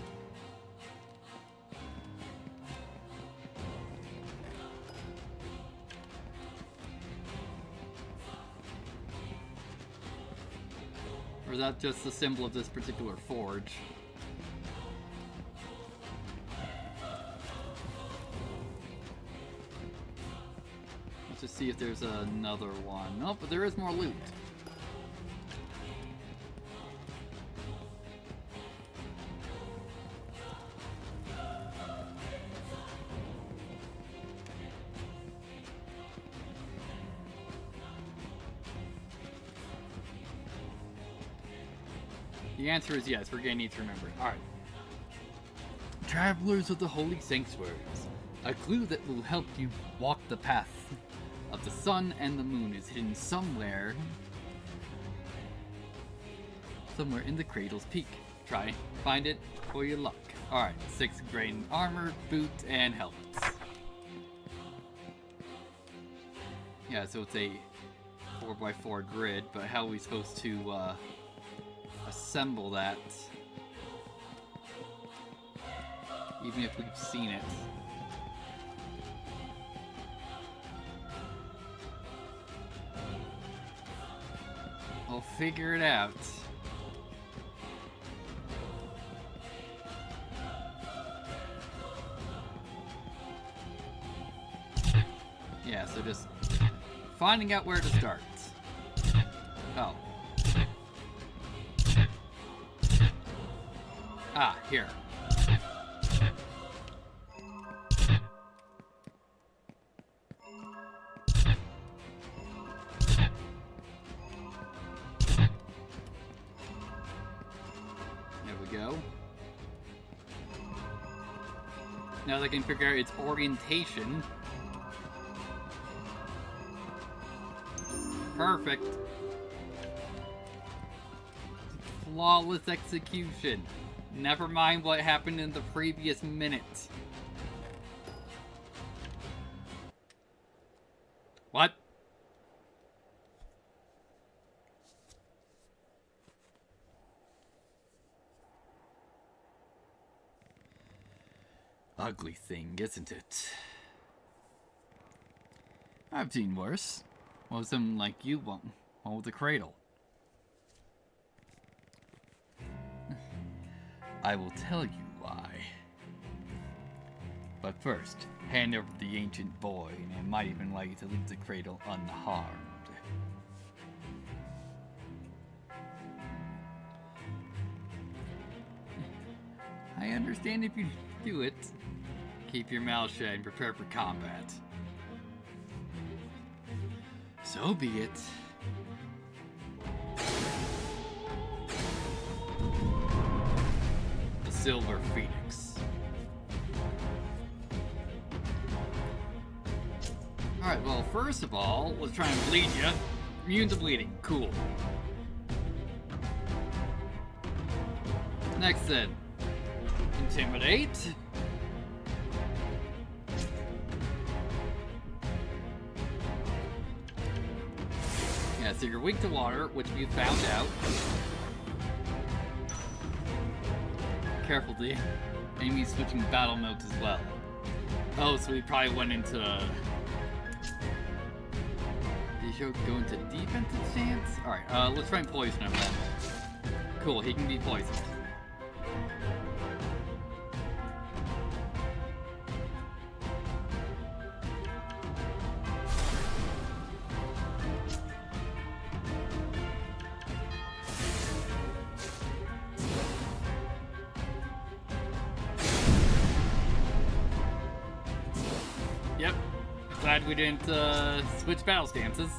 Or is that just the symbol of this particular forge? Let's just see if there's another one. Nope, but there is more loot. The answer is yes, we're gonna need to remember it. Alright. Travelers of the Holy Sanctuaries, A clue that will help you walk the path of the sun and the moon is hidden somewhere in the cradle's peak. Try find it for your luck. Alright, 6 grain armor, boots, and helmets. Yeah, so it's a 4x4 grid, but how are we supposed to assemble that? Even if we've seen it. We'll figure it out. Yeah, so just finding out where to start. Oh. Ah, here. There we go. Now that I can figure out its orientation. Perfect. Flawless execution. Never mind what happened in the previous minute. What? Ugly thing, isn't it? I've seen worse. Well, something like you won't. One with the cradle. I will tell you why. But first, hand over the ancient boy, and I might even like to leave the cradle unharmed. I understand if you do it. Keep your mouth shut and prepare for combat. So be it. The Silver Phoenix. Alright, well, first of all, let's try and bleed you. Immune to bleeding. Cool. Next then. Intimidate. Yeah, so you're weak to water, which we found out. Careful, the enemy's switching battle modes as well. Oh, so he probably went into... Did he go into defensive stance? Alright, let's try and poison him then. Cool, he can be poisoned. Yep. Glad we didn't switch battle stances.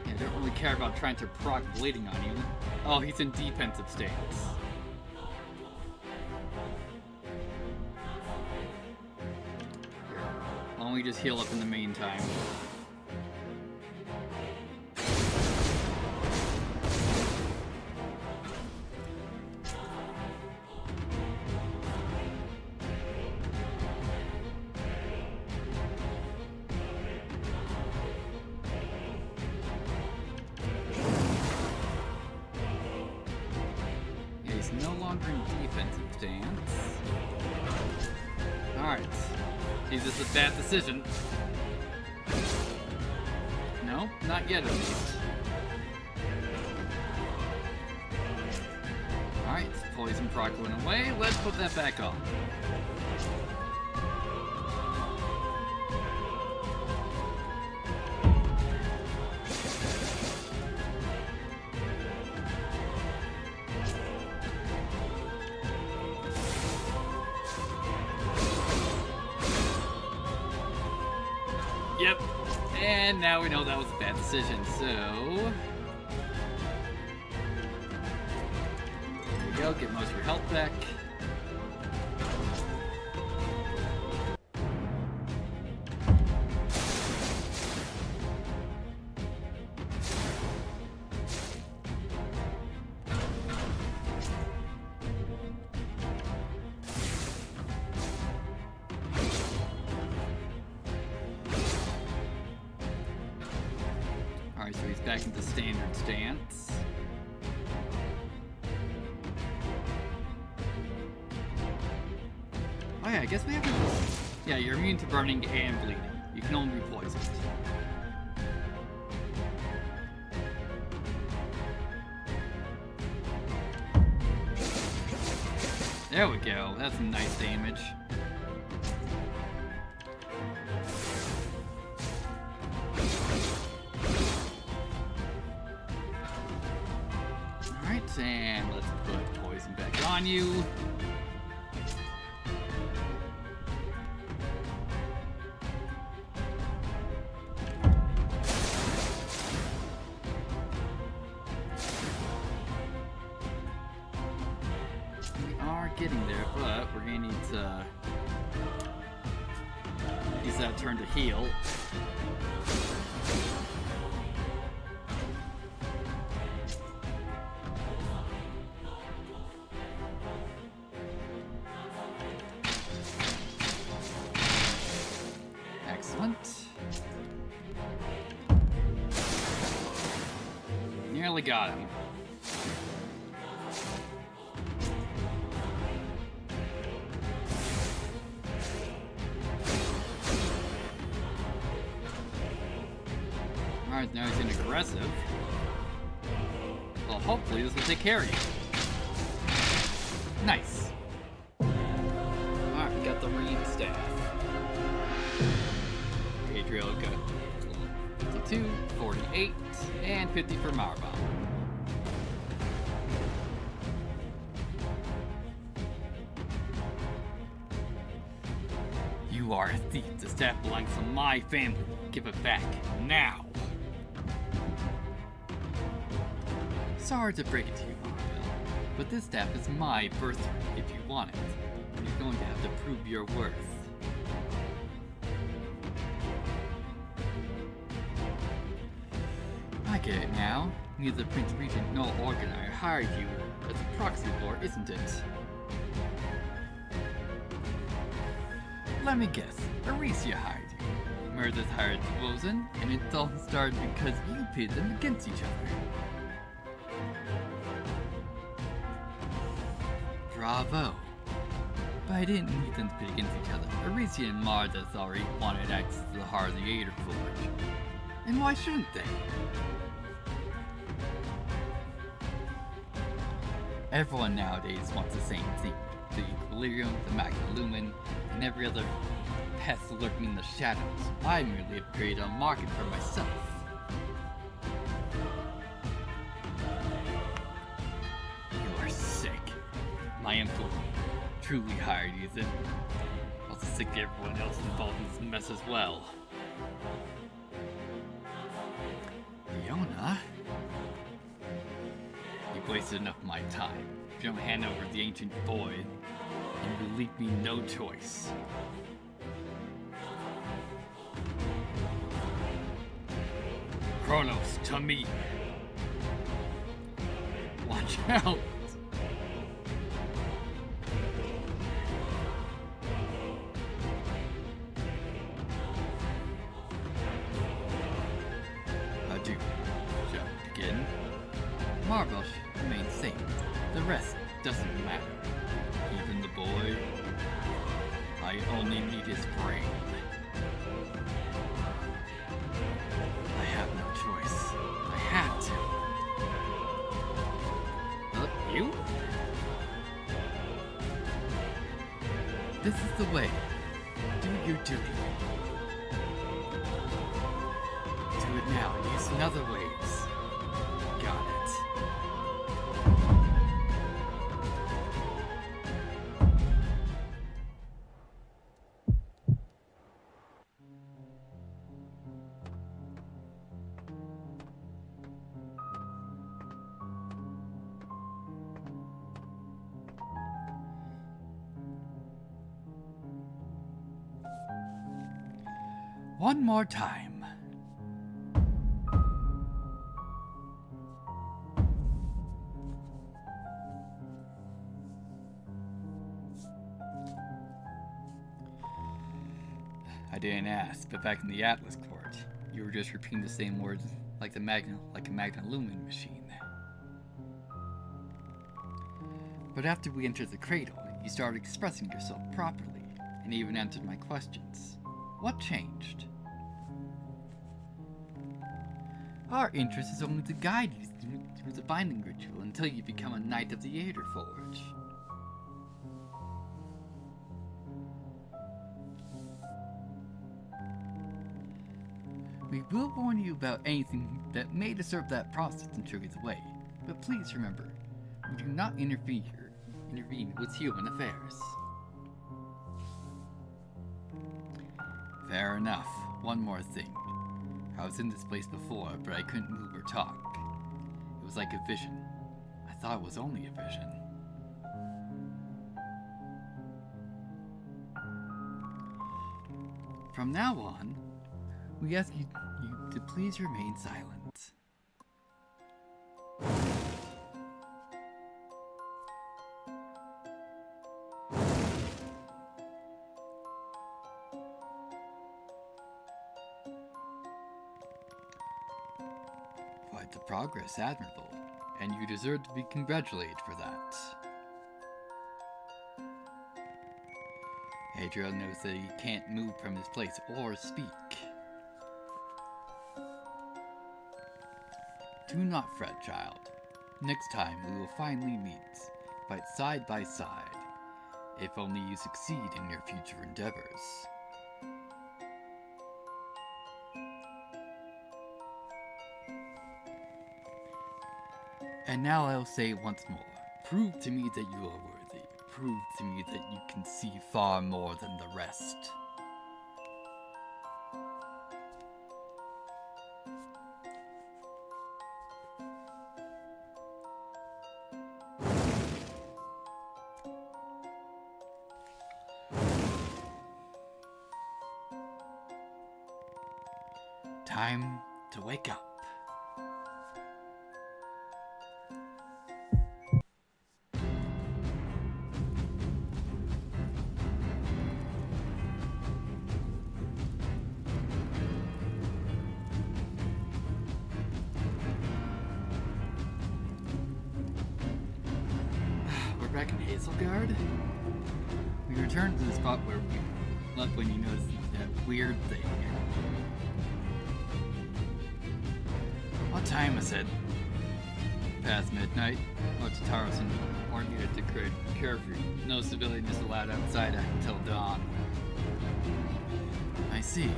Yeah, I don't really care about trying to proc bleeding on you. Oh, he's in defensive stance. Here. Why don't we just heal up in the meantime? No longer in defensive stance. Alright. Is this a bad decision? No, not yet at least. Alright, poison proc went away. Let's put that back on. Yep, and now we know that was a bad decision, so... go, get most of your health back. Alright, so he's back into standard stance. Oh yeah, I guess we have to... Yeah, you're immune to burning and bleeding. You can only be poisoned. There we go, that's some nice damage. Alright, and let's put poison back on you. Getting there, but we're gonna need to use that turn to heal. Excellent. Nearly got him. Alright, now he's in aggressive. Well, hopefully this will take care of you. Nice. Alright, we got the reed staff. Adriel got 52, 48, and 50 for Marbomb. You are a thief. The staff belongs to my family. Give it back now. Sorry to break it to you, Marvel, but this staff is my birthright. If you want it, you're going to have to prove your worth. I get it now. Neither Prince Regent nor Organar hired you as a proxy war, isn't it? Let me guess. Aricia hired you. Murders hired Wozen, and it all started because you pitted them against each other. Bravo. But I didn't need them to pit against each other. Aricia and Mardas already wanted access to the heart of the Alder Forge. And why shouldn't they? Everyone nowadays wants the same thing. The Equilibrium, the Magna Lumen, and every other pest lurking in the shadows. I merely have created a market for myself. You are sick. My influence truly hired you, then. Also sick to everyone else involved in this mess as well. Fiona? You've wasted enough of my time. If you don't hand over the ancient boy, you will leave me no choice. Kronos, to me! Watch out! Adieu. Shall we begin? Marvel remains safe. The rest doesn't matter. Even the boy. I only need his brain. I have no choice. I have to. You? This is the way. Do your duty. Do it now and use in other ways. Got it. One more time. I didn't ask, but back in the Atlas Court, you were just repeating the same words like a Magna Lumen machine. But after we entered the cradle, you started expressing yourself properly, and even answered my questions. What changed? Our interest is only to guide you through the binding ritual until you become a knight of the Alder Forge. We will warn you about anything that may disturb that process and trigger the way, but please remember, we do not intervene with human affairs. Fair enough. One more thing. I was in this place before, but I couldn't move or talk. It was like a vision. I thought it was only a vision. From now on, we ask you to please remain silent. Quite the progress, Admirable, and you deserve to be congratulated for that. Adriel knows that he can't move from his place or speak. Do not fret, child. Next time we will finally meet, fight side by side, if only you succeed in your future endeavors. And now I'll say it once more. Prove to me that you are worthy. Prove to me that you can see far more than the rest. Time to wake up. We're back in Hazelguard. We returned to the spot where we left when you noticed that weird thing. What time is it? Past midnight. Taros warned you to declare curfew. No civilian is allowed outside until dawn. I see.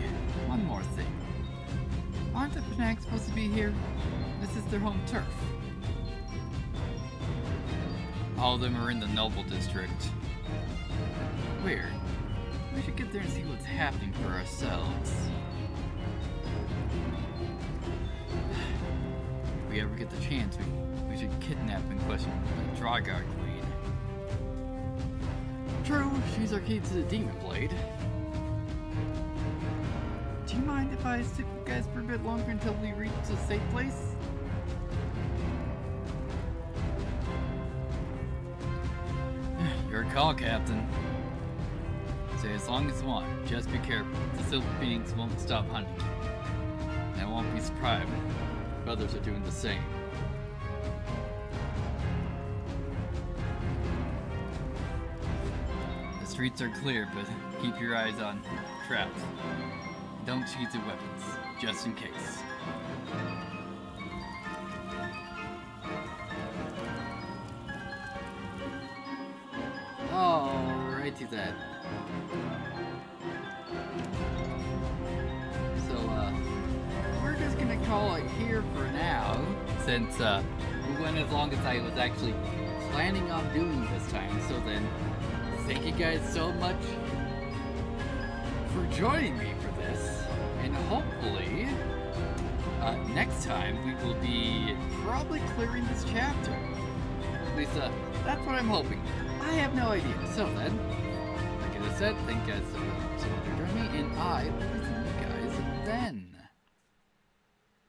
One more thing. Aren't the fanatics supposed to be here? This is their home turf. All of them are in the Noble District. Weird. We should get there and see what's happening for ourselves. If we ever get the chance, we should kidnap and question the Dragar Queen. True, she's our key to the Demon Blade. Do you mind if I stick with you guys for a bit longer until we reach a safe place? Your call, Captain. Say as long as you want, just be careful. The Silver Phoenix won't stop hunting you. And I won't be surprised if others are doing the same. The streets are clear, but keep your eyes on traps. Don't sheath your weapons, just in case. Alrighty then. So, we're just gonna call it here for now, since, we went as long as I was actually planning on doing this time. So then, thank you guys so much for joining me for this, and hopefully, next time we will be probably clearing this chapter. At least, that's what I'm hoping. I have no idea. So then, like I said, thank you guys so much for joining me, and I will see you guys then.